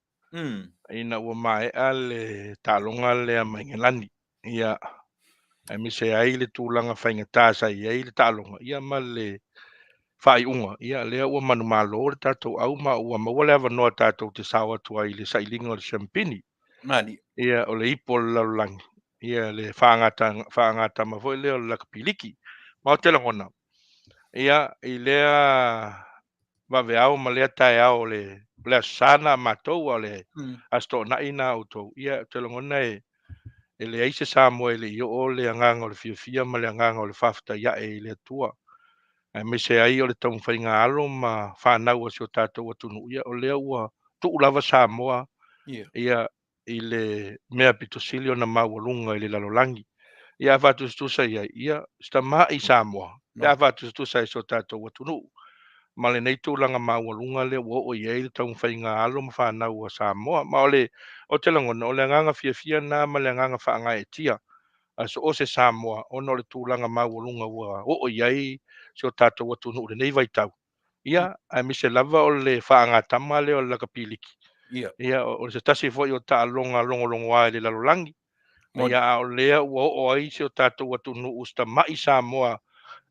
ina ua mai ale talonga le maingelani ia ai mi se ai le tūlanga whainga tāsa i ai le talonga ia ma le whai unga ia lea ua manu malo le tātou au ma ua maua le awa noa tātou te sawa tua i le sailinga o le champini Mani. ia o le ipo le laulangi ia le whaangata ma foi leo le lakapiliki ma o te langona ia i lea Vaaaoao ma lea taeao le asana matou a le astonaʻi na outou ia te logona e leai se Samoa i leʻi oo le agaga o le fiafia ma le agaga o le faafetaiaʻe i le atua ae mai se ai o le taumafaigaalo ma fanau o si o tatou atunuu ia o lea ua tuu lava Samoa ia i le mea pitosili ona maualuga i le lalolagi ia a faatustusa i ai ia stamaʻi Samoa pe a faatustusa e si o tatou atunuu ma le nei tūlanga maualuga le ua oo i ai le taumafaigaalo ma fanau o Samoa ma o te lagona o le agaga fiafia na ma le agaga faagaetia a so o se Samoa ona o le tūlanga maualuga ua oo i ai se o tatou atunuu lenei vaitau ia ae mise lava o le faagatama le o le lakapiliki ia o le se tasi foʻi o taaloga logologo a i le lalolagi ia a o lea ua oo ai se o tatou atunuu stamaʻi Samoa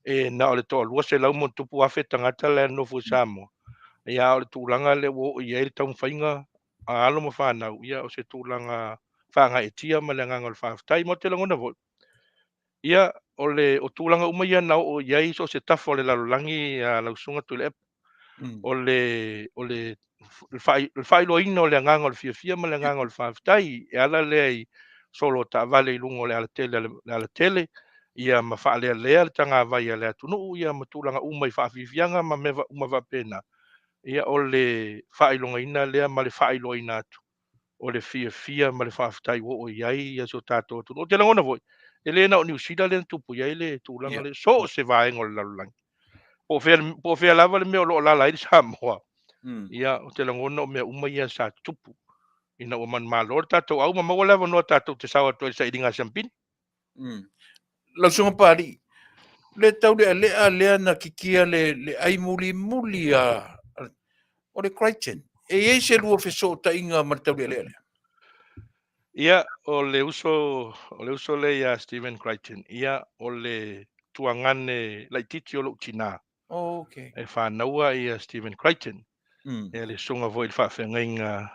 na o le toʻalua se lau mo tupu afe tagata le anofu Samoa ia o le tulaga le ua oo i ai le taumafaiga alo ma fanau ia o se tulaga faagaetia ma le agaga o le faafetai mo te lagona foʻi ia o tulaga uma ia na oo i ai so o se tafa o le lalolagi a lausuga Tuilaepa o le faailoaina o le agaga o le fiafia ma le agaga o le faafetai e ala lea i solo taavale i luga o le alatele ia ma faalealea le tagavai a le atunuu ia ma tulaga uma i faafiafiaga ma mea uma faapena ia o le whailongaina lea ma le whailoina atu. O le fia ma le Faafetai o iai ia so tātou atu. O te langona voi. E le na o New Zealand le tupu iai le tūlanga le so se vaenga o le lalulangi. Po fea lava le mea o loo lala i Samoa. Ia o te langona o mea uma ia sa tupu. Ina o man malo tātou au ma maua lava noa tātou te sawa toi sa iringa sampini. Lau sunga pari. Le tau lea na kikia le ai muli o le Crichton. E se lua feso ta inga ma tau lea. Ia o le uso le ia Stephen Crichton. Ia o le tuangane lai titi o lo tina. Okay. E whanaua ia Stephen Crichton. E le sunga voi whawhengainga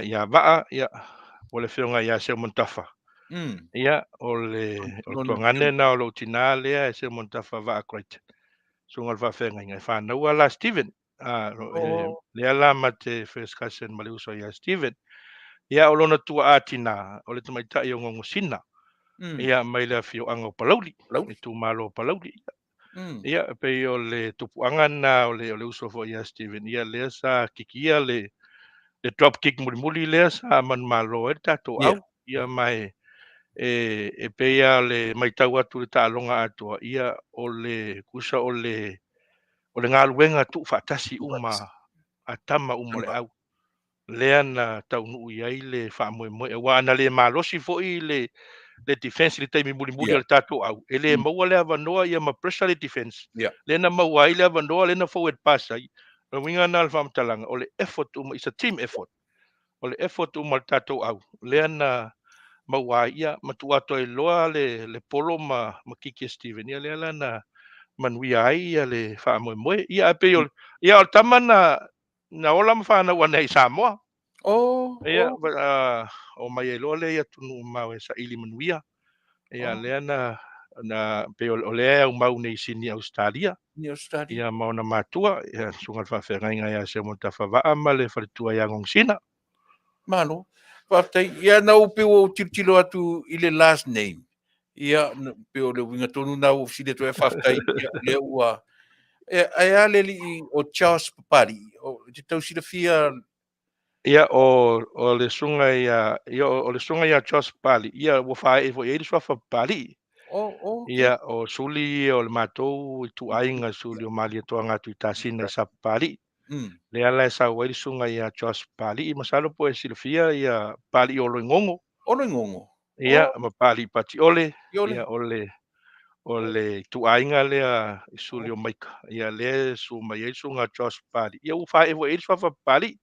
ia vaa ia o le whionga ia Seo Montafa. Ia o le tuangane na o lo tina lea e Seo Montafa vaa Crichton. Sunga le whawhengainga. E whanaua la Stephen. Lea la ma te first cousin ma le uso ia Stephen. Ia o lona tua atina o le tamaitai o ngongosina. Ia mai le fio anga o Palauli. E tu malo o Palauli. Ia pe o le tupuanga na o le uso fo ia Stephen. Ia lea sa kikia le drop kick muli lea sa man malo e tato au. Ia mai e pe ia le maitau atu le taalonga atua. Ia o le kusa o le ngaluenga tu Tasi uma atama uma le au. Lea na Taunu'u iai le whaamoemoe. Wa ana le malosi fo'i le defense le taimi muli al tatou au. E le maua le avanoa ia ma pressure le defense. Le na maua ai le avanoa le na forward pass ai. Na winga na al whaamatalanga. O le effort it's a team effort. O le effort al tatou au. Lea na maua ia matuato e loa le polo ma kiki Steven. Ia lea la na manuia ai ia le whaamoemoe. Ia ape ia o tamana na ola ma whanau ana i Samoa. Ia o mai e loa le ia tunu mau e sa ili manuia. Ia lea na pe o lea au mau nei sini Australia. Ia mauna matua. Ia sunga whawhengainga ia Seo Montafa vaa ma le wharitua ia ngongsina. Mano. Faafetai, ia na upe o tiro atu i le last name. Ia pe o le winga tonu na o sile to e Faafetai ia le ua. Ai ale li o Charles Papali'i o te tau sila fia. Ia o le sunga ia Charles Papali'i ia wo fa e foi ele sua Papali'i. Ia o suli o le matou i tu ainga suli o mali to anga tu Tasi na sa Papali'i. Le ala sa o ele sunga ia Charles Papali'i masalo po e silfia ia Papali'i o lo ngongo. O lo ngongo. Ia ma Papali'i pati ole. Ia o le tu ainga lea suli o maika. Ia le su mai sunga Charles Papali'i. Ia wo fa e foi ele sua Papali'i.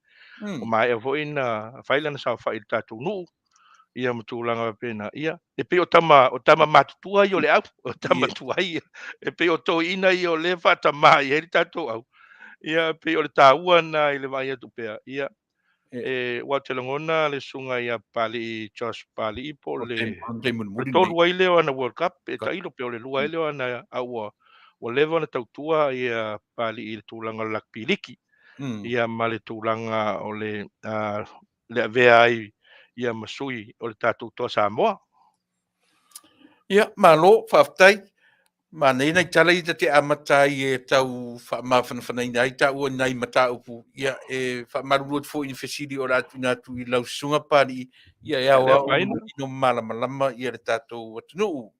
O mai e foi na failana sa fa il Taunu'u ia matulanga pena ia e pe o tama matutua i o le au o tama tuai e pe o to ina i o le fata mai e tato au ia pe o le taua na i le vai atu pea ia e wa te langona le sunga ia pali Josh pali po le tolu ai le ana World Cup e tai lo pe o le lua ai le ana au o level na tautua ia pali i tulanga lakpiliki ia male tulanga o le vea ai ia masui o le tatou toa Samoa. Ia, malo, Faafetai. Manei nei tala i te amatai e tau whaamawhanawhanaina ai tau o nei mata upu. Ia, e whaamarurua te fo i fesiri o ratu natu i lau sunga pari. Ia, e awa o ino malamalama i le tatou Taunu'u.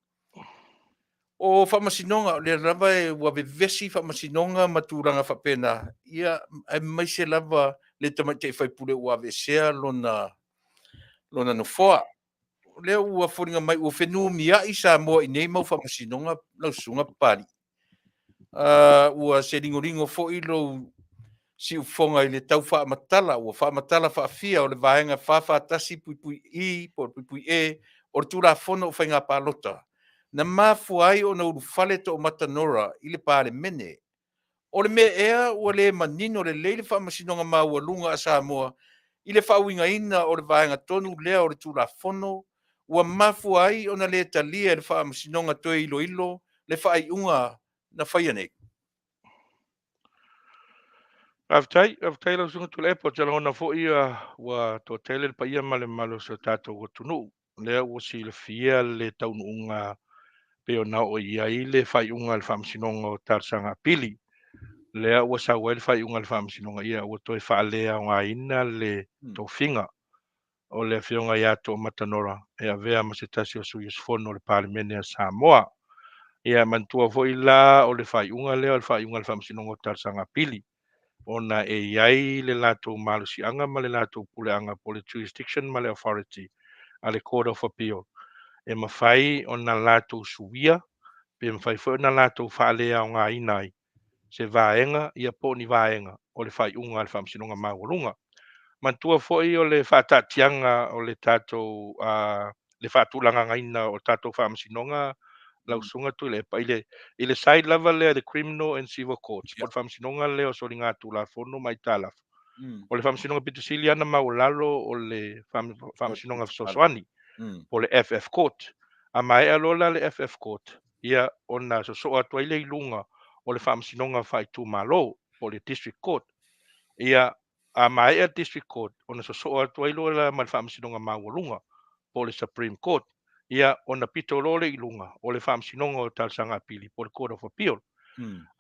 O whamasinonga, le lava e wawevesi whamasinonga maturanga whapena. Ia, ai mai se lava le tamate whaipule wawesea lona no foa. Leo ua whoringa mai ua whenua mia i Samoa i nei mau whamasinonga lau sunga pari. Ua se ringo fo i lo si ufonga i le tau whaamatala, ua whaamatala whaafia o le vaenga whaafatasi pui i, pui e, o le tūra whono o whainga pālota. Na mafu ai o na urufale to o matanora i le pāle mene. O le mea ea ua le manino le leile whaamasinonga maua lunga a Samoa i le whauinga ina o le vaenga tonu lea o le tūra whono ua mafu ai o na le talia e le whaamasinonga toe ilo le whaaiunga na whaia nei. Faafetai lau sunga Tuilaepa te langona fo ia ua to tele le paia male malo sa tatou o Taunu'u. Lea ua silafia le Taunu'unga pe o na o ia i le whaiunga le whaamasinonga o tarsanga pili. lea ua saua i le faiʻuga le faamasinoga ia ua toe faaleaogaina le tofiga o le afioga iā toʻamatanora e avea ma se tasi o suiusifono o le palemene a Samoa ia mantua foʻi la o le faiʻuga lea o le faiʻuga le faamasinoga o talesaga apili ona e iai le latou malosiʻaga ma le latou puleʻaga po le jurisdiction ma le authority a le Court of Appeal e mafai ona latou suia pe mafai foʻi ona latou faaleaogaina ai se vaega ia po ni vaega o le faiʻuga a le faamasinoga maualuga mantua foʻi o le faataʻitiaga o le tatou le faatulagagaina o tatou faamasinoga lausuga tuilaepa i le side lava lea the criminal and civil courts po le faamasinoga lea o soliga tulafono mai talafa o le faamasinoga pitusili ana maulalo o le faamasinoga fesoasoani po le FF court a maeʻa lola le FF court ia ona sosoo atu ai le iluga o le faamasinoga faaitumālō po le district court ia a maeʻa district court ona sosoo atu ai lola ma le faamasinoga maualuga po le Supreme Court ia ona pito lo le iluga o le faamasinoga o talesaga apili po le Court of Appeal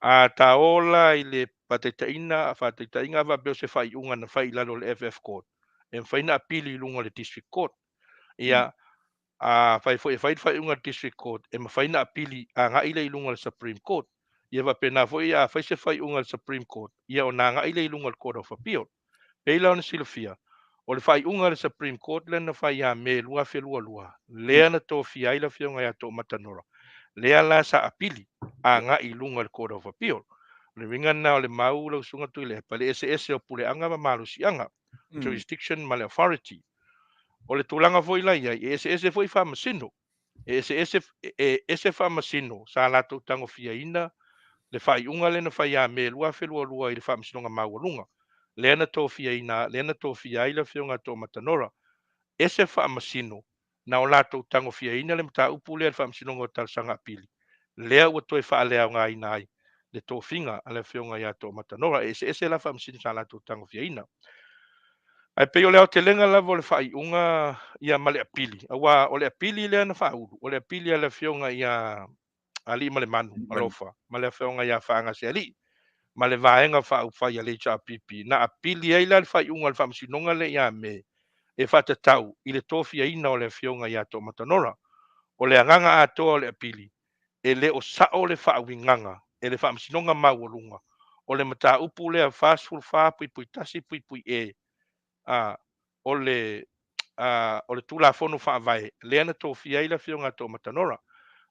a taola i le pataitaʻina a faataitaʻiga avapeo se faiʻuga na fai lalo le FF Court e mafaina apili i luga o le District Court ia a fai foʻi e fai le faiʻuga District Court e mafaina apili agaʻi le iluga o le Supreme Court ia vapena foʻi a fai se faiʻuga le Supreme Court ia ona agaʻi le iluga o le Court of Appeal pei la ona silafia o le faiʻuga le Supreme Court lena fai iā me lua felualua lea na tofia ai lafioga iā toʻamatanora lea la sa apili agaʻi luga le Court of Appeal le winga na o le mau lausuga tuilaepa le ese o puleʻaga ma malosiʻaga jurisdiction ma le authority o le tulaga foʻi lai ai e ese foʻi faamasino e ese faamasino sa latou tagofiaina le faiʻuga lena fai iā me lua felualua i le faamasinoga maualuga lea na tofia ai lafioga toʻamatanora ese faamasino na o latou tagofiaina le mataupu lea le faamasinoga o talesaga apili lea ua toe faaleaogaina ai le tofiga a le afioga iā toʻamatanora e ese la faamasino sa latou tagofiaina ai pei o le aotelega lava o le faiʻuga ia ma le apili auā o le apili lea na faaulu o le apili a le afioga ia alii ma le manu alofa ma le afioga iā faagase alii ma le vaega faaufai a le HRPP na apili ai la le faiʻuga le faamasinoga le iā me e faatatau i le tofiaina o le afioga iā toʻamatanora o le agaga atoa o le apili e lē o saʻo le faauigaga e le faamasinoga maualuga o le mataupu lea fasfulfā puipui tasi puipui o le tulafono faavae lea na tofia ai lafioga toʻamatanora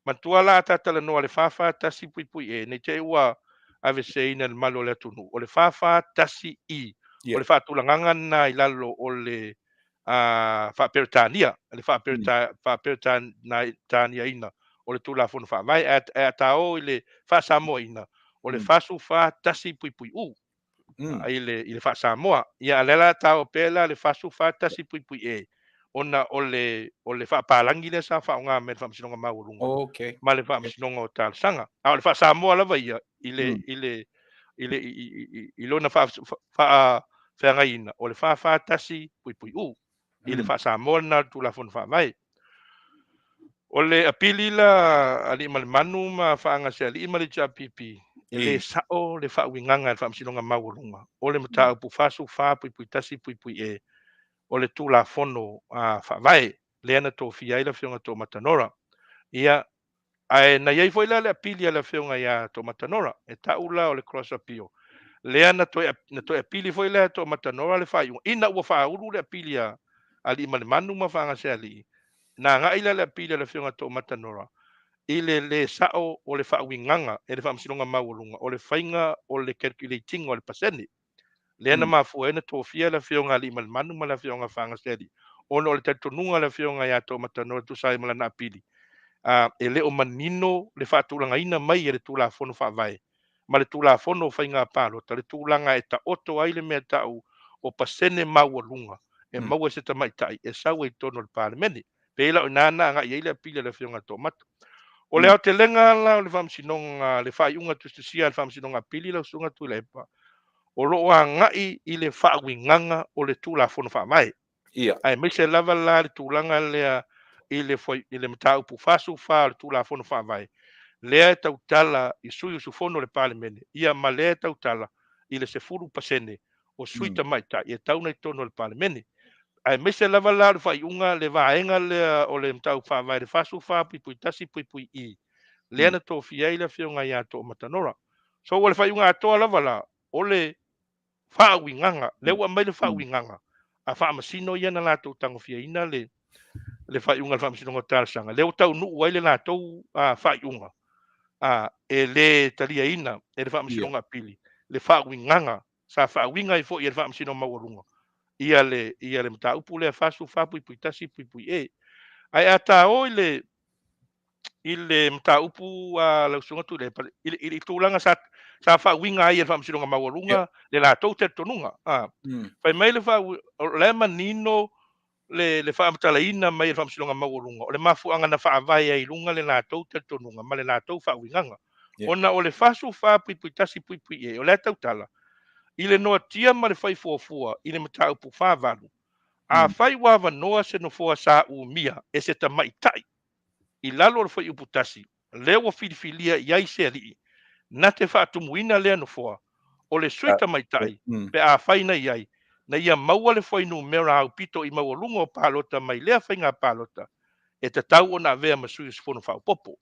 matua la tatalanoa le fāfā tasi puipui nei te ua aveseina le malo o le atunuu o le fāfā tasi o le faatulagaga na i lalo o le faaperetania le faaperetaniaina o le tulafono faavae e atao i le faasamoaina o le fasufā tasi puipuiʻu i le faasamoa ia a le la tao pea la le fasufā tasi puipui ona o le faapalagi lea sa faaogā me le faamasinoga maualuga ma le faamasinoga o talesaga a o le faasamoa lava ia i lona faafeagaina o le fāfā tasi puipuiʻu i le faasamoa lena le tulafono faavae o le apili la alii ma le manu ma faagase alii ma le HRPP e lē saʻo le faauigaga le faamasinoga maualuga o le mataupu fasufā puipui tasi puipui o le tulafono faavae lea na tofia ai lafioga toʻamatanora ia ae na iai foʻi la le apili a le afioga iā toʻamatanora e taʻu la o le cross appeal lea na toe apili foʻi lea toʻamatanora le faiʻuga ina ua faaulu le apili a alii ma le manu ma faagase alii na agaʻi la le apili a le afioga toʻamatanora i le lē saʻo o le faauigaga e le faamasinoga maualuga o le faiga o le calculating o le pasene lea na mafua na tofia le afioga alii ma le manu ma le afioga faagase alii ona o le talitonuga le afioga iā toʻamatanora tusae ma lana apili e lē o manino le faatulagaina mai e le tulafono faavae ma le tulafono o faiga palota le tulaga e taoto ai le mea taʻu o pasene maualuga e maua se tamaitaʻi e sau ai tono le palemene pei la o inā na agaʻi ai le apili a le afioga toʻamata o le aotelega la o le faamasinoga le faaiʻuga tustusia le faamasinoga apili lausuga tuilaepa o loo agaʻi i le faauigaga o le tulafono faavae ae maise lava la le tulaga lea i le mataupu fasufā o le tulafono faavae lea e tautala i sui o sufono le palemene ia ma lea e tautala i le 10% o sui tamaitaʻi e tauna i tono le palemene ae mese lava la le faiʻuga le vaega lea o le matau faavae le fasu fapui tasi pui i lea na tofia ai le afioga iā toʻo matanora so ua le faiʻuga atoa lava la o le faauigaga le ua mai le faauigaga a faamasino ia na latou tagofiaina le faiʻuga le faamasinoga o talasaga le o taunuu ai le latou faiʻuga e lē taliaina e le faamasinoga apili le faauigaga sa faauiga ai foʻi e le faamasino maualuga ia le mataupu lea fasu fapui tasi pui e ae a tāo i le mataupu lausuga Tuilaepa i tulaga sa faauiga ai e le faamasinoga maualuga le latou te tonuga fai mai le le manino le faamatalaina mai le faamasinoga maualuga o le mafuaga na faavae ai luga le latou te tonuga ma le latou faauigaga ona o le fasu fapui tasi pui e o le tautala i le noatia ma le faifuafua i le mataupu favalu a fai ua avanoa se nofoa sa umia e se tamaitaʻi i lalo o le faiupu tasi le ua filifilia i ai se alii na te faatumuina lea nofoa o le sui tamaitaʻi pe a faina i ai na ia maua le foinu mera aupito i maualuga o palota mai lea faiga palota e tatau ona avea ma sui o sifono faaupoopo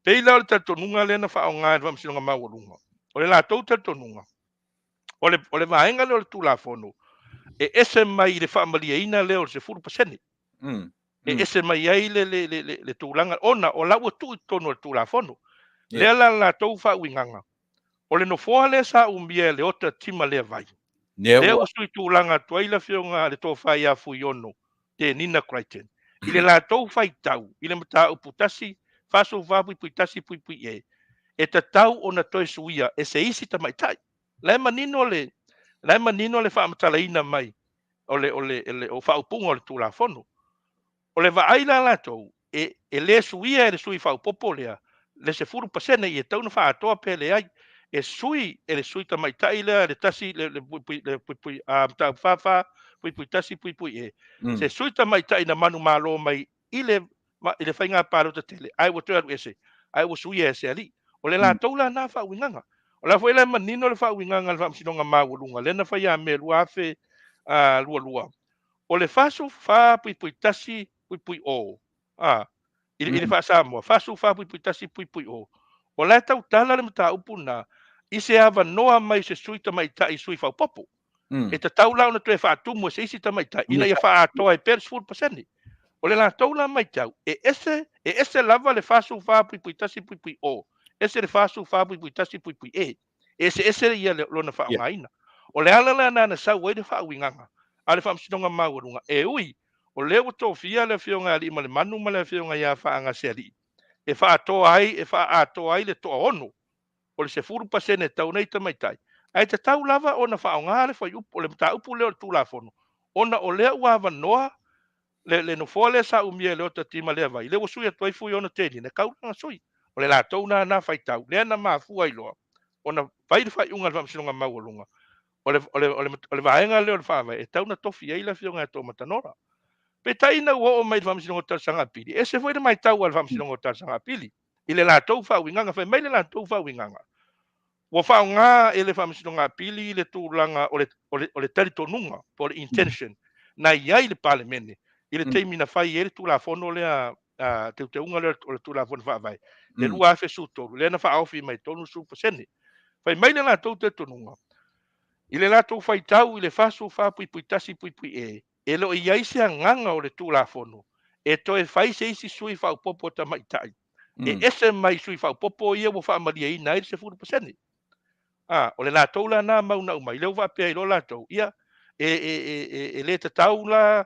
pei la o le talitonuga lea na faaogā e le faamasinoga maualuga o le latou talitonuga o le vaega lea o le tulafono e ese mai le faamaliaina lea o le 10%. E ese mai ai le tulaga ona o lau atu tonu o le tulafono lea la latou faauigaga o le nofoa lea sa umia le ota tima lea vai lea ua sui tulaga atu ai le afioga le tofai a fuiono tenina Crichton i le latou faitau i le mataupu tasi fasofapui tasi pui e tatau ona toe suia e se isi tamaitaʻi lae manino le faamatalaina mai o faaupuga o le tulafono o le vaai la latou e lē suia e le sui faupopo lea le 10% i e tauna faatoa pe leai e le sui tamaitaʻi lea le tasi le pui mataufafa pui tasi pui e se sui tamaitaʻi na manu malo mai i le faiga palota tele ae ua toe alu ese ae ua suia e se alii o le latou lana faauigaga o la foi le manino le faauigaga le faamasinoga maualuga lena fai a me lua afe lualua o le fasu pui tasi pui o i le faasamoa fasu pui tasi pui o le tautala le mataupu na i se avanoa mai se sui tamaitaʻi sui faupopo e tatau la ona toe faatumu e se isi tamaitaʻi ina ia faatoa e pere 10%. O le latou la maitau e ese lava le fasu pui tasi pui o ese le fasu pui tasi pui e ese ia lona faaogāina o le ala le ana sau ai le faauigaga a le faamasinoga maualuga e ui o lea ua tofia le afioga alii ma le manu ma le afioga iā faagase alii e faatoa ai le toʻaono o le 10% e taunai tamaitaʻi ae tatau lava ona faaogā le faiupu o le mataupu lea o le tulafono ona o lea ua avanoa le nofoa lea sa umia le ota tima lea vai le ua sui atu ai fui ona tenina kaulaga sui o le latou na faitau lea na mafua iloa ona vai le faiʻuga le faamasinoga maualuga o le vaega lea o le faavae e tauna tofi ai le afioga e toʻamatanora pe taina ua oo mai le faamasinoga o talasaga apili ese foi le maitau a le faamasinoga o talasaga apili i le latou faauigaga fai mai le latou faauigaga ua faaogā e le faamasinoga apili i le tulaga o le talitonuga po le intention na iai le palemene i le taimi na fai ai le tulafono lea teuteuga lea o le tulafono faavae le lua afe sutolu lea na faaofi mai tonu supasene fai mai le latou talitonuga i le latou faitau i le fasu pui tasi pui e lo iai se agaga o le tulafono e toe fai se isi sui faaupoopo tamaitaʻi e ese mai sui faaupoopo ia ua faamaliaina ai le 10%. O le latou lana maunau mai leu faapea iloa latou ia e lē tatau la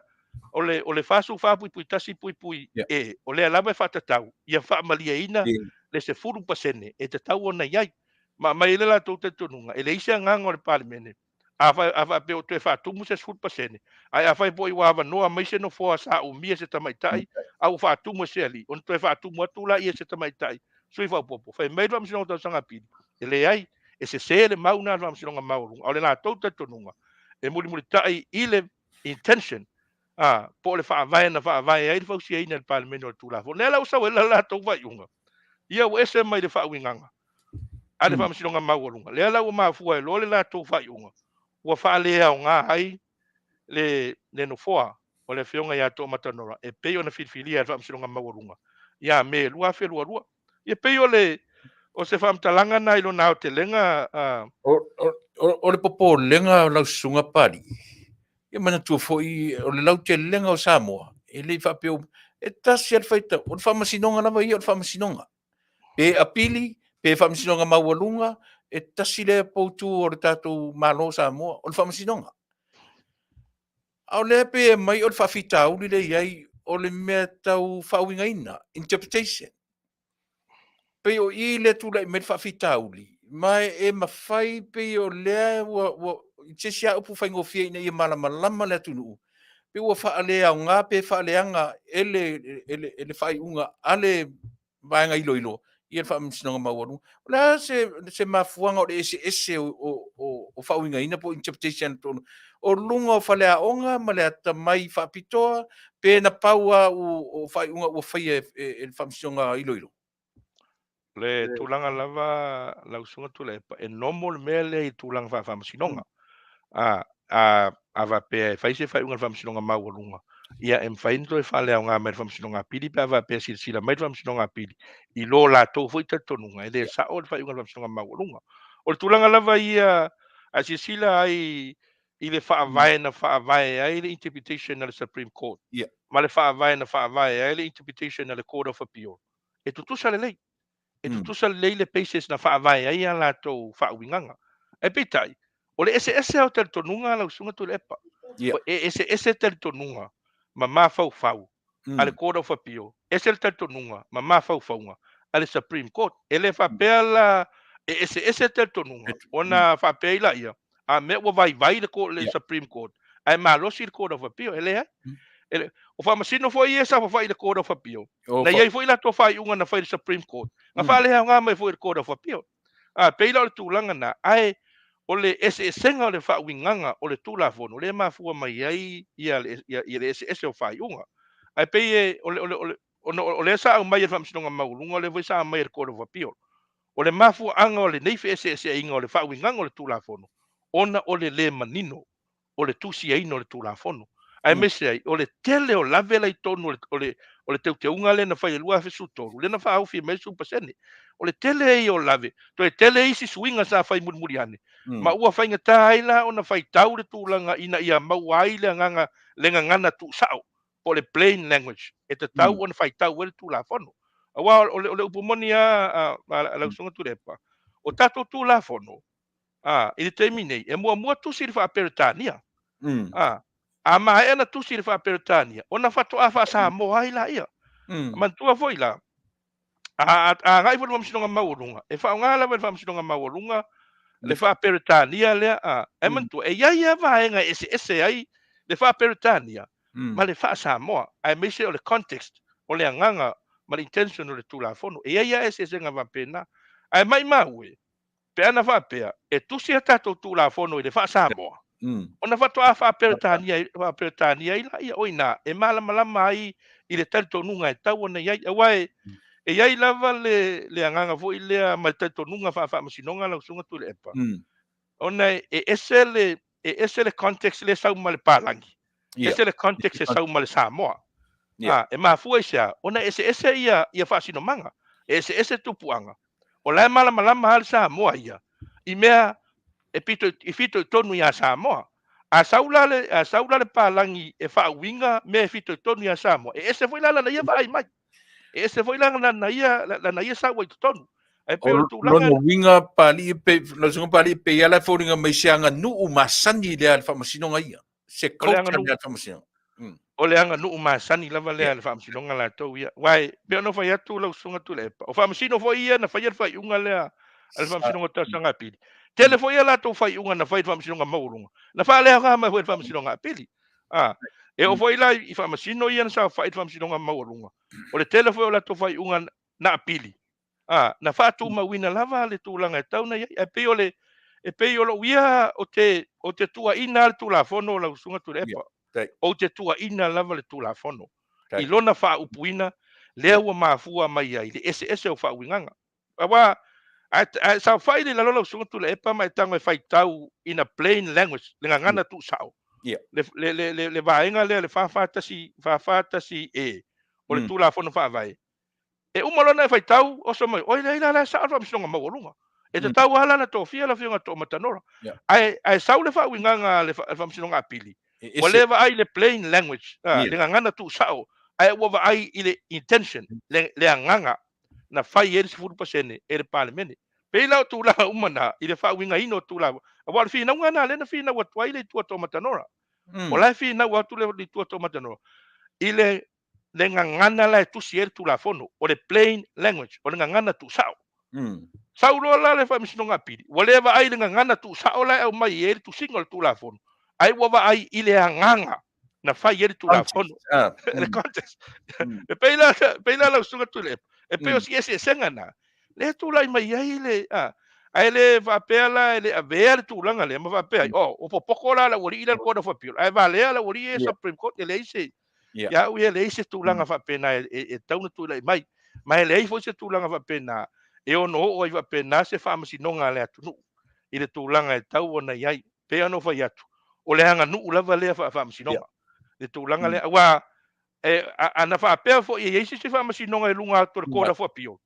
o le fasu pui tasi pui e o lea lava e faatatau ia faamaliaina le 10% e tatau ona iai ma mai le latou talitonuga e le isi agaga o le palemene a faapea o toe faatumu se 10% ae a fai foʻi ua avanoa mai se nofoa sa umia se tamaitaʻi a ua faatumu e se alii ona toe faatumu atu la ia se tamaitaʻi sui faaupoopo fai mai le faamasinoga talasaga apili e leai e sesē le mauna le faamasinoga maualuga o le latou talitonuga e mulimulitaʻi i le intention po o le faavae na faavae ai le fausiaina i le palemene o le tulafono lea lau sauela latou faiʻuga ia o ese mai le faauiganga a le faamasinoga maualuga lea lau mafua e lo le latou faaiʻuga ua faaleaoga ai le nofoa o le afioga iā toʻa matanola e pei ona filifilia le faamasinoga maualuga ia me lua afelualua ia pei o se faamatalaga na i lona aotelega o le popolenga lau sunga pari. Ia mana tua foi o le lau telenga o Samoa. E le whapeo, e tasi al whaita, o le whamasinonga lava ia o le whamasinonga. Pe apili, pe whamasinonga maualunga, e tasi le poutu o le tātou malo Samoa, o le whamasinonga. Au le pe mai o le whawhitau li le iai o le mea tau whauingaina, interpretation. Pe o i le tula i me le whawhitau li. Mai e mawhai pe o lea te sia upu whaingofia ina ia malama le Taunu'u. Pe ua whaalea o ngā pe whaaleanga ele whaiunga ale vaenga ilo. Ia whaamisinonga mauaru. Lea se mafuanga o le ese o whauinga ina po interpretation tonu. O lunga o whalea onga ma le atamai whapitoa pe na paua o whaiunga o whaia e whaamisinonga ilo. le tulaga lava lausuga Tuilaepa e nomo le mea lea i tulaga faafamasinoga a vapea e faise faiuga le faamasinoga maualuga ia e mafai toe faaleaoga mai le faamasinoga apili pe a vapea silasila mai le faamasinoga apili i lo latou foʻi talitonuga e lē saʻo le faiuga le faamasinoga maualuga o le tulaga lava ia a silasila ai i le faavae ai le interpretation na le Supreme Court ma le faavae ai le interpretation na le Court of Appeal e tutusa lelei e tutusa lelei le paces na faavae ai a latou faauigaga e peitai o le ese o talitonuga lausuga Tuilaepa o e ese talitonuga ma mafaufau a le Court of Appeal ese le talitonuga ma mafaufauga a le Supreme Court e le faapea la e ese talitonuga ona faapea i laʻia a mea ua vaivai le Supreme Court ae malosi le Court of Appeal e lea o faamasino foʻi ia sa fafaʻi le Court of Appeal na iai foʻi latou faaiʻuga na fai le Supreme Court ga faaleaoga mai foʻi le Court of Appeal pei la o le tulaga na ae o le ese-esega o le faauigaga o le tulafono lea mafua mai ai ia le ese o faaiʻuga ae pei e o lea saʻau mai le faamasinoga mauluga o le foi saʻau mai le Court of Appeal o le mafuaaga o lenei fe ese-eseaiga o le faauigaga o le tulafono ona o le lē manino o le tusiaina o le tulafono ae mese ai o le tele o lave laitonu o le teuteuga lea na fai lua fesutolu lea na faaaufi mai supasene o le tele ai o lave toe tele isi suiga sa fai mulimuli ane ma ua faigatā ai la ona faitau le tulaga ina ia maua ai le agaga le gagana tuusaʻo po le plain language e tatau ona faitau ai le tulafono auā o le upumoni a lausuga Tuilaepa o tatou tulafono i le taimi nei e muamua tusi i le faaperetania a mae ana tusi i le faaperetania ona fatoʻa faasamoa ai la ia mantua foi la agai foi le faamasinoga maualuga e faaogā lava le faamasinoga maualuga le faaperetania lea e mantua e iai a vaega ese ai le faaperetania ma le faasamoa ae maise o le context o le agaga ma le intention o le tulafono e iai a ese-esega vapena ae mai maue pe ana faapea e tusi a tatou tulafono i le faasamoa ona fatoʻa faaperetania i laʻia oina e malamalama ai i le talitonuga e tau ona iai auā e iai lava le agaga foʻi lea ma le talitonuga faamasinoga lausuga Tuilaepa ona e ese le context le sau ma le palagi ese le context e sau ma le Samoa e mafua i sea ona ese ia faasinomaga e ese tupuaga o lae malamalama a le Samoa ia i mea e fito i tonu iā Samoa a saula le palagi e faauiga me e fito i tonu iā Samoa e ese foi la lana ia vaai mai e ese foi la lana ia saua i totonu e pe o tulaga lona winga pali pe lausuga pali pe ia la fōringa mai se aganuu masani lea le faamasinoga ia se culture lea le faamasinoga o le aganuu masani lava lea le faamasinoga latou ia uae pe ona fai atu lausuga Tuilaepa o faamasino foʻi ia na faia le faiʻuga lea a le faamasinoga tasaga apili tele foi ia latou faiʻuga na fai le faamasinoga maualuga na faaleaoga mai foi le faamasinoga apili e o foi la i faamasino ia na sa fai le faamasinoga maualuga o le tele foi o latou faiʻuga na apili na faatumauina lava le tulaga e tauna iai e pei o loʻu ia o te tuaʻina a le tulafono o lausuga Tuilaepa ou te tuaʻina lava le tulafono i lona faaupuina lea ua mafua mai ai le ese o fa'auigaga aua ae saofai le lalolo suga Tuilaepa ma e tago e faitau in a plain language le gagana tu'usa'o le vaega lea le fafātasi o le tulafono fa'avae e uma lona e faitau o so mai oi leai la sa'a fa'amasinoga maualuga e tatau ala na tofia la fioga to'omatanora ae sau le fa'auigaga le fa'amasinoga apili ua lē va'ai le plain language le gagana tu'usa'o ae ua va'ai i le intention le agaga na fai e le 10% e le palemene pei lau tulaga uma na i le fa'auigaina o tulaga ua le finauga na lena finau atu ai le itua to'omatanora o lae finau atu le itua to'omatanora i le gagana la e tusi e le tulafono o le plain language o le gagana tu'usa'o sauloa la le fa'amasinoga apili ua lē va'ai le gagana tu'usa'o la e au mai e le tusiga o le tulafono ai ua va'ai i le agaga na fai e le tulafono le context e pei la lausuga Tuilaepa e pei o si esesega na le tula'i mai ai le ae le fa'apea la e le avea le tulaga lea ma fa'apea ai o popoko la lauali'i le Court of Appeal ae valea lauali'i e Supreme Court e leai se ia au ia leai se tulaga fa'apena e tauna Tuila'i mai ma e leai fo'i se tulaga fa'apena e ono o'o ai fa'apena se fa'amasinoga le atunu'u i le tulaga e tau ona i ai pea no fai atu o le aganu'u lava lea fa'amasinoga le tulaga lea ua ana fa'apea fo'i e iai se fa'amasinoga e luga atu le Court of Appeal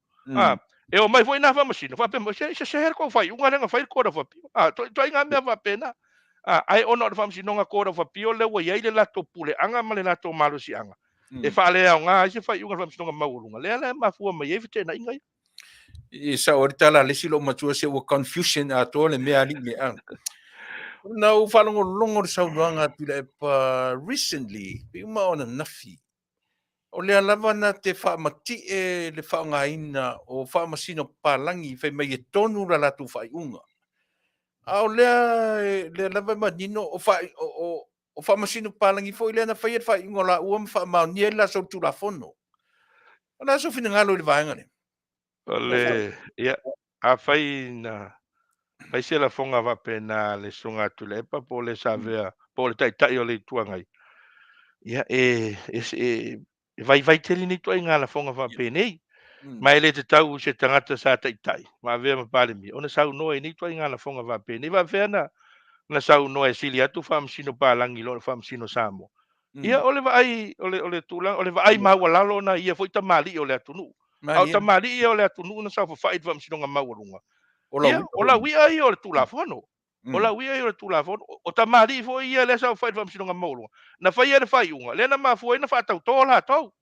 e o mai fo'i na fa'amasino fa'apea se sehe kou fai'uga lega fai le Court of Appeal to'aiga mea fa'apena ae ona o le fa'amasinoga Court of Appeal le ua iai le latou pule'aga ma le latou malosi'aga e fa'aleaoga ai se fai'uga le fa'amasinoga maualuga lea le mafua mai ai fetena'iga ia e sa o tala le silo matua se o confusion a to le mea ali le ang na u falongolongo le saunoaga Tuilaepa recently pe uma ona nafi o le alava na te whaamati'e le whaongaina o whaamasino palangi whai mai e tonu la latu whaiunga. A o le alava manino o whaamasino palangi fo i lea na whai e whaiunga la uam whaamaunia la sau tu la fono. O la so fina ngalo i le vaenga ne. o le ia a fai na fai se la fonga va pena le sunga Tuilaepa po le savea po le tai o le tuangai ia vai teli ni toi ngala fonga va penei mai le te tau se tangata sa tai ma vea ma pale mi ona sau no ni toi ngala fonga va penei va vea na sau no e Sili atu fam sino palangi lo fam sino Samoa ia ole vai ole tulang ole vai ma wala lo na ia foi tamali ole atunu au tamali ia ole atunu na sa fa fam sino nga mawalunga ia ola wi ai ole tulafono ola wi ai ole tulafono o tamali foi ia le sa fa fam sino nga mawalunga na fa ia fa iunga le na ma foi na fa tau tola tau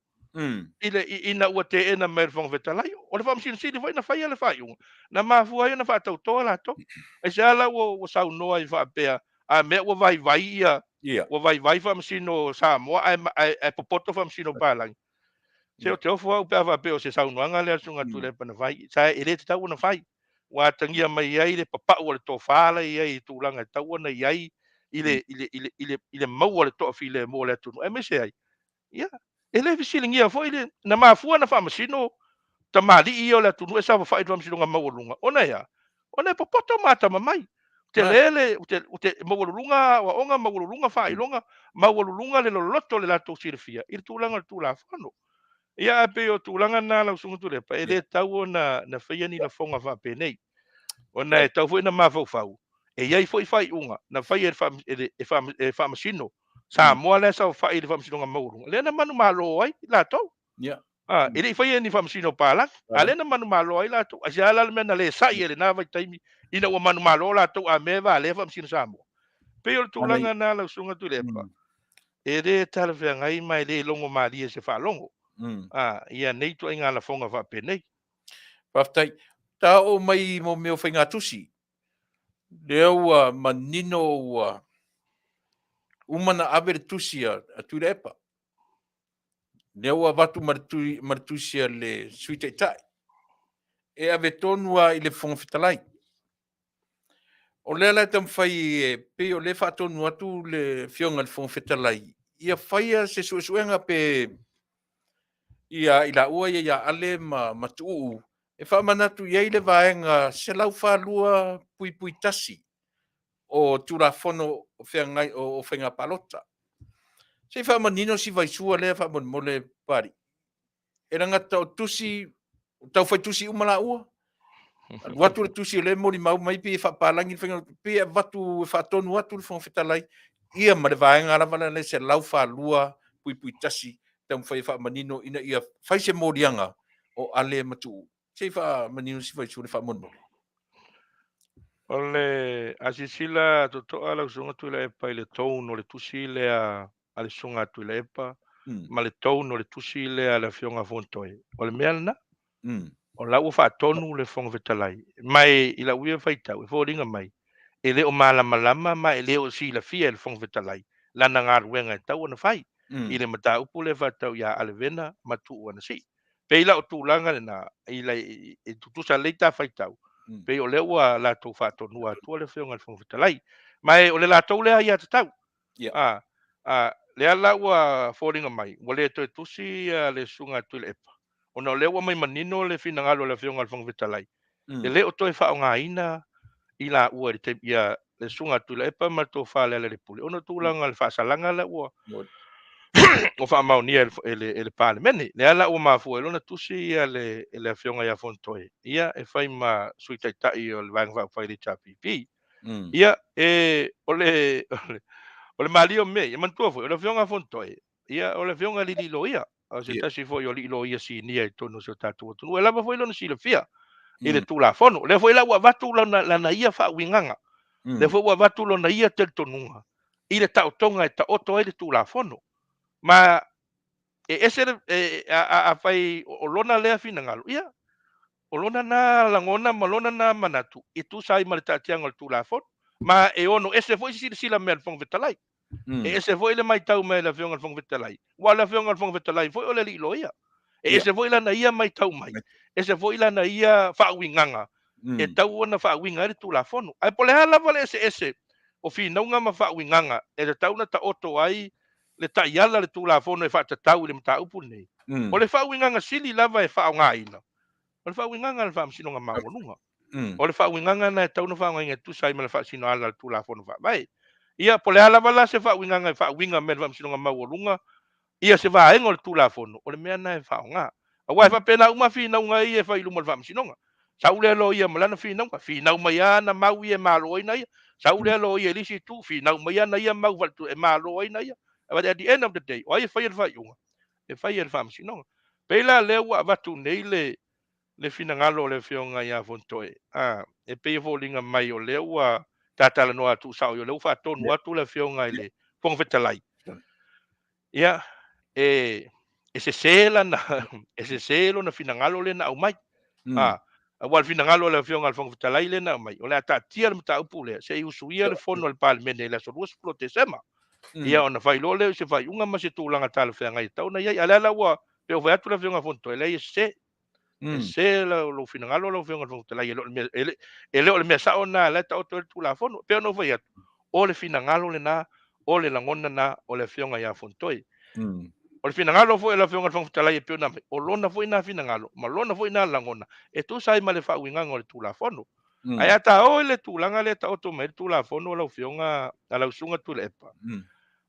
ile ina ua te ena mer fong Fetalaiga ole fam sino Sili foi na fa ia le fa iunga na ma foi na fa tau tola tau e sa la wo sau no ai fa pea a me ua vai ia ua vai fa'amasino Samoa ae popoto fa'amasino palangi se o te ofo au pea fa'apea o se saunoaga le asuga Tuilaepa na fai sa e lē tatau ona fai ua tagia mai ai le papa'u o le tofala i ai tulaga e tau ona i ai i le maua le to'afi le mo le atunu e mese ai ia e lē fesiligia fo'i le na mafua na fa'amasino tamali'i o le atunu e sa fa'afai fa'amasinoga maualuga ona ia ona e popoto matama mai te lele te mawalulunga wa onga mawalulunga fa'ilonga mawalulunga le loloto le latou silifia i le tulaga le tulafono ia pe o tulaga na lausuga Tuilaepa e lē tau ona na faia ni lafoga fa'apenei ona e tau fo'i na mafaufau e iai fo'i fai'uga na faia e fa'amasino Samoa le sa fa'i le fa'amasinoga maualuga le na manu malo ai latou e le'i faia ni fa'amasino palagi a le na manu malo ai latou a se ala le mea na lē sa'i e lenā vaitaimi ina ua manu malo latou a me vale fa'amasino Samoa pei o le tulaga na lausuga Tuilaepa e lē talafeagai mai lē logo malia se fa'alogo ia nei tu'aiga alafoga fa'apenei Faafetai ta'o mai mo meo whaingatusi lea ua manino ua umana ave le tusi a Tuilaepa lea ua watu maritusi a le suitaitai e ave tonua i le fonga Fetalai o lea la tam fai e pe o le Faatonu atu le fionga le fonga Fetalai ia faia se suesuenga pe ia ila ua ia ale ma tu'u e whaamanatu iai le vaenga se lau whalua pui tasi o tulafono o whengai o whenga palota. Se whaamanino si vaisua lea whaamanmole pari. e rangata o tusi, tau fai tusi umala ua. Watu le tusi le mori mau mai pi whapalangi whenga pi watu Faatonu atu le Fetalai. Ia ma le vaenga lava le se lau whalua pui tasi tau whai whamanino ina ia whai se morianga o ale matu. Se whamanino si whai sure whamonmori. Ole asisila totoa la sunga Tuilaepa i le Taunu'u le tusi le a le sunga Tuilaepa ma le Taunu'u le tusi le a le fionga fontoe. O le mea na o la ua Faatonu le fonga Fetalai. Mai i la uia whaitau e fōringa mai. E le o malama ma e le o si la fia le fonga Fetalai. Lana ngā ruenga e tau ana whai. I le mata upu le whatau ia alevena ma tuu ana si. Peila o tūlanga le na i la e tutusa leita whaitau. Pe o le ua la tau Faatonu Atua le whionga le fonga Fetalai. Mai o le la tau lea ia tatau. Le ala ua fōringa mai. Wa le toi tusi le sunga Tuilaepa. Ona o le ua mai manino le finangalo le whionga le fonga Fetalai. E le o toi whaonga ina i la ua te ia le sunga Tuilaepa ma tō whale le pule. Ona tūlanga le whaasalanga le ua. O whaamaunia ele parlemene. Le ala ua mafu elona tusi ia le whionga ia fontoe. Ia e whai ma suitaitai o le vanga whai le tapipi. Ia o le malio me, ia mantua foi, o le whionga fontoe. Ia o le whionga li lo ia. O se tasi foi o li lo ia si nia i tono se o tātua tunu. E lava foi lona si le fia. I le tūla fono. Le foi la ua vatu lana ia whaawinganga. Le foi ua vatu lana ia tel tonunga. I le tautonga e ta oto e le tūla fono. Ma e ese a fai o lona lea finangalo. Ia. O lona na langona ma lona na manatu. I tu sai ma le taatianga le tūla fono. Ma e ono ese foi sila mea le fonga Fetalai. E ese foi le mai tau mea le whionga le fonga Fetalai. Wa le whionga le fonga Fetalai foi o le li lo ia. E ese foi lana ia mai tau mai. Ese foi lana ia whaawinganga. E tau ona whaawinga le tūla fono. Ai po le hala vale ese. O whinaunga ma whaawinganga. E le tauna ta oto ai le taiala le tūla fono e whaatatau le mta upu nei. O le whaawinganga sili lava e whaonga ina. O le whaawinganga le whaamsinonga maunga. O le whaawinganga na e tauna whaonga tu sai ma le whaasino ala le tūla fono whaamai. Ia po le hala vala se whaawinganga e whaawinga me le whaamsinonga maunga. Ia se vaenga o le tūla fono. O le mea na e whaonga. A wai whapena uma whinaunga i e whailuma le whaamsinonga. Saule alo ia malana whinaunga. Whinau mai ana mau i e malo ina ia. Saule alo ia lisi tu. Whinau mai ana ia mau valtu e malo ina ia. But at the end of the day, o ai e whai e whaiunga. E whai e whaamsinonga. Peila lea ua avatu nei le whinangalo le whionga ia fontoe. E pei volinga mai o lea ua Fatalanoaga tu sao yo le Faatonu atu le whionga i le fonga Fetalai. Ia e se sela na e se selo na finangalo le na au mai. Wal finangalo le whionga le fonga Fetalai le na mai. O le atatia le mta upu le se usuia le fono le parlemene le so ruas pro Desema. Ia ona vai lole se vai unga ma se tūlanga tala whenga i tau na iai ala ua pe o vai atu le whionga fontoe le se se lo finangalo lo whionga fontoe ele o le mea sao na le ta oto le tūla fono pe ono vai atu o le finangalo le na o le langona na o le whionga ia fontoe o le finangalo foi le whionga fontoe pe ona o lona foi na finangalo ma lona foi na langona e tu sai ma le whauinganga o le tūla fono ai ata o le tūlanga le ta oto me le tūla fono o le whionga ala usunga Tuilaepa.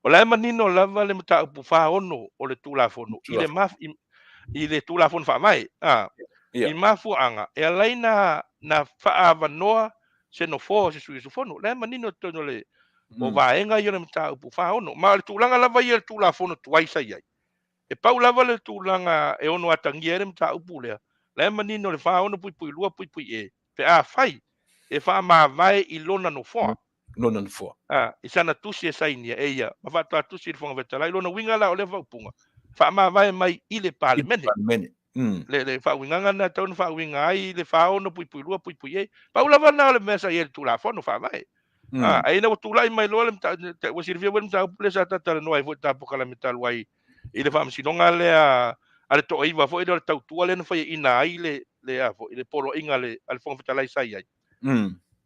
O la manino lava le mata upu ono o le tūla fono. I le tūla fono whaamai. I mafu anga. E alai na whaavanoa se no fō se sui su fono. Le manino tono le o vaenga i le mata upu ono. Ma le tūlanga lava i le tūla fono tuaisa iai. E pau lava le tūlanga e ono atangia le mata upu lea. Le manino le ono pui lua pui e. Pe a whai. E wha maa vai i lona no fōa. Lona no fōa. I sana tusi e sainia e ia. Ma whātua tusi i fonga Fetalai. Lona winga la o le whaupunga. Wha maa vai mai i le parlemene. Le whauinganga na tauna whauinga ai. Le whaono pui lua pui e. Paula wana o le mesa i e tūla whono wha mai. Aina o tūlai mai loa le wasirivia wale mta upule sa tatara noa i fo tapokala me talu ai. I le whaamsinonga le a le toa iwa fo i le tautua le na whai ina ai le afo. I le polo inga le fonga Fetalai sai ai.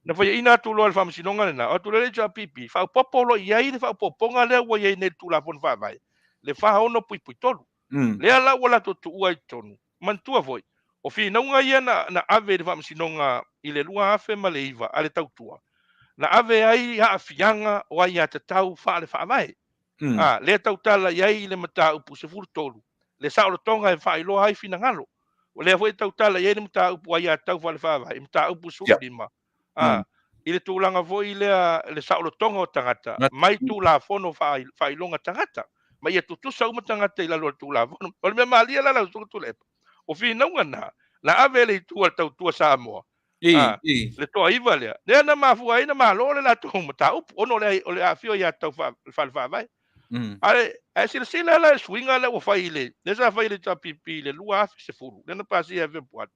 Na foi ina tu lo al fam sinonga na o tu le ja pipi fa popolo ia i fa poponga le wa ia ne tu la pon fa vai le fa ono pui tolu le ala wala to tu ai tonu man tu voi o fi na unga ia na ave fam sinonga i le lua afe maleiva ale tau tua na ave ai ha afianga o ia te tau fa le fa vai le tau tala ia i le mata upu se fur tolu le saʻolotoga e faailoa ai finagalo o lea foʻi tautala iai le mataupu ai atau faalefaavai mataupu sululima i le tulaga foʻi lea le saʻolotoga o tagata mai tulafono faailoga tagata ma ia tutusa uma tagata i lalo le tulafono o le mea malia la lausuga Tuilaepa o finauga na ave le itua le tautua Samoa le toaiva lea na mafuaina malo le latou mataupu ona o le afio ia tau faalefaavai ae silasila la e suiga le ua fai le sa fai le tapipi le lua afe sefulu lena pasia e fepuani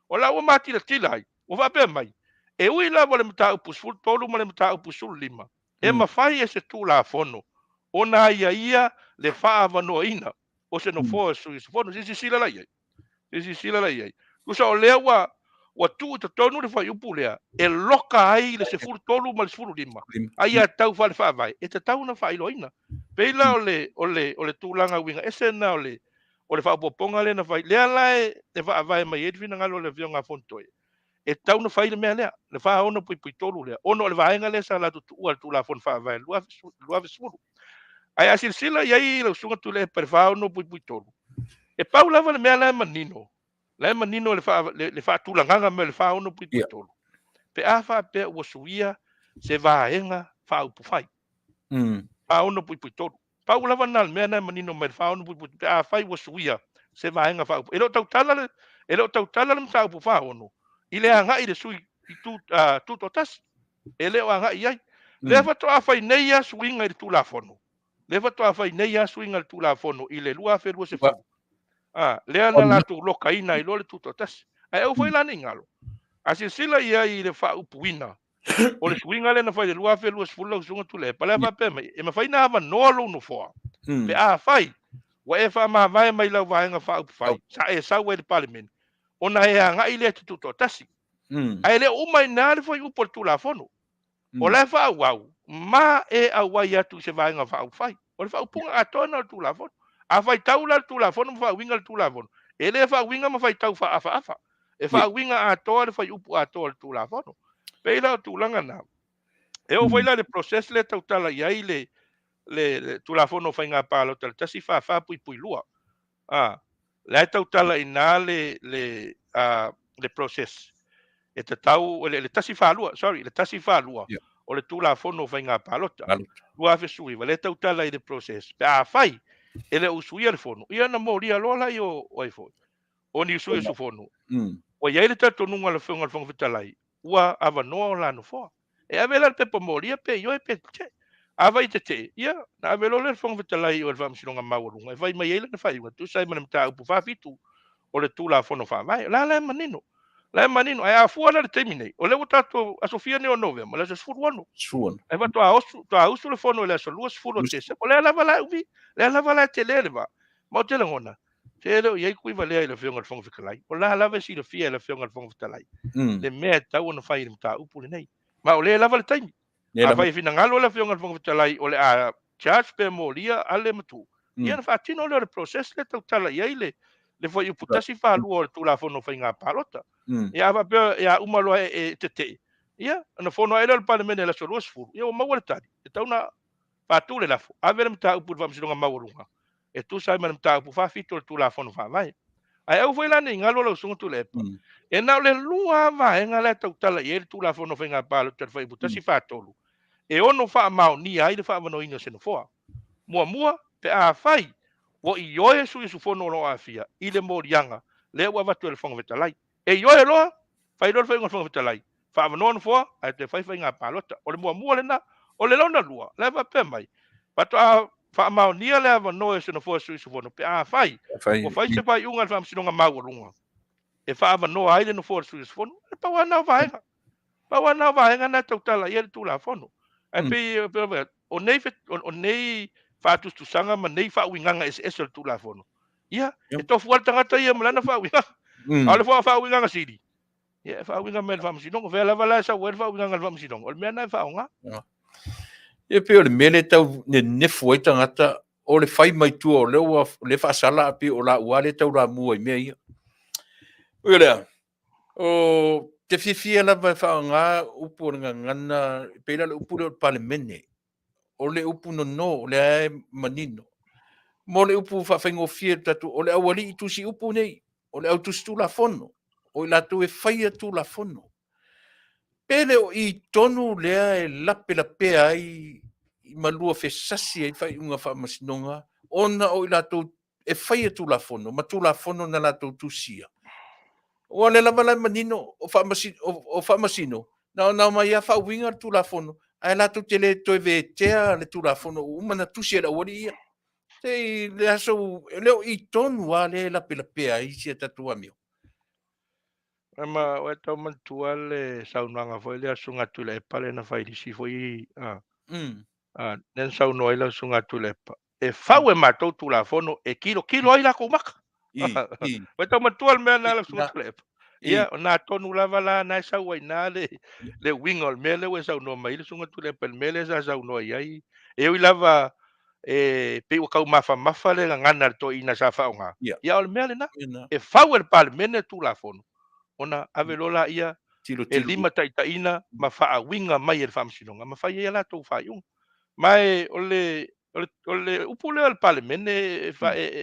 o la ua matilatila ai ua faapea mai e ui lava le mataupu sefulu tolu ma le mataupu sululima e mafai e se tulafono ona ia le faavanoaina o se nofoa suisofono sisisila lai ai tusa o lea ua tuu totonu le faiupu lea e loka ai le sefulu tolu ma le sefulu lima ai a tau faalefaavai e tatau na faailoaina peila o le tulaga uiga ese na o le faapopoga lena fai lea lae e faavae mai ai le finagalo le afioga fonitoe e tau na fai le mea lea le faaona puipui tolu lea ona o le vaega lea sa latutuua le tulafono faavae lua afe sefulu ae a silasila iai lausuga Tuilaepa le faaona puipui tolu e pau lava le mea lae manino le faatulagaga me le faaona puipui tolu pe a faapea ua suia se vaega faaupufai faaona puipui tolu pau lava na le mea lae manino me le faaona puipui pe a fai ua suia se vaega faupu e loo tautala le mataupu faono i le agaʻi le sui i tuto tasi e lē o agaʻi ai lea fatoʻafai nei a suiga i le tulafono le fatoʻafai nei a suiga le tulafono i le lua afe lua sefulu lea na latou lokaina i lo le tuto tasi ae au fai lana igalo a silasila ia i le faaupuina o le suiga lena fai le lua afe lua sefulu lausuga Tuilaepa lea faapea mai e mafai na avanoa lou nofoa pe a fai ua e faamavae mai lau vaega faaupufai sa e sau ai le palemene ona e agaʻi lea tututo tasi ae lea uma inā le foi upu o le tulafono o le faauau ma e auai atu i se vaega faaupufai o le faaupuga atona o le tulafono a faitau la le tulafono ma faauiga le tulafono e lē faauiga ma faitau faafaafa e faauiga atoa le fai upu atoa le tulafono pei la o tulaga na e o foi la le proses le tautala i ai le tulafono faigā palota le tasi fāfā puipui lua le ai tautala inā le proses e tatau le tasi fālua le tasi fālua o le tulafono faigā palota lua afe suiva le tautala i le proses pe a fai e le usuia le fono ia na molia loa lai o ai foi o ni usuia su fono o iai le tatonuga le feoga le Faafetai ua avanoa o lanofoa e ave la le pepa molia pe io e pe te avai te ia na ave lo le Faafetai o le faamasinoga maualuga e vai mai ai lana faiuga tusai ma le mataupu fafitu o le tulafono faavae la le manino ae afua la le taimi nei o le ua tatou asofia nei o Novema le sefulu ono e va toausu le fono e le asolua sefulu o tese o lea lava lae uvi lea lava lae telē le va ma o telagona te leo iai kuiva lea i le feoga le Faafetai o la lava e silafia i le feoga le Faafetai le mea tau ona fai i le mataupu lenei ma o lē lava le taimi a fai finagalo le feoga le Faafetai o le a charge pe molia a le matu ia na faatino lea o le proses le tautala i ai le foi upu tasi fālua o le tulafono faigā palota ia faapea ia uma loa e tetei ia ana fono ai le palemene le asolua sefulu ia ua maua le tali e tauna fatu le lafo ave le mataupu le faamasinoga maualuga e tusa ai ma le mataupu faafito o le tulafono faavae ae au foi lana igalo lausuga Tuilaepa e na o le lua vaega le tautala i ai le tulafono faigā palota le foi upu tasi fatolu e ono faamaonia ai le faavanoina o se nofoa muamua pe a fai ua i oe suisofono o loo afia i le moliaga lea ua vatu e le Faafetai e i oe loa failoa le faiga o le Faafetai faavanoa nofoa ae te fai faigā palota o le muamua lena o le lona lua le faapea mai patoa faamaonia le avanoa e se nofoa suisofono pe a fai ua fai se faiuga le faamasinoga maualuga e faavanoa ai le nofoa le suisofono e pauana o vaega na tautala ia le tulafono ae pei o nei faatustusaga ma nei faauigaga ese o le tulafono ia e tofu ale tagata ia ma lana faauigaga a o le faauigaga sili ia e faauiga me le faamasinoga fea lava lae sau ai le faauigaga le faamasinoga o le mea na e faaogā ia pe o le mea le tau nenefu ai tagata o le fai maitua o lea le faasala api o laʻua le taulamua i mea ia ua lea o te fiafia lava e faaogā upu o le gagana peila le upu le o le palemene o le upu nono o le ae manino mo le upu faafegofia tatu o le aualii i tusi upu nei o le au tusi tulafono o i latou e faia tulafono pele o i tonu lea e lapelapea ai i malua fesasi ai faiʻuga faamasinoga ona o i latou e faia tulafono ma tulafono na latou tusia ua le lava manino o faamasino na ona mai ia faauiga le tulafono ae latou te lē toe veetea le tulafono uma na tusi e lauali ia sei le aso leo i tonu a le lapelapea ai sia tatua mio Ma o tau mantua le saunaga foi le asunga Tuilaepa le na failisi foi nen saunoa i le asunga Tuilaepa. E fau e matou tulafono e kilo ai la maka. O tau mantua le mea na le asunga Tuilaepa. Ia, o nā tonu lava la na e sau ai nā le winga o le mea le ue saunoa mai le asunga Tuilaepa le mea le sa saunoa i ai. E ui lava pe ua kau mafa le ngana le to ina sa faonga. Ia o le mea le na. E fau e le pale mene tulafono. Ona avelola ia e lima taitaina ma faawinga mai e le faamasinoga ma fai ia latou faiuga mae ole upu lea o le palemene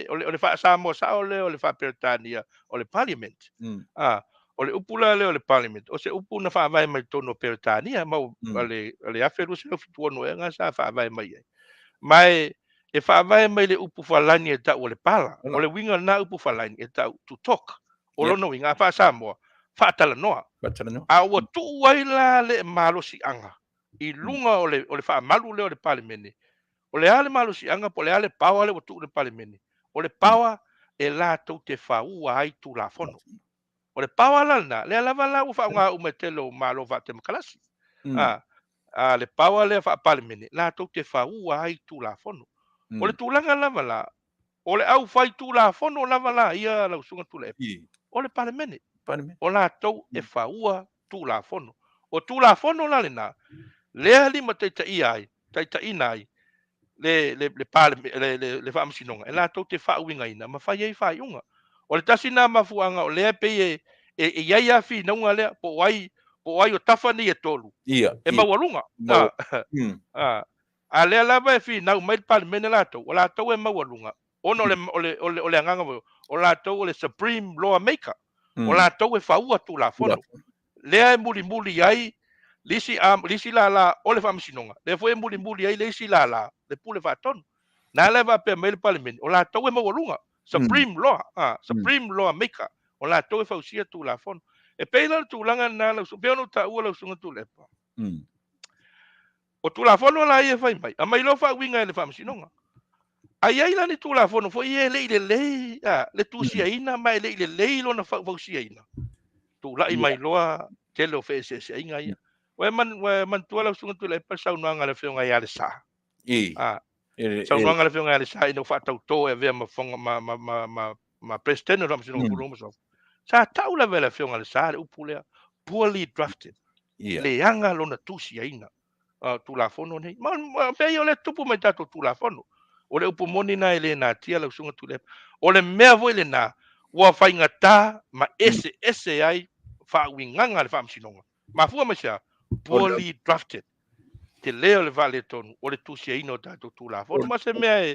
o le faasamoasao o le faapeletania o le parliament o le upu lea lea o le parliament o se upu na faavae mai tonu o peletania ma o le afe lusi le fituanuega sa faavae mai ai mae e faavae mai le upu falani e tau o le pala o le winga na upu falani e tau to talk o lona winga faasamoa Faatalanoaga. A ua tuu ai la le malosiaga i luga o le faamalu lea o le palemene. O le a le malosiaga po le a le pawa le ua tuu le palemene. O le pawa e latou te faua ai tulafono. O le pawa lana, lea lava la ua faaogā uma telo malo faatemakalasi. A le pawa lea faapalemene, latou te faua ai tulafono. O le tulaga lava la, o le au fai tulafono lava la ia lausuga Tuilaepa. O le palemene. O latou e faua tulafono. O tulafono la lena, lea lima taitaina ai, le faamasinoga, e latou te faauigaina, ma fai ai faiuga. O le tasi na mafuaga o lea pei e iai a finauga lea, po ai o tafa nei e tolu. E maualuga. A lea lava e finau mai le palemene latou, o latou e maualuga. Ona o le agaga o latou o le supreme lawmaker. O latou e faua tulafono. Lea e mulimuli ai lisi la o le faamasinoga. Le foi e mulimuli ai le isi la le pule faatonu. Na leva pe mai le palemene. O latou e maualuga. Supreme law, supreme lawmaker. O latou e fausia tulafono. E pei la tulaga na la pe ona taua la sunga Tuilaepa. O tulafono la ia fai mai. A mai lo faauiga e le faamasinoga. Ai la ni tulafono foi e lei le tusiaina mai lei lona fausiaina. Tula'i mai loa tele o feeseeseaiga ia. Ua mantua lausuga Tuilaepa saunoaga le feoga iā le sa. Saunoaga le feoga iā le sa ina faatautō e avea ma president o le faamasinoga puluga ma sa ta'u lava le feoga le sa le upu lea poorly drafted. Leaga lona tusiaina. Tulafono nei. Ma pei o le tupu mai tatou tulafono. O le upu moni na e lē natia lausuga Tuilaepa. O le mea foi lenā ua faigatā ma ese ai faauigaga le faamasinoga. Mafua mai sea poorly drafted. Te lea o le valetonu o le tusiaina o tatou tulafono ma se mea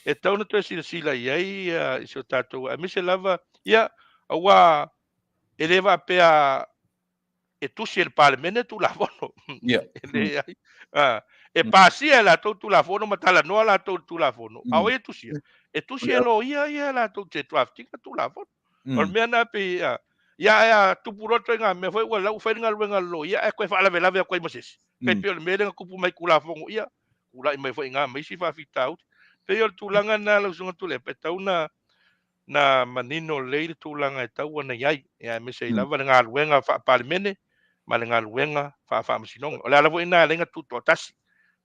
e tauna toe silasila i ai i se o tatou a mise lava ia auā e lē vaapea e tusi e le palemene tulafono. E lē ai. E pasia e latou tulafono ma talanoa latou tulafono. Ao e tusia. E tusi e lo ia latou te draftinga tulafono. O le mea na pe ia tupu roto inga mea foi ua lau whainga luenga lo ia e koe whaalavelave a koe masesi. Kai peo le mea kupu mai kulafongo ia. Kula i mai foi inga mai si whawhitau. Peo le tūlanga na lausunga Tuilaepa e tau na manino leile tūlanga e tau ana iai. Ia me se lava le ngā luenga whaapalemene ma le ngā luenga whaamasinonga. O le ala foi ina lenga tuto tasi.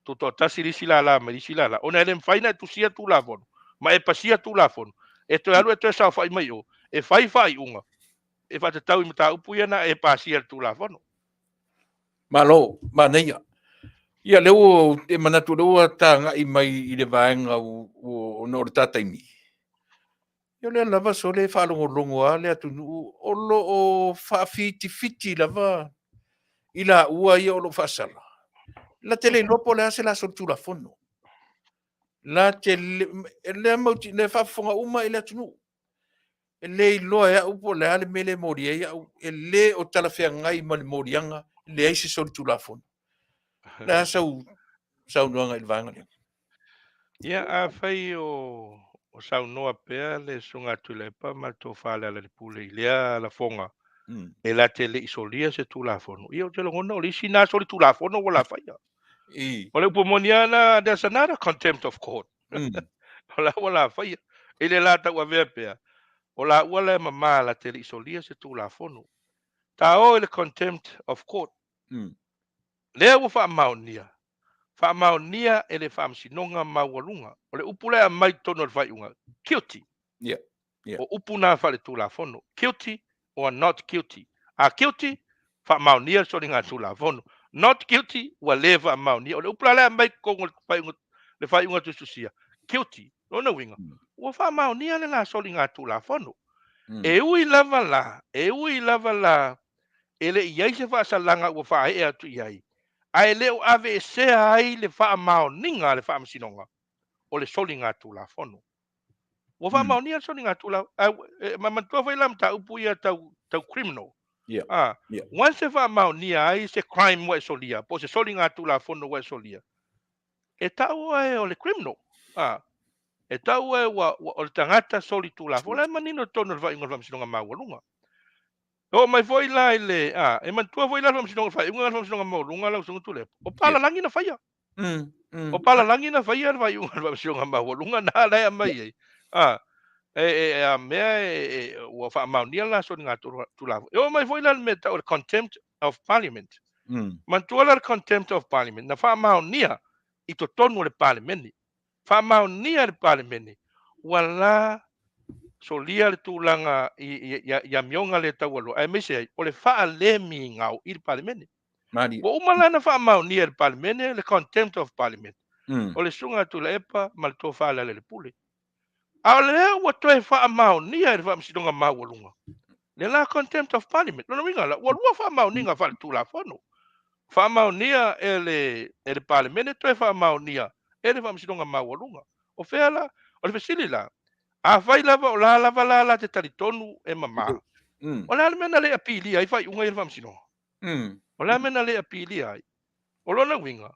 Tuto tasi lisi la ma lisi la. Ona ele mfaina e tusia tulafono. Ma e pasia tulafono. E to alu e to sa fai mai o. E fai unga. E fa te tau i mata upu ia na e pasia tulafono. Malo, maneia. Ia leo e manatu leo ta ngai mai i le vaenga o no tataimi. Ia le lava so le whalongolongo a le Taunu'u o lo o whaafiti lava i la ua ia o lo whasala. La tele lopo le ase la so tulafono. la te le mauti le fafonga uma ile tunu le loa ya upo le ale mele moria ya le o tala fea ngai mal morianga le ai se sol tulafon la sau noanga il vanga Ia a fai o saunoa pea le sunga Tuilaepa ma to fale ala le pule lea la fonga. E la te le isolia se tulafono. Ia o te longona o le isi nā soli tulafono o la faia. O le upomoniana, there's another contempt of court. O la ua la faia. E le la tau avea pea. O la ua le mama la te le isolia se tulafono. Ta o le contempt of court. Lea ua wha maonia. Faamaonia e le faamasinonga maualunga. O le upu lea mai tono le faiunga. Guilty. Yeah. O upu nā whale tulafono. Guilty or not guilty. A guilty, faamaonia sori ngā tulafono. Not guilty, ua le faamaonia. O le upu lea mai kongo le faiunga tususia. Guilty. Lona winga. Ua faamaonia le nā sori ngā tulafono. E ui lava la. E le iai se faasalanga ua faae atu iai. Ai leo ave sea ai le faamaoninga le faamasinonga o le soli ngā tulafono. Ua faamaonia soli ngā tula mamantua fai lam ta upu ia tau criminal. Once se faamaonia ai se crime wa solia, po se soli ngā tulafono wa solia. E tau ai o le criminal. E tau ai o le tangata soli tulafono. Le manino tono le fainga le faamasinonga maualunga. O mai foi la ile e man tua foi la fam sinong fai unga sinong mo lunga la sinong Tuilaepa. O pala langi na faia. O pala langi na faia vai unga fam sinong mo lunga na la mai. A me o fa maunia la so nga Tuilaepa. O mai foi la me ta contempt of parliament. Man tua la contempt of parliament na fa maunia I to tonu le parliament. Fa maunia le parliament. Wala solia le tūlanga ia mionga le taualo. Ai mese o le faa le mi ngau I le parlemene. Wa umalana faa maunia le parlemene, le contempt of parliament. O le sunga Tuilaepa ma le tō faa le pule. A o le lea ua toe faa maunia le faa msidonga maualunga. Le la contempt of parliament. Lona winga la, ua lua faa mauninga faa le tūlafono. Faa maunia e le parlemene toe faa maunia e le faa msidonga maualunga. O fea la, o le Sili la. A fai lava o la lava la te taritonu e mama. O la mena le apili ai fai unga I le famsino. O la mena le apili ai. O lona winga.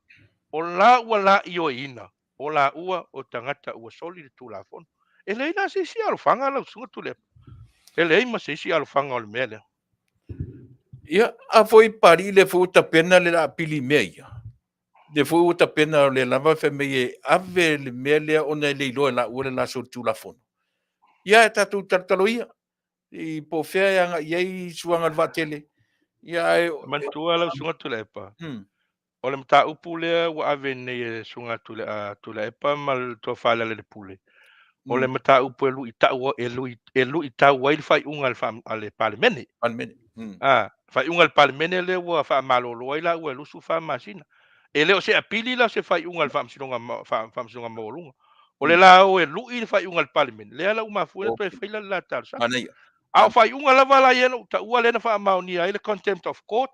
O la ua la io ina. O la ua o tangata ua soli le tūlafonu. E le ina se isi alofanga la usunga Tuilaepa. E le ima se isi alofanga o le mele. Ia, a foi pari le fu tapena le apili mea ia. Le fu tapena le lava fe me ave le mele ona le ilo la ua la so tūlafonu. Ia e tatu tartaloia. I po fea nga iei suanga vatele. Ia e... Mantua la sunga Tuilaepa. O le mta upu lea ua ave nei sunga Tuilaepa mal toa fale le pule. O le mta upu elu I tau wai fai unga le parlemene. Fai unga le parlemene le ua fai malolo ai la ua lusu fai masina. E leo se apili la se fai unga le famsinonga maolunga. O le la o lui fai unga le parlemene. Lea la umafua toe fai la tarsa. Au fai unga lava la yeno ta ua lena fa maunia I le contempt of court.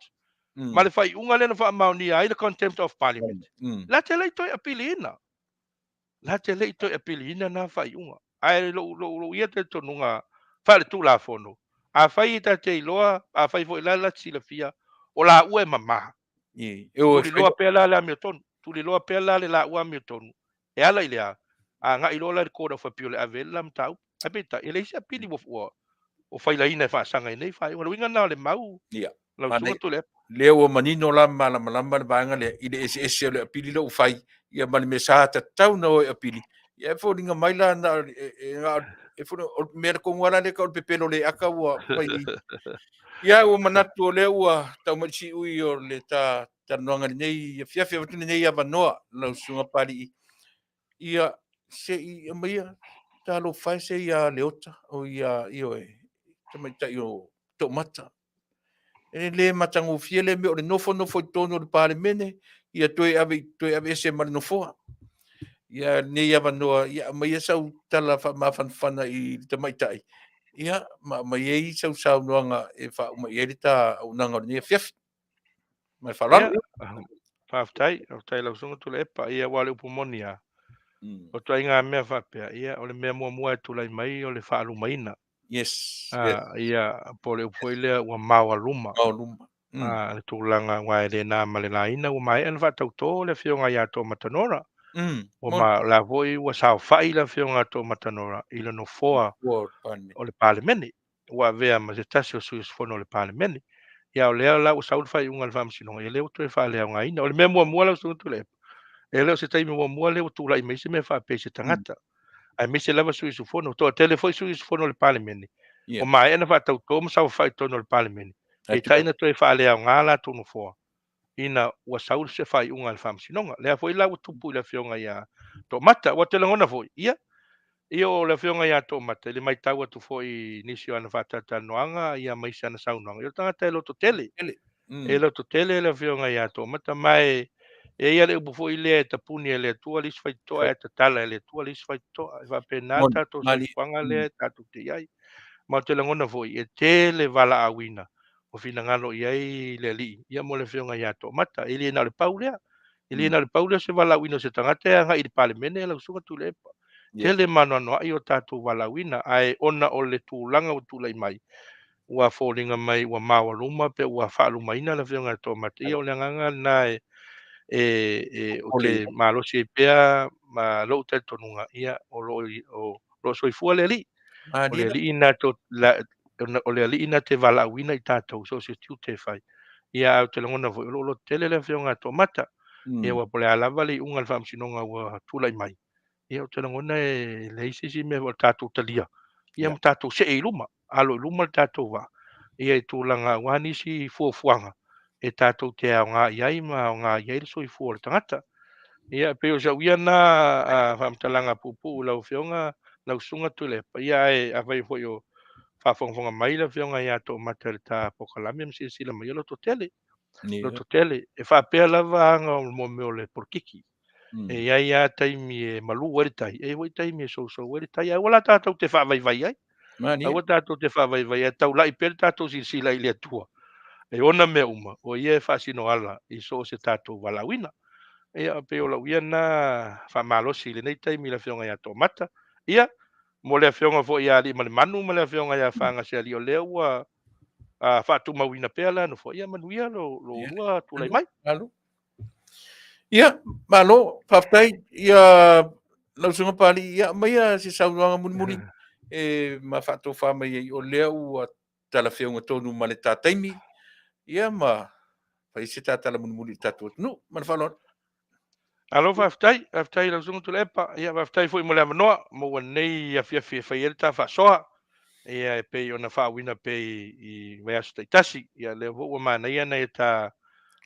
Ma le fai unga lena fa maunia I le contempt of parliament. La te lei toi apiliina. La te lei toi apiliina na fai unga. Ai lo ia te tonunga fa le tūlafono. A fai ta te iloa, a fai fo la sila fia o la ua e mama. Tuli loa pe la le amiotonu. Tuli loa pe la le la ua amiotonu. E ala ilea. A nga iloa la le koda fa pio le avele lam tau. A peta, ele isi apili wo o Failaina fa sanga nei fai o winga na le mau la sunga Tuilaepa le o manino la malama le banga le I le ese le apili lo fai ia mal mesa ta tau no apili ia fo dinga maila na e fo me ko ngala le ko pepelo le aka wa fai ia o manatu le ua tau machi ui o le ta noanga nei Afiafi o nei ia vanoa la sunga Papali'i ia se ia mai ta lo fai se ia leota o ia io mai tai o to mata e le matangu fiele me o le nofo tono le parlemene ia toe ave se mal nofo ia ne ia vanoa ia mai sau tala fa mafana I te mai tai ia mai ei sau noanga e fa mai e ta unanga ni Afiafi mai fala Faafetai la sunga Tuilaepa ia wale upumonia O toi ngā mea whapea, ia, o le mea mua e tūlai mai, o le whaalumaina. Yes. Ia, po le upoilea ua maua luma. Maoluma. Le tūlanga wai le nā male la ina, ua mai anu whatautō le whionga ia tō matanora. Ua ma la voi ua sao whai la whionga tō matanora, ila no foa o le palemeni. Ua vea ma se tasi o suis fono o le palemeni. Ia o lea la ua saul whai unga le whamsinonga, ia leo toi wha lea ngā ina. O le mea mua lau sunga Tuilaepa. E leo se taimi mua leo tūlai mai se mea whape se tangata. Ai me se lava suis fono, toa tele foi suis fono le palemeni. O mai ena whatautō ma sao whai tono le palemeni. E taina toi wha lea ngā la tonu foa. Ina ua saul se whai unga le whamsinonga. Lea foi la ua tupu i la whionga ia tō mata, ua te langona foi. Ia o la whionga ia tō mata, le mai tau atu foi nisi o ana Faatanoaga, ia mai se ana saunoanga. Ia tangata e loto tele. E loto tele la whionga ia tō mata, mai e ia le upu foi lea e tapuni e le tua lis whaitoa e tatala e le tua lis whaitoa. E whapena tato soifanga lea tato te iai. Ma te langona foi, e tele wala awina. O fina ngalo iai le li. Ia mo le whionga ia tō mata, ili e na le paulea. Ili e na le paulea se wala awina se tangata e anga i le palemene e lau sunga Tuilaepa. Tele manoanoa i o tātou walauina, ai ona o le tūlanga o tūlai mai. Ua fōlinga mai, ua maua luma, pe ua whaalumaina la whionga tō mata. Ia o le anganga na o te malosi e pea, ma lou te tonunga ia, o lo soifua le li. O le li ina o le li ina te walauina i tātou, so se tiu te whai. Ia au te langona voi, lo tele le whionga tō mata. Ia ua pole alawa li unga le whamsinonga ua tūlai mai. Ia o te langona e leisisi me o tātou talia. Ia mo tātou se e luma, alo luma le tātou wa. Ia e tūlanga wanisi fuafuanga. E tātou te ao ngā iai ma o ngā iai le soifua le tangata. Ia pe o sauia na whamtalanga pupu lau whionga, lau sunga Tuilaepa. Ia e awai hoi o whafonga mai la whionga ia tō mata le tā pokalami am sila mai loto tele. Loto tele. E whapea lava anga o mo meo le porkiki. E ia taimi e malu weritai. E wai taimi e so weritai. Ai wala tātou te whaavai ai. Ai wala tātou te whaavai ai. Tau lai pere tātou sila i le atua. E ona mea uma. O ia e whaasino ala. I so se tātou walawina. Ia pe o lau ia na whamalosi le nei taimi la whionga ia tō mata. Ia. Mo lea whionga fo ia li male manu. Mo lea whionga ia whanga se ali o lea ua whaatu mawina pea la. No fo ia manuia lo lua tūlai mai. Ia, malo, Faafetai, ia lausunga pali, ia maia se saunoanga munimuni, ma whaato whama ia i o lea ua tala whionga tonu ma le tātaimi, ia ma whai se tātala munimuni tātua tunu, mana whalona. Alo Faafetai, Faafetai lausunga Tuilaepa, ia Faafetai foi mo le amanoa, mo wanei Afiafi e whai ele tā whaasoa, ia e pei ona whaawina pei i weasu Tasi, ia lea ua mana ia nei tā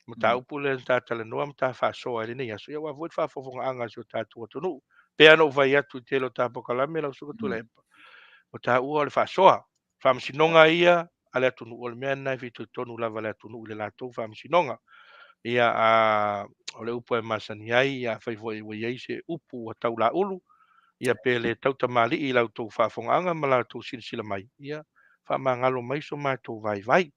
mata upu le Fatalanoaga mata Faasoa le nei aso ia ua voit Faafofoga anga so tātua Taunu'u pea no vai atu te lo tapokalame lau suka Tuilaepa o tāua o le Faasoa faamasinoga ia a le Taunu'u o le mea nai fitotonu lava le Taunu'u i le latou faamasinoga ia o le upu e masani ai ia fai foi ua iai se upu ua taulaʻulu ia pe le tautamali'i i lautou faafogaaga ma lautou silasila mai ia faamagalo mai so matou vaivai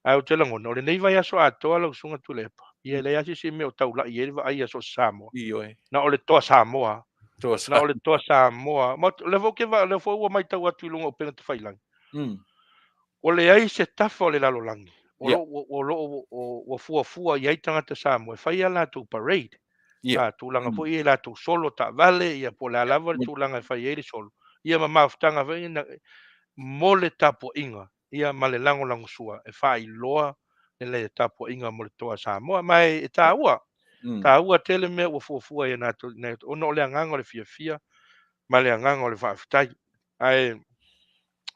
ai o te langona, o le nei vai aso atoa lau sunga Tuilaepa. Ia le asi si me o taula'i e le vai aso Samoa. Na o le toa Samoa. Na o le toa Samoa. Ma le fo ke va, le fo ua mai tau atu ilunga o pena te whailangi. O le ai se tafa o le lalolangi. O lo o fua i ai tangata Samoa. Whai ala tu parade. Tūlanga fo i la tu solo ta Vale. Ia po le alawa le tūlanga whai e le solo. Ia ma maftanga vai mo le tapo inga. Ia ma le lango sua e whaailoa le tapo inga mo le toa Samoa mai e tāua tele mea ua fuafua ia nātou ono o le anganga o le fiafia ma le anganga o le Faafetai ai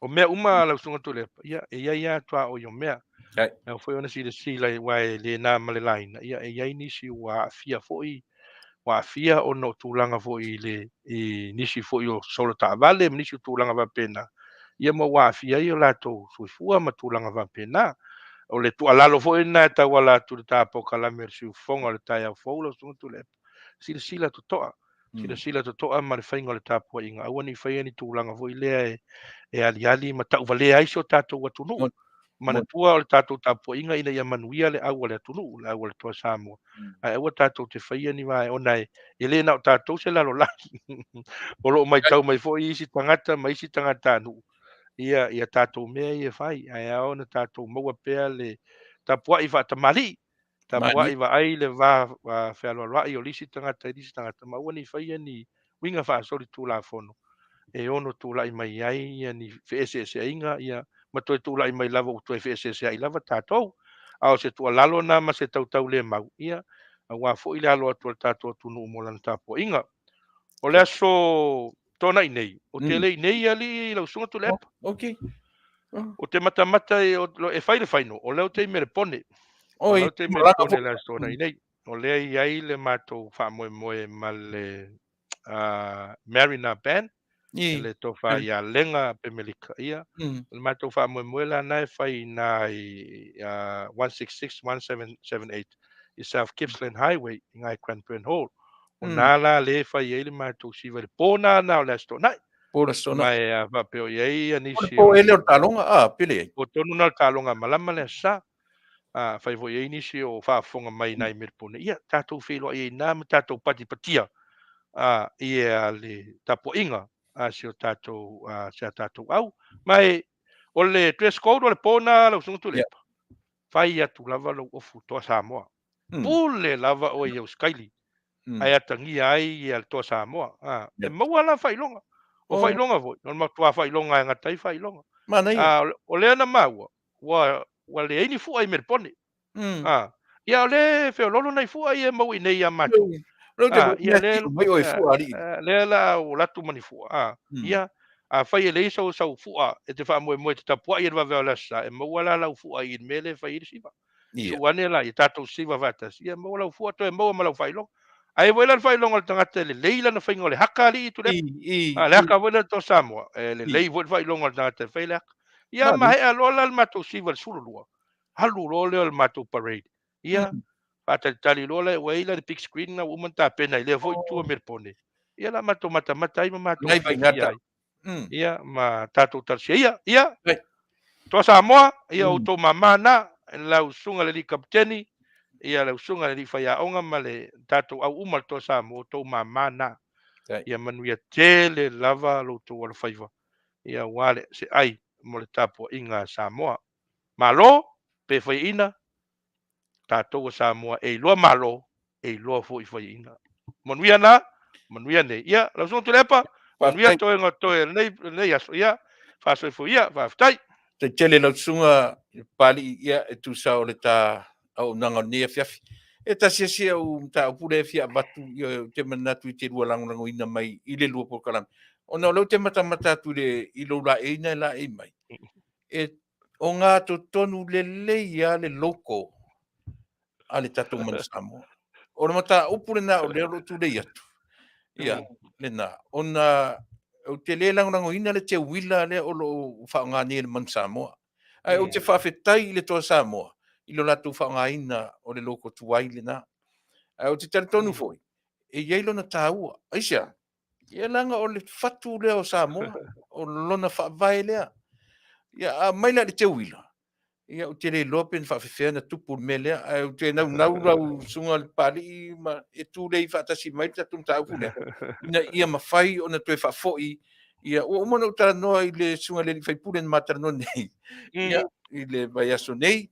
o mea uma lausunga Tuilaepa ia ia tua o io mea e foi ona sila wai le nā ma le laina ia e iai nisi ua afia foi ua afia ono tūlanga foi le nisi foi o solo Vale nisi tūlanga vapena ia mo wa fia i o latou suifua ma tūlanga vapena o le tualalo foi na e tau ala tu le tapokalame le siufoga o le taeaufou lausuga Tuilaepa silasila toto'a ma le faiga o le tapua'iga aua ni faia ni tulaga foi lea e aliali ma ta'uvalea ai se o tatou atunu'u manatua o le tatou tapuaʻiga ina ia manuia le au a le atunuu le au a le toa Samoa ae ua tatou te faia ni vae ona e lē na o tatou se lalolagi o loo maitau mai foʻi isi tagata ma isi tagata anuu ia tatou mea ia fai ae ao na tatou maua pea le tapuaʻi faatamali'i tapuaʻi vaai le va fealoaloaʻi o lisi tagata i lisi tagata ma ua ni faia ni uiga faasoli tulafono e ono tulaʻi mai ai ia ni feeseeseaiga ia ma toe tulaʻi mai lava ua toe feeseeseaʻi lava tatou a o se tualalo na ma se tautau le mau ia auā foʻi le alo atu o le tatou atunuu mo lana tapuaʻiga o le aso tonaʻi nei o te leʻi nei ali lausuga Tuilaepa o te matamata e fai le faino o leo te me le pone o leo te me le pone le aso tonaʻi nei o lea i ai le matou faamoemoe ma le Marina Band le tofa ia lenga pemelika ia le matou faamoemoe lana e fai na i 166 1778 i South Gippsland Highway i ngai Cranbourne Hall o nā la le fai ai le matou siva le pōna na o le astonaʻi mai faapeo i ai anisi o tonu na le taloga malama le asa fai foi ai nisi o faafofoga mai nai me le pone ia tatou feiloaʻi ai na ma tatou patipatia ia le tapuaʻiga sio tatou sea tatou au mai o le dress code o le pona lausuga Tuilaepa fai atu lava lou ofu toa Samoa pule lava o iau skaili ae atagia ai ia le toa Samoa e maua la failoga o failoga foi o le matuā failoga e gatai failoga o lea na maua ua leai ni fuʻa i me le pone ia o lē feololo nai fuʻa ia mau i nei ia matou ia lea la o latu mani fuʻa ia fai e leisa o sau fuʻa e te faamoemoe te tapuaʻi e le vavea o le asa e maua la lau fuʻa i me le fai i le siva suʻane la i tatou siva faatasi ia maua lau fuʻa toe maua ma lau failoga ae foi lana failoga o le tagata e lelei lana faiga o le haka alii Tuilaepa le haka foi lana toa Samoa e lelei foi le failoga o le tagata e fai le haka ia ma heʻa loa la le matou siva le sululua halu loa lea o le matou parade ia faatalitali loa la e ua ai la le big screen na ua uma tapena i lea foʻi tua me le pone ia la matou matamata ai ma matou fifia ai ia ma tatou talesia ia toa Samoa ia outou mamana lausuga le likapiteni ia lausuga le lifaiaʻoga ma le tatou auuma le toa Samoa outou mamana ia manuia tele lava loutou alofaiva ia ua le seʻai mo le tapuaʻiga Samoa malo pe faiaʻina tatou o Samoa e iloa malo e iloa foʻi faiaʻina manuia na manuia nei ia lausuga Tuilaepa manuia toe nei aso ia faasoifo ia faafetai te tele lausuga pali'i ia e tusa o le auaunaga o nei afiafi e tasiasia o taupule e fia batu ia te manatu i te lua lagolagoina mai i le lua polokalame ona o leu te matamata atu i lou laʻeina e laʻei mai e o ngā totonu lelei ia le loko a le tatou mana Samoa o le mataupu lenā o lea lotu lei atu ia lenā ona o te lē lagolagoina le te uila lea o loo faaogānia le mana Samoa ae o te faafetai i le toa Samoa i lo latou faaogāina o le loko tuai lenā ae o te taletonu foʻi e iai lona tāua aisia ia laga o le fatu lea o Samoa o lona faavae lea ia mai la le te uila ia o te leiloa pena faafefea na tupu le mea lea ae o te naunau lausuga le pali'i ma e tulei faatasi mai le tatou mataupu lea ina ia mafai ona toe faafoʻi ia ua uma nau talanoa i le suga le liʻifaipule na matalanoa nei ia i le vaiaso nei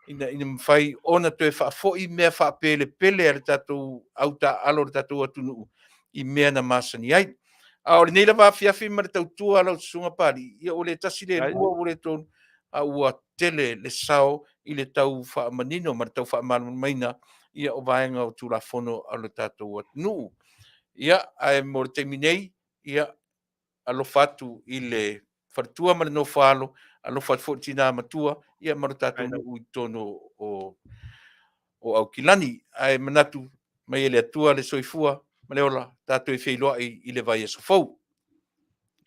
ina mafai ona toe faafoʻi mea faapelepele a le tatou autaalo le tatou atunu'u i mea na masani ai a o lenei lava afiafi ma le tautua laususuga pali'i ia o le tasi lelua o le tonu a ua tele le sao i le tau faamanino ma le tau faamalomaina ia o vaega o tulafono a le tatou atunu'u ia ae mo le taimi nei ia alofa atu i le faletua ma le nofoalo alofa atu foʻi tinā matua ia ma le tatou nu'u i tono o aukilani ae manatu mai e le atua le soifua ma le ola tatou e feiloaʻi i le vaiaso fou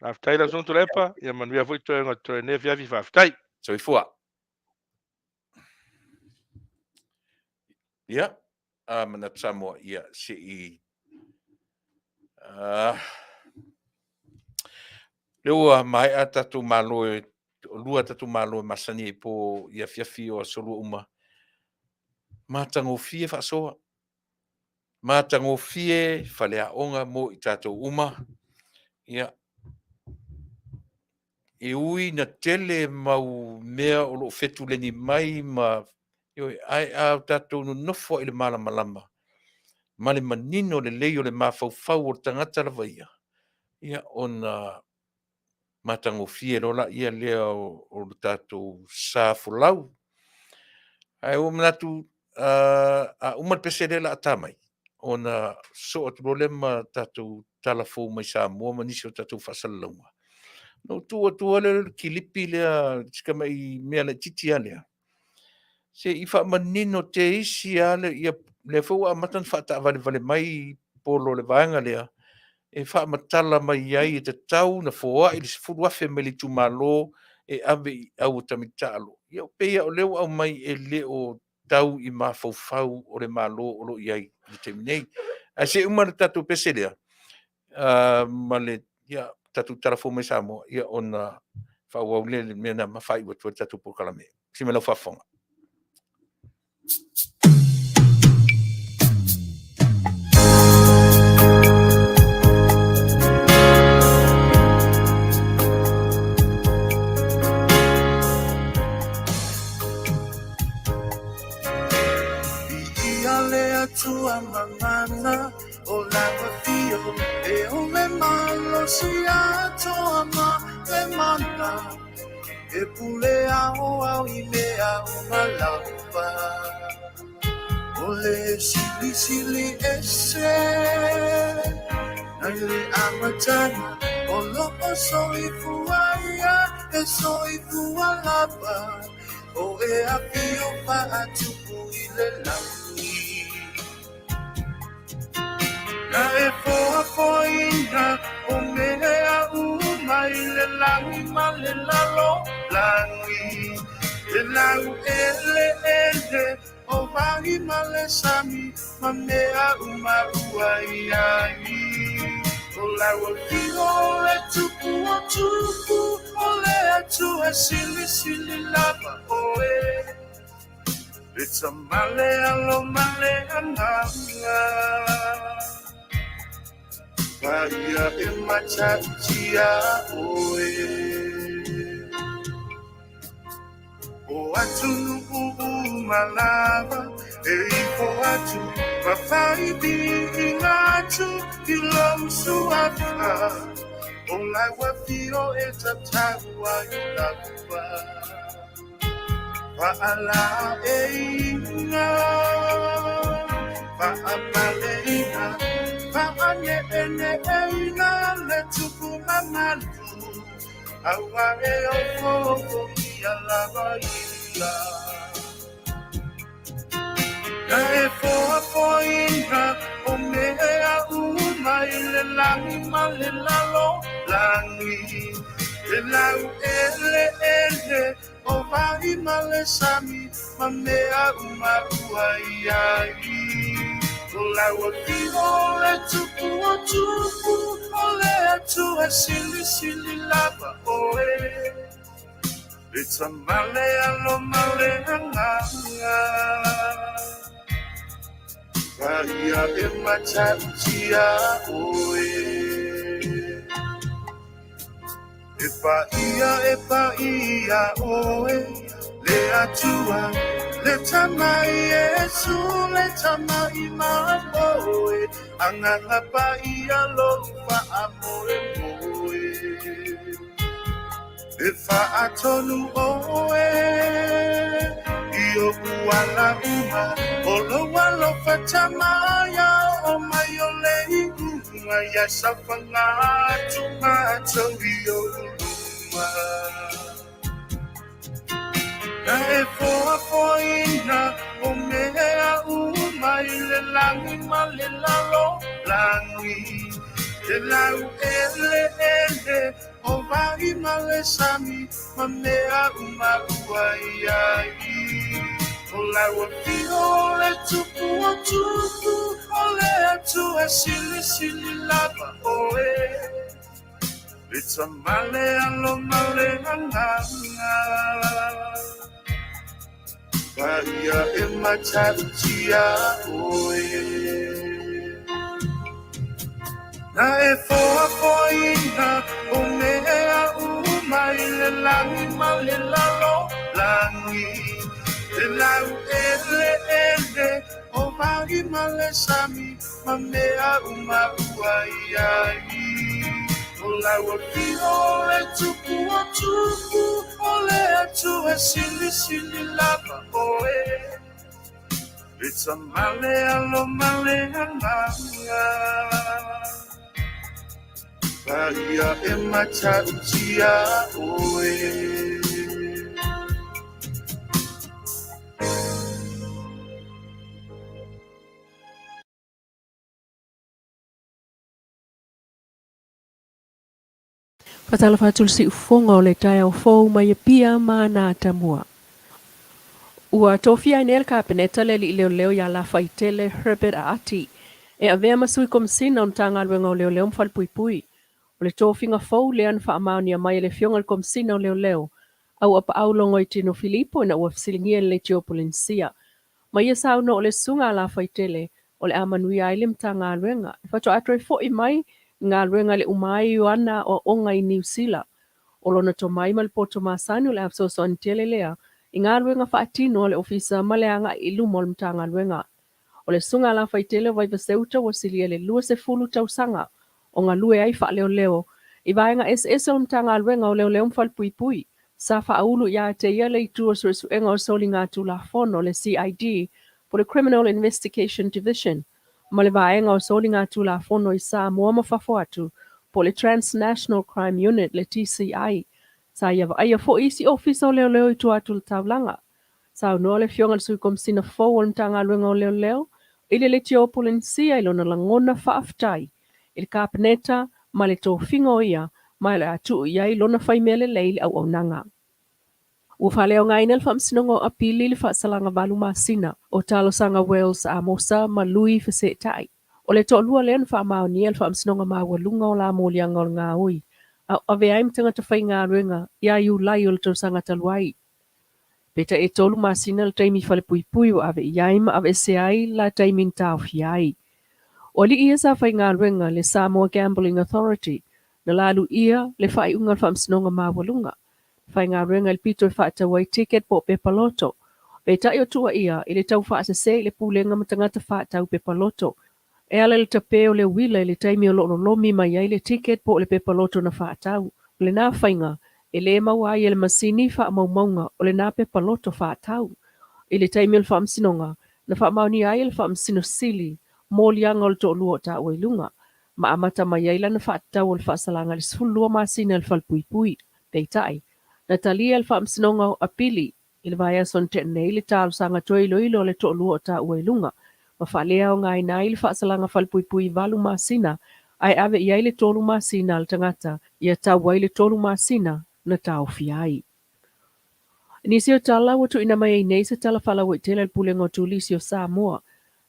faafetai lausuga Tuilaepa ia manuia foʻi toe ne afiafi faafetai soifua ia manatu Samoa ia seʻi le ua maeʻa tatou malo lua tatu malo masani e po ia Afiafi o solo uma. Matangofie whaasoa. Matangofie whaleaonga mo I tātou uma. Ia. E ui na tele mau mea o lo fetu leni mai ma ai au tātou no nofo I le malama. Ma le manino le leo le mawhauwhau o tangata la vaia. Ia ona matangofie rola ia lea o tātou sāfulau. Ai o manatu a umat pesere la atamai. Ona so o problema tātou talafou mai Samoa manisi o tātou whasalalaunga. No tua le kilipi lea tika mai mea le titi alea. Se I wha manino te isi ale ia le fau a matan wha vale mai polo le vaenga lea. E wha matala mai ai e te tau na foa I le sifuru afe me li tumalo e ave au tamitalo. Ia pea o leo au mai e leo tau I mawhauwhau o le malo o lo iai I te minei. A se umana tatu pese lea. Ma le ia tatu tarafo me Samoa ia ona whauau le mea na mawhai wa tua tatu po kalame. Si me lau whafonga. Tua mamana o lava fio e o me malo si ato ama me mana e pule au I mea o malapa o le sili ese nai amatana o lo soifuaia e soifualapa o e apio pa atupu I le launi na e fofogaina o mea mai le langi ma le lalo langi le lau ele o vai ma le sami ma mea uai o lau o le tupu o le atu e sili lava o e it's a male ananga Vaia e machatia oe O atunu'u malava E ifo atu Mawhai bi ngatu I lau suafa O lawa fio e tataua I lawa Faala e inga Faapaleina Faanye ene eina le tupu mamalu Awa e o fofo ia lava ila Na e fofoina o mea umai le langi ma le lalo langi Le lau ele o vai ma le sami ma mea uai O lau o le tupu o le atu e sili lava o e Le tamale alo male anganga Vaia e machatia o e E paia oe le atua le tamai Yesu le tamai maoe anganga paia lo fa amore moe E faatonu oe io uala uma o lo fatamaya o mai o ya safanga tuma io Na e fofoina o mea umai le langi ma le lalo langi Le lau ele o vai ma le sami ma mea uai O lau fio le tupu o le atu e sili lava o e It's a male alo male anganga. Bahia e matatia oe. Na e foa foina o mea uma i le langi ma le lalo langi. Le lau ele o magi ma le sami ma mea uma ua iai. O lau o pio le tupu o le atu e sili lava oe. It's a male alo male anganga. Bahia e matatia oe. Faatalafatulisi ufonga o le tae au fou mai e pia ma na tamua. Ua tofia inel kapeneta le li leo ya la faitele Herbert Ati. E avea masui komsina on tanga luenga o leo mfalpuipui. O le tofinga fou le an faamaoni mai le fionga komsina o leo. Au apa au longo i tino Filipo na ua fisilingia le tiopolensia. Mai e sauno o le sunga la faitele o le amanui ai le mtanga luenga. Fato atre fo i mai ngā luenga le umai wana o onga i New Zealand. O lona to mai mal poto masani o le afsoso antele lea. I ngā luenga whaatino le ofisa maleanga i lumol mtanga luenga. O le sunga la faitele vai vaseuta wa Sili le lua se fulu tausanga. O ngā lue ai wha leo. I vaenga SS o mtanga luenga o leo mfalpuipui. Sa whaulu ia te ia le itua suresu enga o soli ngā tula fono le CID po le Criminal Investigation Division. Ma le vaenga o soli ngā tula fono i Samoa Fafuatu po le Transnational Crime Unit le TCI. Sa ia aia fo isi ofisa o leo i tuatul taulanga. Sa no le fionga le sui komsina fo o mtanga luenga o leo. Ile le tiopolensia ilona langona Faafetai. Il kapeneta ma le tofinga o ia ma le atu ia ilona faimele leile Auaunaga. Ua whaleo ngaina le whamsinongo apili le whaasalanga walu masina o talosanga Wales a Mosa ma Lui Fetalaiga. O le to'alua le whaamaonia le whamsinonga mawalunga o la molianga o ngā ui. A veaim tangata whai ngā ruenga ia iu lai o le tausanga taluai. Peta e tolu masina le taimi whale pui o ave iaima ave seai la taimin tau fiai. O li ia sa whai ngā ruenga le Samoa Gambling Authority na lalu ia le whai unga le whamsinonga mawalunga. Whai ngā ruenga le pito e whaatawai ticket po pepaloto. Peta i o tua ia i le tau whaasase le pulenga matangata whaatau pepaloto. E ala le tape o le wila le taimi o lolo lomi mai ai le ticket po le pepaloto na whaatau. Le nā whainga e le mawai e le masini wha maumaunga o le nā pepaloto whaatau. I le taimi o le whaamsinonga na whaamauni ai le whaamsino Sili mōlianga o le to'olua o tā uailunga. Ma amata mai ai lana whaatau o le whaasalanga le sfulua masina le whalpuipui. Peitai. Natalia le whaamsinonga o apili i le vai ason tenei le tālu sanga toiloilo le to'olua o tā uailunga. Ma whalea o ngai nai le whaasalanga whalpuipui valu masina ai ave i ai le tolu masina le tangata ia tau wai le tolu masina na tau fiai. Nisi o tala watu ina mai nei se tala whala o itela le pulenga o tulisi o Samoa.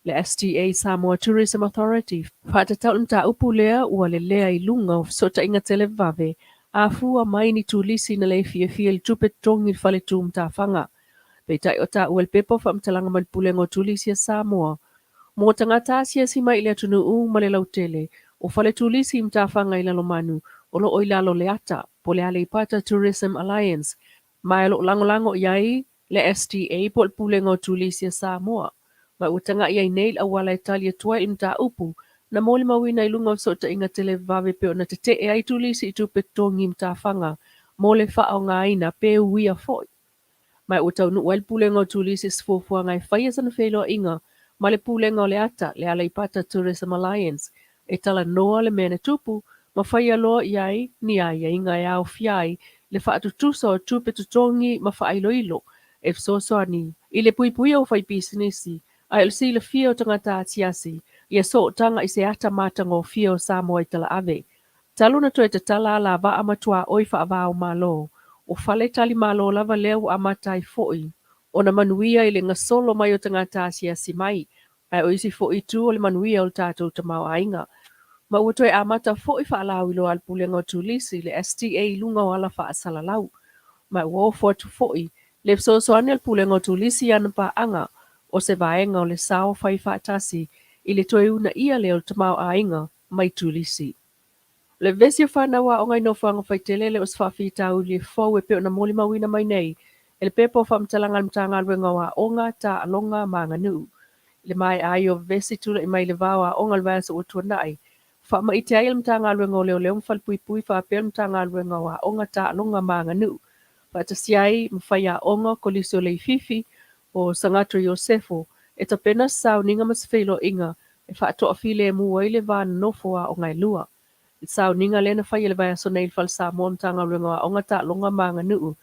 Le STA Samoa Tourism Authority whatatau nta upu lea ua le lea i lunga o sota inga tele vave a fua mai ni tulisi na le fia le tupet tongi whale tu mta whanga. Peitai o ta uel pepo whamtalanga man pulenga o tulisi o Samoa. Mo tangata asia si mai le Taunu'u ma le lautele o whale tulisi mta whanga i lalo manu o lo oilalo le ata po le Aleipata Tourism Alliance mai lo lango iai le STA po le pulenga o tulisi o Samoa. Mai utanga iai nei awala Italia tua imta upu na mole mawina ilunga sota inga tele vave peo na te e ai tulisi i tupe tongi mta whanga mole whao ngā ina pe uia foi. Mai o Taunu'u el pulenga o tulisi sfofua ngai whaia sana whelo inga ma le pulenga o le ata le Aleipata Tourism Alliance e tala noa le mene tupu ma whaia loa iai ni aia inga e au fiai le whaatutusa o tupe tutongi ma whaailoilo e fsosoani i le puipui o whai bisinesi ai le si le fia o tangata atiasi ia so tanga i se ata matanga o fia o Samoa i tala ave. Taluna to e te tala la va amatua oi whaavao malo o whale tali malo lava leo amatai foi o na manuia i le ngasolo mai o tangata atiasi mai ai o isi foi tu o le manuia o le tātou tamau ainga. Ma ua toe amata fo'i whaalau ilo al pulenga o tulisi le STA lunga o ala whaasalalau. Ma ua ofo atu fo'i le fsosoani al pulenga o tulisi ana pa anga o se vaenga o le sao fai Tasi i le toe una ia le o tamau ainga mai tulisi. Le vesi o whanau a onga ino whanga whaitele le o sfawhitau li fau e peo na moli mawina mai nei. E le pepo whamtalanga mtanga alwenga wa onga ta alonga manganu. Le mai ai o vesi tula i mai le vawa onga le vasa o tuanai. Whama i te aile mtanga alwenga o leo leo mwhalpui pui whapea mtanga alwenga wa onga ta alonga manganu. Whatasiai mwhaya onga kolisi o le fifi o Sangato Yosefo e ta pena sao ninga maswhelo inga e whaatoa file e mua i le vana nofo a onga lua. Sao ninga lena whai le vai asona il fal Samoa mtanga alwenga onga ta alonga manganu.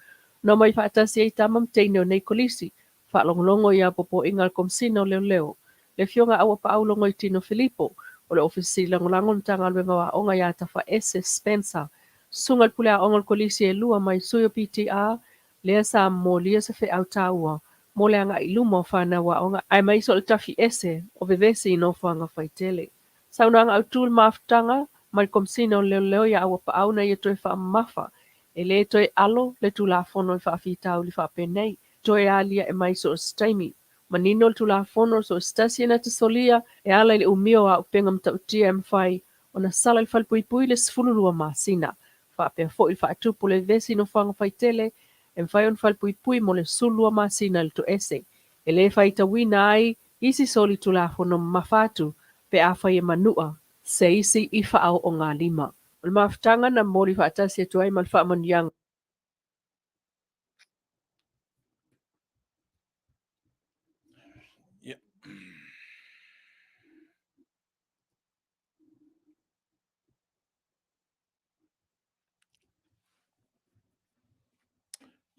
No mai whaatasi e tamam teine o nei kolisi. Whaalongolongo ia popo inga komsina o leo leo. Le fionga awa pa aulongo i Tino Filippo o le ofisi langolango mtanga alwenga wa onga ia tafa S. Spencer. Sungal pule a ongal kolisi e lua mai suyo PTR lea sa mo lia se fe Auaunaga mo le anga iluma o whana wa onga ai mai so le tafi ese o vevesi ino whanga whaitele. Saunanga autul maftanga mai komsina o leo leo ia awa pa auna ia toe wha mafa e le toe alo le tulafono i whaafitau li whaapenei toe alia e mai so staimi. Manino le tulafono so stasi na te solia e ala le umio a upenga mtautia mwhai o na sala le whalpuipui le sfululua masina. Whaapea fo il whaatupu le vesi no whanga whaitele e mwhai on whalpuipui mo le sulua masina le to ese. E le whaita wina ai isi soli tulafono mafatu pe a whai e manua se isi i whaau o ngā lima. O le maftanga na mori whaatasi atu ai mal whaamanianga. Ia.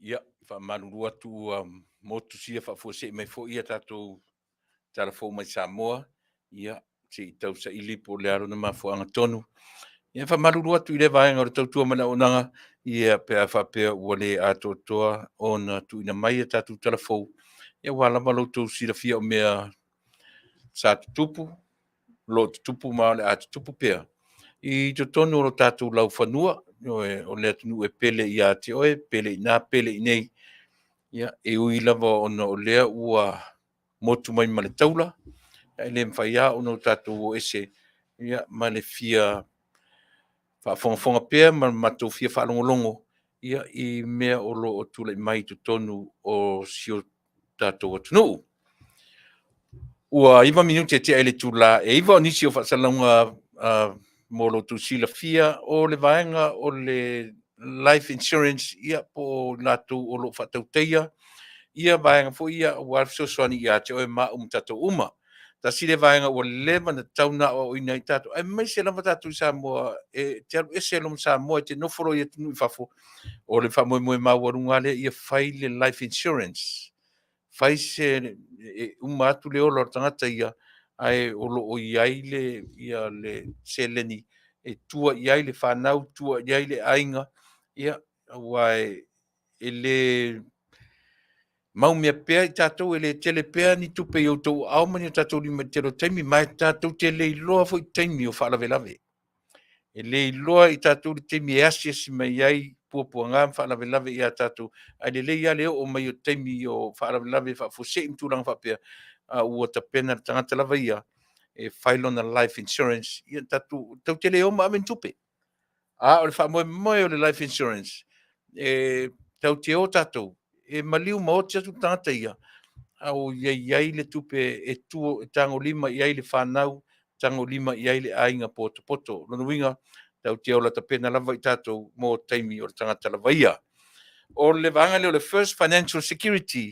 Ia, whaamaruru atu motu sia whaafuase mai fo ia tātou tarafo mai Samoa. Ia, se i tau sa ilipo le aro na mafuanga tonu. Ia whamaruru atu i le vaenga o le tautua mana onanga. Ia pea whapea ua le atotoa o na tuina mai a tātou tarafo. Ia wala maloutou sira fia o mea sa tutupu. Lo tutupu ma le atutupu pea. I to tonu o tātou lau whanua. O le atunu e pele i a te oe, pele i nā, pele i nei. Ia, e ui lava ona o lea ua motu mai ma le taula. E le mwhaia ono tātou o ese. Ia, ma le fia whaafonga pea, ma matou fia whaalongolongo. Ia, i mea o lo o tula i mai to tonu o sio tātou o Taunu'u. Ua iwa minuti e te ele tula, e iwa o nisi o whaasalonga mo lo tu sila fia o le vaenga o le life insurance ia po natu o lo whatauteia. Ia vaenga fo ia o alfisosoani ia te oe ma tatou uma. Ta si le vaenga o leva na tauna o ina i tatou. Ai mai se lama tatou Samoa, e te alu ese lama Samoa, te noforo ia tunu i fafo. O le whamoe moe mawarunga le ia whai le life insurance. Whai se atu le olo tangata ia, ai olo o iai le ia le seleni, e tua iai le whanau, tua iai le ainga, ia, wai, e le mau mea pea i tātou, e le tele pea ni tupe i o tau aumani o tātou li matero taimi, mai tātou te le iloa fo i taimi o whaalavelave. E le iloa i tātou li taimi e asia si mai iai puapua ngā whaalavelave i a tātou, ai le ia leo o mai o taimi o whaalavelave whaafose im tūranga whapea, ua ta pena tangata lava ia, e whailona life insurance, ia tātou, tau te leo ma amen tupe. O le whaamoe moe o le life insurance, e tau te o tātou, e maliu ma o te atu tangata ia, au iai le tupe e tuo e tango lima iai le whanau, tango lima iai le ainga poto poto. Lono winga, tau te o la ta pena lava i tātou mō taimi o le tangata lava ia. O le vanga leo le First Financial Security,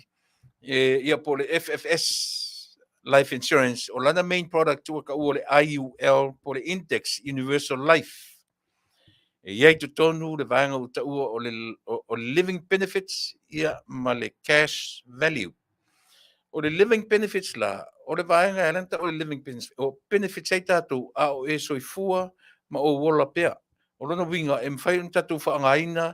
ia po le FFS Life Insurance, o lana main product tua ka ua le IUL po le Index Universal Life. E iai tu tonu le vanga o ta ua o le living benefits, ia ma le cash value. O le living benefits la, o le vaenga e lanta o le living benefits, o benefits ei tātou a o e soifua ma o wola pea. O lona winga e mwhai un tātou whaangaina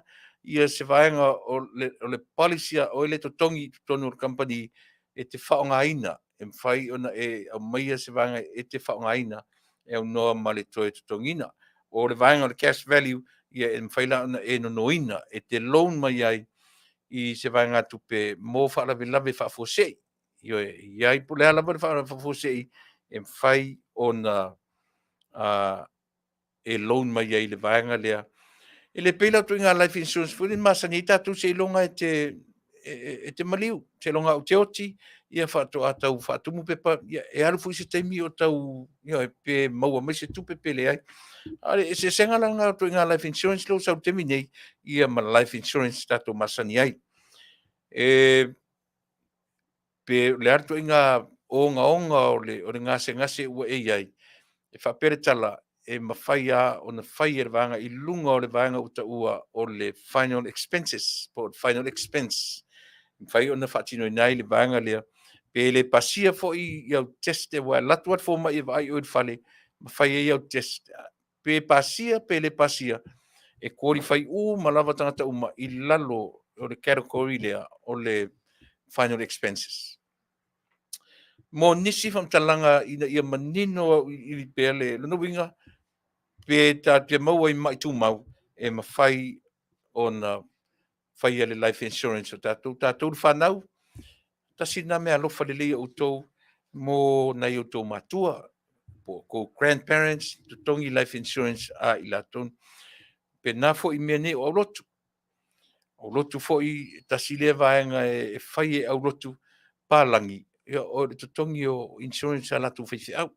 ia se vaenga o le policia o le totongi tonu o company e te whaangaina. E mwhai ona e au maia se vaenga e te whaangaina e no ma le toe tongina o le vaenga le cash value ia e faila na e no noina e te loan mai ai I se vaenga tupe mo fa la lave fa fose io ia I pule ala fa fose e fai ona e loan mai ai le vaenga lea e le pela tu inga life insurance fu ma sanita tu se longa e te maliu se longa o te oti ia Faatuatua Faatumu pepa e alu fu se taimi o tau ia pe maua mai se tupe pele ai ale se senga langa tu inga life insurance lo sa te minei ia ma life insurance tato masani ai pe le artu inga onga o le ngase ua e ai e whapere tala e mawhaia o na whaia vanga I lunga o le vanga uta ua o le final expenses, po final expense. Mwhai o na whatino nai le vanga lea, pe le pasia fo I au teste wa latuat fo mai vai o fale, mawhaia I au test. Pe pasia, pe le pasia, e kori whai malawa tangata uma I lalo o le category lea o le final expenses. Mo nisi fam talanga ina ia manino I pele no winga pe ta te mau I mai tu mau e mawhai ona whai le life insurance o tātou whanau tasi na mea lofa le lea utou mo na I utou matua po ko grandparents to tongi life insurance a I laton pe na fo I mea ne o lotu fo I tasi le vaenga e whai e au lotu pālangi ia o le totongi o insurance ala tu fisi au.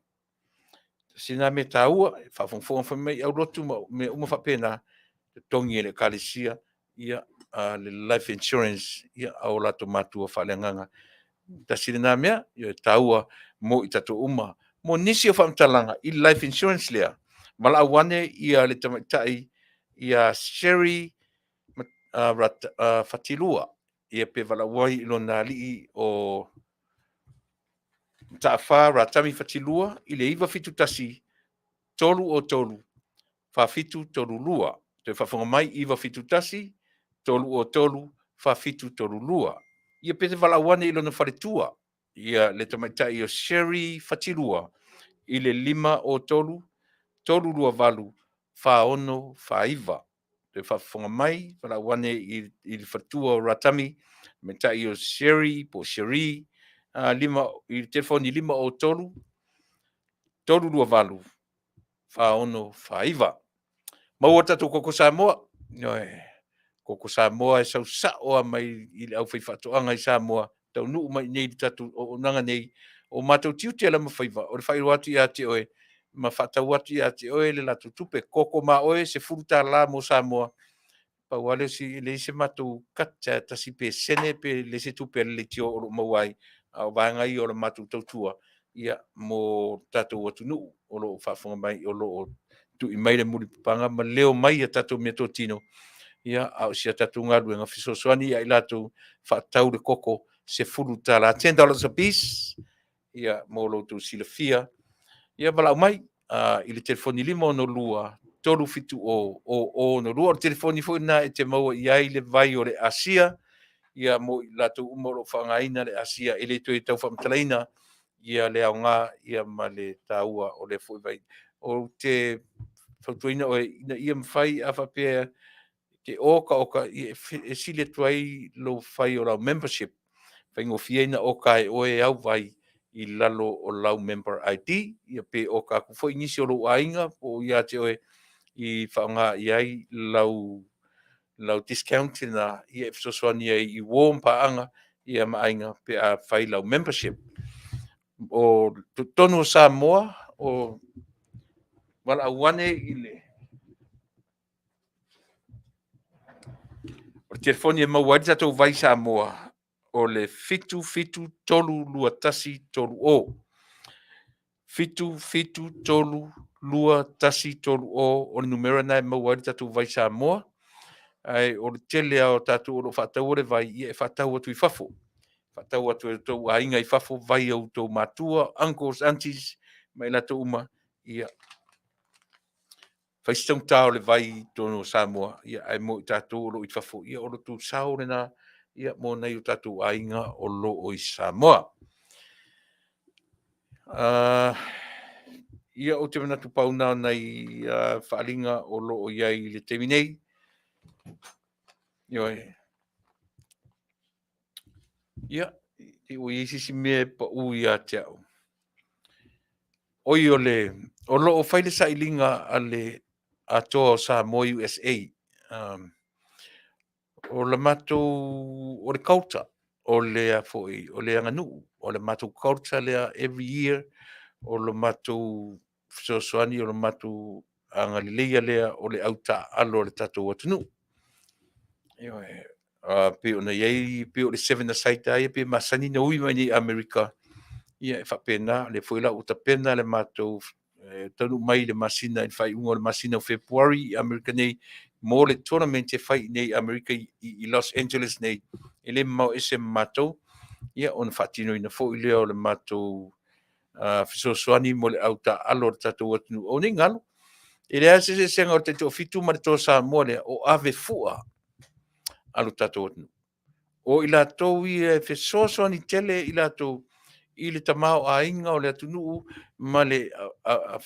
Sina me taua, whawhongwhonga mai au rotu me umawhapena totongi le kalisia ia le life insurance ia au lato matua whalenganga. Ta sina mea, ia taua mo I tato uma. Mo nisi o whamtalanga I life insurance lea. Mala awane ia le tamaitai ia Sherry Fatilua ia pe wala wai ilo nā lii o Ta'afa ratami fatilua I le iwa fitu tasi tolu o tolu fafitu tolu lua te whafonga mai iwa fitu tasi tolu o tolu fafitu tolu lua ia pete walawane I lona wharetua ia le tamaitai o Sherry fatilua I le 5 o tolu tolu lua valu faono faiva te whafonga mai walawane I le whatua o ratami maitai o Sherry po Sherry lima I telefoni 5 o tolu lua valu faono faiva mau tatu koko Samoa koko Samoa e sau sao mai I le au fai whatoanga I Samoa Taunu'u mai nei tatu o nanga nei o mātou tiu te ala mawhaiva o le whairoatu I te oe ma whatauatu I te oe le latu tupe koko ma oe se furuta la mo Samoa pa wale si le se mātou kata tasi pe sene pe le se tupe le tio o mawai au vangai o le mātou tautua ia mo tatou atunu'u o lo whafonga mai o lo tu I mai le muri panga ma leo mai a tatou mea tōtino ia au sia tatou ngaru e ngawhi sosoani ia I latou whaatau le koko se furu tala $10 a piece ia mo lo tu silafia ia balau mai I le telefoni 5 no lua tolu fitu o no lua o telefoni fo na e te maua ia I le vai o le Asia ia mo latou umoro whangaina le Asia ele to e tau whamtalaina ia le aunga ia ma le taua o le fo vai o te whautuina o ia mwhai a whapea te oka e sile tuai lo whai o lau membership whaingo fiena oka e oe au vai I lalo o lau member ID ia pe oka ku fo inisi o lo ainga o ia te oe I whaunga iai lau discount na ia fsoswani I warm paanga ia maainga pe a whai lau membership o tonu Samoa o wala awane I le o telefoni e mauari tatou vai Samoa o le fitu tolu lua tasi tolu o fitu tolu lua tasi tolu o le numera na e mauari tatou vai Samoa ai o le tele o tatou o lo whatau le vai ia e whatau atu I fafo whatau atu e tau ainga I fafo vai au tau matua uncles, aunties mai la tau uma ia whaistong tau le vai tono Samoa ia ai mo I tatou o lo I fafo ia o lo tu sao le na ia mo nei o tatou ainga o lo o I Samoa ia o te manatu pauna nei whaalinga o lo o iai le te minei. Ia, o iesisi me pa ui a te au. Oi o lo o whaile sa ilinga ale atoa o Samoa USA. O le matou, o le kauta, o le foi, o le anganu, o le matou kauta lea every year, o le matou sosoani, o le matou angalileia lea, o le auta alo le tatou atunu. Pe ona iei, pe o le 7 saita ia, pe masani na ui mai ni Amerika. Ia e whapena, le foi la uta pena le matou tanu mai le masina i whai ungo le masina o February Amerika nei mo le tournament e whai nei Amerika i Los Angeles nei e le mau ese matou ia on whatino ina fo i leo le matou fisosoani mo le auta alo le tatou atunu o ni ngalo e le ase se senga o te to fitu ma le to Samoa le o ave fua alo tatou atunu o i la tou i e fisosoani tele i la tou i le tamao a inga o le Taunu'u ma le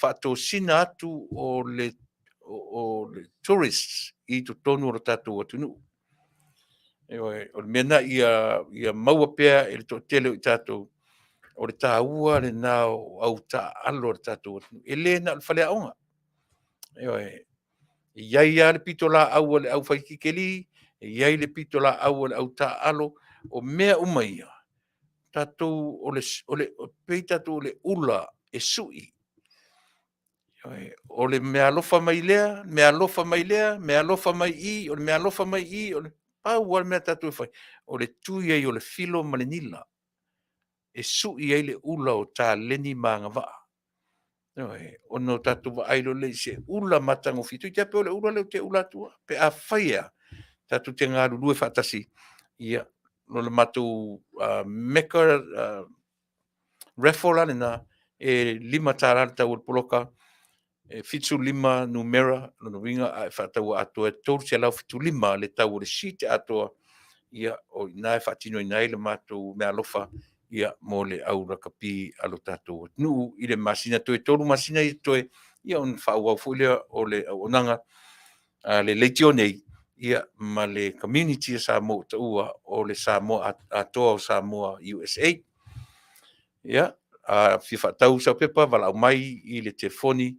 whaatosina atu o le tourists i to tonu o le tatou o Taunu'u. O le mena ia maua pea e le to tele i tatou o le tāua le nao au ta alo le tatou o Taunu'u. E le na le whale aonga. Iai a le pito la au le au whaikikeli, iai le pito la au le au ta alo o mea umaia. Tatou o pei tatou le ula e sui. O le mea lofa mai lea, mea lofa mai lea, mea lofa mai i, o le mea lofa mai i, o le pau al mea tatou e whai. O le tui ai o le filo ma le nila. E sui ai le ula o tā leni maanga waa. O no tatou wa ailo le se ula matango fitu. I te ape o le ula leo te ula tua. Pe a whaia tatou te ngā ruru e whaatasi. Ia, no le matou meka raffle na e 5 tarara tau o poloka e fitu 5 numera no winga a fatau Atua tolu se lau fitu 5 le tau le site Atua ia o nai fatino nai le matou me alofa ia mo le aura kapi alo tatou nu i le masina to tolu masina i to ia on fa'u fu le o le onanga le leitio nei ia ma le community Samoa tua o le Samoa Atua o Samoa USA ia fi fatau sa pepa vala mai i le telefoni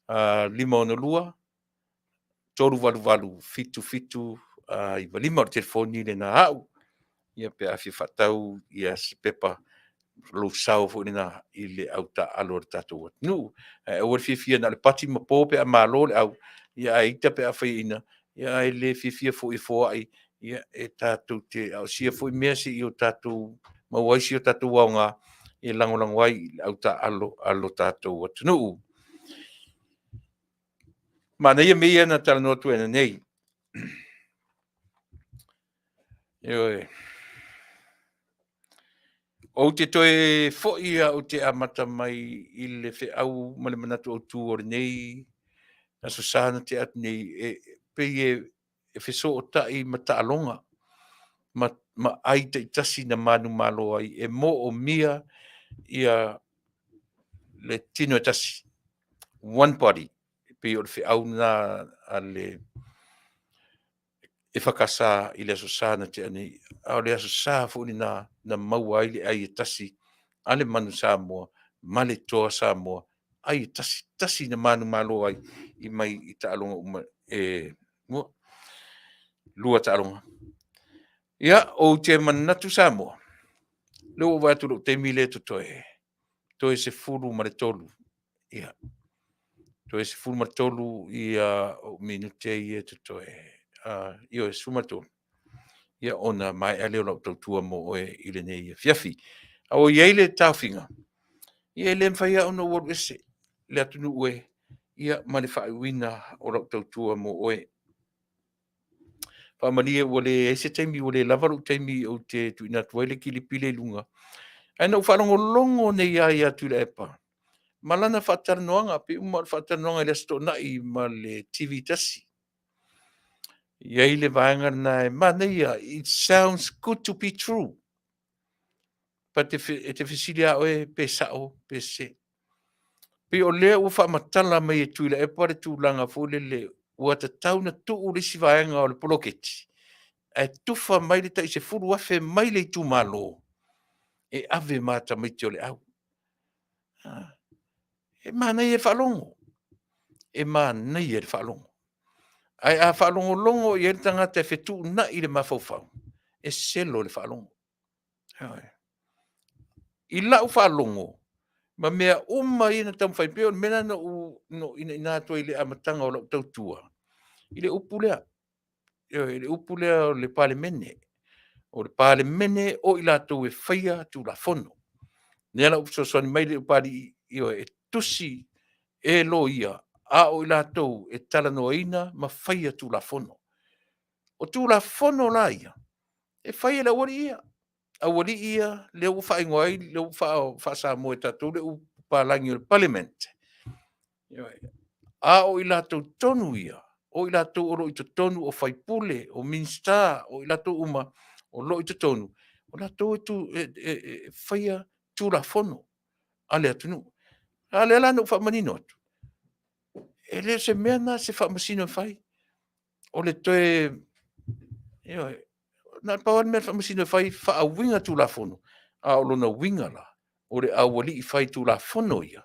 5 tolu valu fitu i valima o telefoni le na au ia pe afi fatau ia se pepa lo sau fo na i le auta alo tatou nu o fifia na le pati ma po pe ma lo au ia aita pe afaina ia le fifia fo i fo ai ia e tatou te au sia fo me si i o tatou ma wai si o tatou nga e langolang wai auta alo tatou nu mana ia me na tala no tu ena nei o te toe fo'ia o te amata mai i le au ma le manatu o tu o nei na susana te at nei pe e feso o tai mata alonga ma ai te tasi na manu malo ai e mo o mia ia le tino e tasi one body pe o le au na ale e whakasa i le susana te anei au le susana fu ni na mau ai le ai e tasi ale manu Samoa ma le toa Samoa ai tasi na manu malo ai i mai i ta alonga lua ta alonga ia o te manatu Samoa leo watu te mile to toe se furu ma le tolu ia toe se furu ma le tolu ia o minute ia to toe io e sumato ia ona mai ale o tua mo e i le nei Afiafi o iei le tauwhinga ia le mwhaia ona wadu ese le Taunu'u e ia ma le whaiwina o tua mo oe Papali'i o le ese taimi o le lavaru taimi o te tuina tuaile ki le pile lunga. Aina u whalongolongo nei ai Tuilaepa. Malana Faatanoaga pe uma le Faatanoaga i le astona'i ma le TV Tasi. Iai le vaenga na e manaia, it sounds good to be true. But te fisili a oe pe sao, pe se. Pe o lea ua whaamatala mai e Tuilaepa le tūlanga fōlele ua ta tauna tuu risi vaenga o le poloketi. E tufa mai le tai se furu afe mai le tu malo. E ave mata mai te o le au. E mana e whalongo. E mana e whalongo. Ai a whalongo longo i e tangata e whetu na i le mawhauwhau. E selo le whalongo. I lau whalongo. Ma mea uma i na tamu whaipeo, mena no ina atua i le amatanga o lau tautua. I le upulea. I le upulea o le pale mene. O le pale mene o i latou e whaia tu la fono. Nea lau sosoni mai le upari e tusi e lo ia. A o i latou e talanoaina ma whaia tu la fono. O tu la fono la ia. E whaia la wari ia. A wari ia le u whaingoai, le u whaasa mo e tatou, le u palangi o le parliament. A o i latou tonu ia. O i latou oro i to tonu o whaipule, o minsta, o i latou uma, o lo i to tonu. O latou e tu whaia tu la fono. Ale atunu. Ale ala no whamanino atu. E le se mea na se whamasino whai. O le toe, na pawan mea whamasino whai, wha winga tu la fono. A o lona winga la. O le awali i whai tu la fono ia.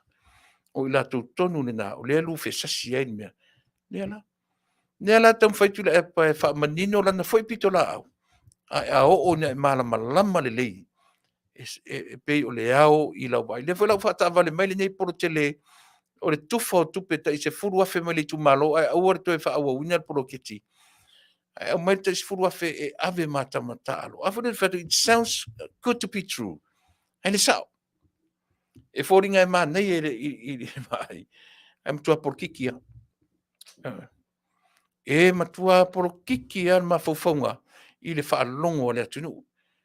O i latou tonu le na, o le alu fe sasi ai mea. Nea la tam whai Tuilaepa e whamanino lana whai pito la au. A o ne mala malama le lei. E pei o le ao i lau bai. Le whai lau whaatava le mai le nei poro tele, o le tufa o tupe ta i se furu afe mai le tu malo, ai au arto e wha awa wina le poro keti. Ai au mai ta i se furu afe e ave mata mata alo. Afu le whatu, it sounds good to be true. Ai le sao. E fōringa e maa nei e le mai. Ai matua poro kikia. E matua poro kikia ma faufaunga i le whaalongo le atunu.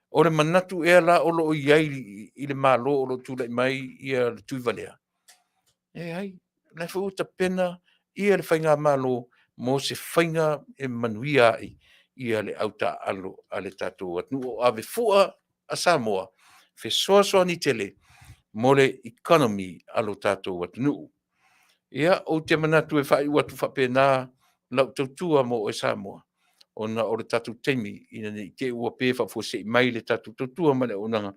O le manatu e la o lo iai i le malo o lo tūlai mai i le tuivalea. E ai, lai whauta pena i le whainga malo mo se whainga e manuia ai i le auta alo a le tātou atnu o ave fua a Samoa. Fe soa ni tele mo le economy alo tātou atnu. Ia o te manatu e whai watu whapena lau tautua mo o Samoa. Ona o le tatu teimi ina nei ke ua pefa fo se mai le tatu tutua male onanga.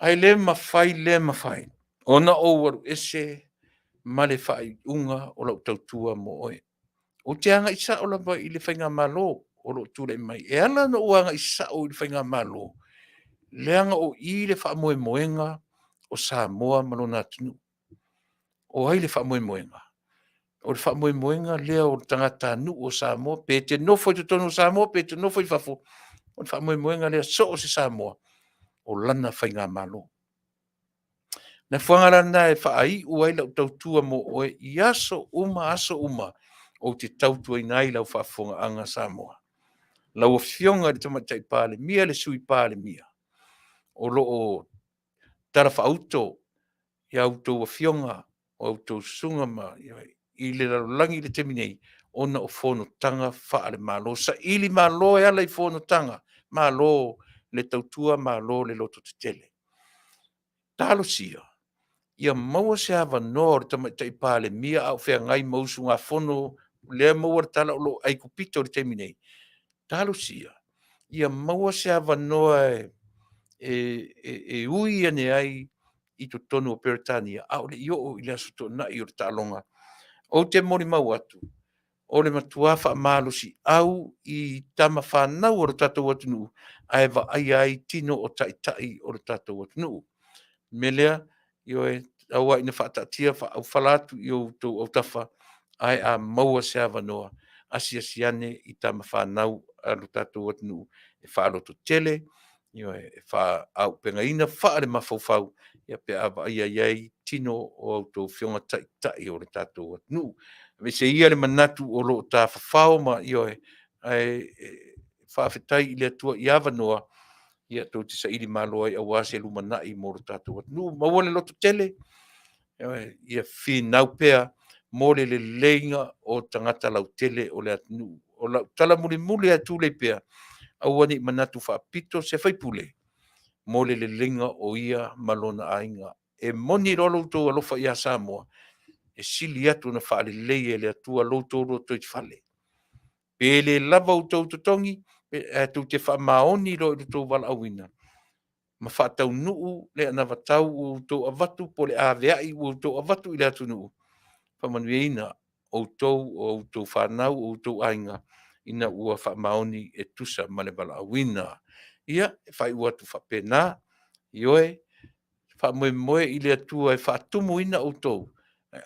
Ai le mawhai. Ona o waru ese male whai unga o lau tautua mo oe. O te anga isa o lava i le whainga malo o lo tūle mai. E ana no anga isa o i le whainga malo. Le anga o i le wha moe moenga o Samoa malona tunu. O ai le wha moe moenga. O le wha moe moenga lea o tangata nu o Samoa, pe te nofo i tonu Samoa, pe te nofo i whafo. O le wha moe moenga lea so o se Samoa, o lana whainga malo. Na whangara na e wha ai uai lau tautua mo oe i aso uma o te tautua i nai lau whafonga anga Samoa. Lau o fionga le tamatai pāle mia le sui pāle mia. O lo o tara whauto i auto o fionga, o auto sunga ma, i le langi le teminei, ona o fono tanga whaare malo. Sa ili malo e ala i fono tanga, malo le tautua, malo le loto te tele. Talo sia, ia maua se hawa nor tamatai pāle mia au whea ngai mausu ngā fono, lea maua tala o lo aikupito le teminei. Talo sia, ia maua se hawa noa e ui ane ai i to tonu o Peritania, au le io i le asuto na i o le talonga. O te mori mau atu, o le matuafa malusi au i tama whanau o le tatou atunu, ai wa ai tino o tai o le tatou atunu. Melea, io e aua ina whaatatia au whalatu i o tau au tafa, ai a maua se awa noa, asiane i tama whanau a le tatou atunu, e whaaloto tele, io e wha au pengaina whaare mawhauwhau, ia pe awa ai tino o au tau whionga tai o le tatou atunu. Me se ia le manatu o lo ta whawhau ma io e Faafetai i le atua i awa noa, ia tau te sairi malo ai au ase lumanai mo le tatou atunu. Maua le loto tele, ia whinau pea mo le leinga o tangata lau tele o le atunu. O lau tala muli atu le pea, au ani manatu whaapito se whaipule, mo le leinga o ia malona ainga e moni lo loutou alofa ia Samoa, e sili atu na whaalelei e le atua loutou roto i te whale. Pe le lava outou totongi, tu te whaamaoni lo i loutou Valaauina. Ma Taunu'u le ana vatau outou avatu po le aveai outou avatu i le Taunu'u. Whamanueina outou whanau, outou ainga, ina ua whaamaoni e tusa ma le Valaauina. Ia, whai ua tu whapena, ioe, whaamoemoe i le atua e whaatumu ina outou.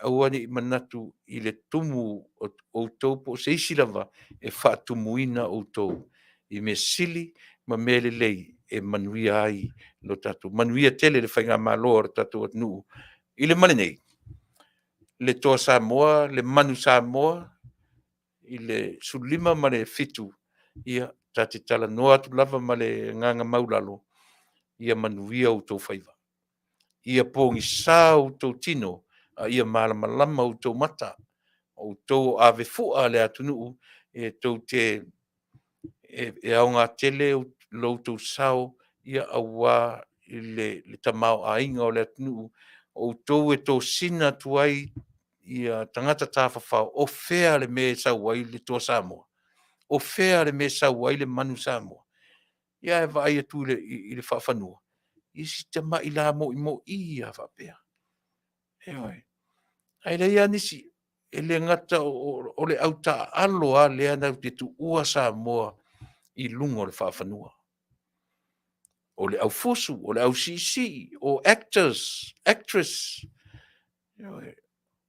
Auani i manatu i le tumu outou po se isi lava e whaatumu ina outou. I me sili ma mele lei e manuia ai lo tatu. Manuia tele le whainga malo o tatu at nuu. I le mane nei. Le toa Samoa, le manu Samoa, i le sulima ma le fitu. Ia tati tala noa atu lava ma le nganga maulalo. Ia manuia outou whaiva. Ia pongi sa outou tino. Ia malamalama outou mata. Outou ave fua le atunuu. E tou te e aunga tele loutou sao. Ia awa i le tamau ainga o le atunuu. Outou e tō sina tuai ia tangata tāwhawhau. O fea le me sauai le tō Samoa. O fea le me sauai le manu Samoa. Ia e vai atu i le whawhanua. Isi te mai la mo ia whapea. Eoi. Ai rei anisi, e le ngata o le auta aloa le ana te tu ua Samoa i lungo le whawhanua. O le au fosu, o le au sisi, o actress. Eoi.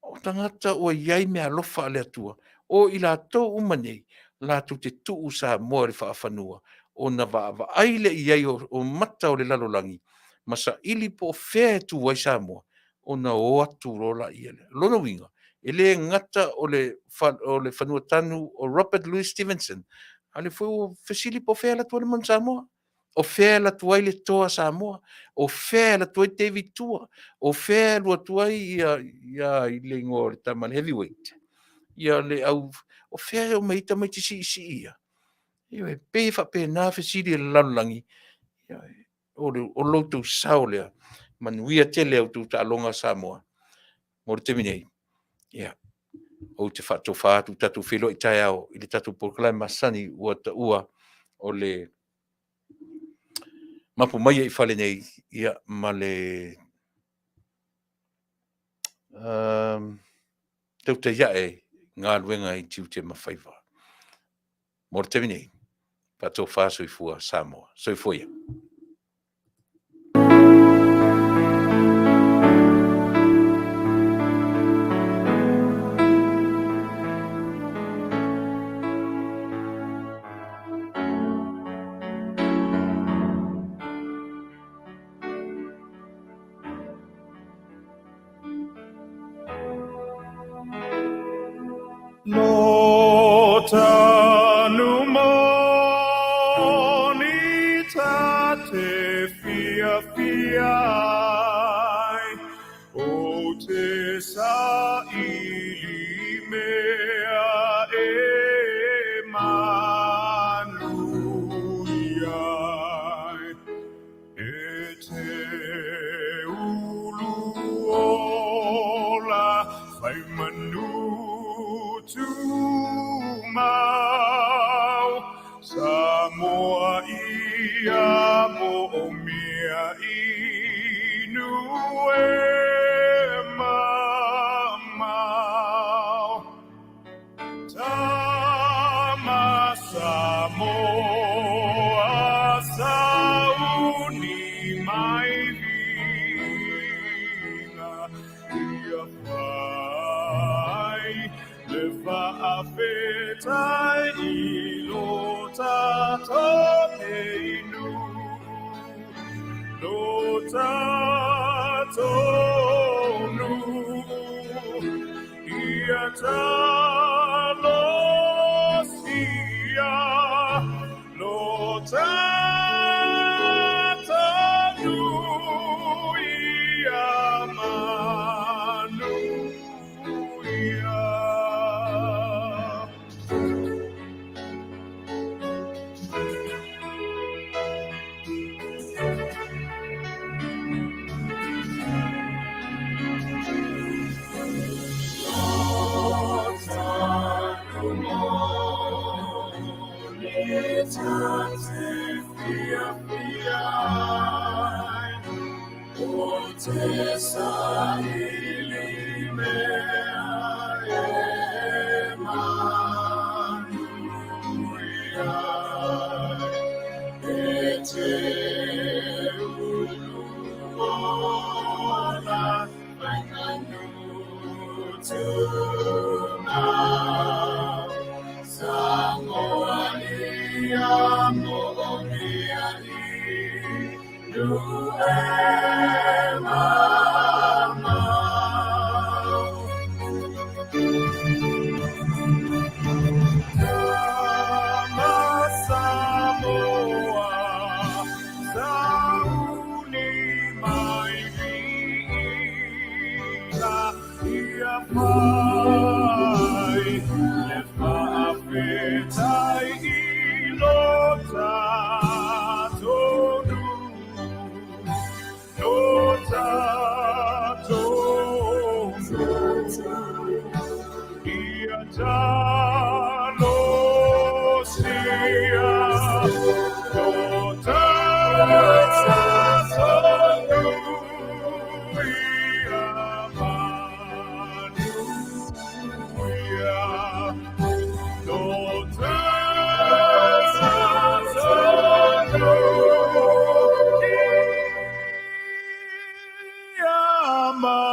O tangata o iai me alofa le atua. O i la tō umanei, la tu te tuu Samoa le whawhanua. O na va aile iai o mata o le lalolangi. Masa ili po fea tu wai Samoa. O na o atu rola i ele. Lona winga. Ele ngata o le whanua tanu o Robert Louis Stevenson. Ale foi o fesili po fea la tua le man Samoa. O fea la tua le toa Samoa. O fea la tua David Tua. O fea la tua ia i le ngō le taman heavyweight. Ia le au. O fea o meita mai tisi isi ia. Ia e pefa pe na fesili le lalangi. Ia o loutou sao lea. Manuia tele au tu alonga Samoa. Mo te minei. Ia. O te whatofa tu tatu whilo i tai au. I le tatu poklai masani ua ta ua o le mapu mai i whale nei. Ia ma le tau te iae ngā luenga i tiu te mawhaiva. Mo te minei. Whatofa soifua Samoa. Soifua ia. No tanu moni tate fiafiai o te sa ili mea e manuiai e te ulu ola fai manu tu mau Samoa ia mo mia inu e mamau Tama Samoa sauni mai vinga ia fai le Faafetai i lo tato e inu lo tato nu ia talo sia lo tato nu ia manu ia Ama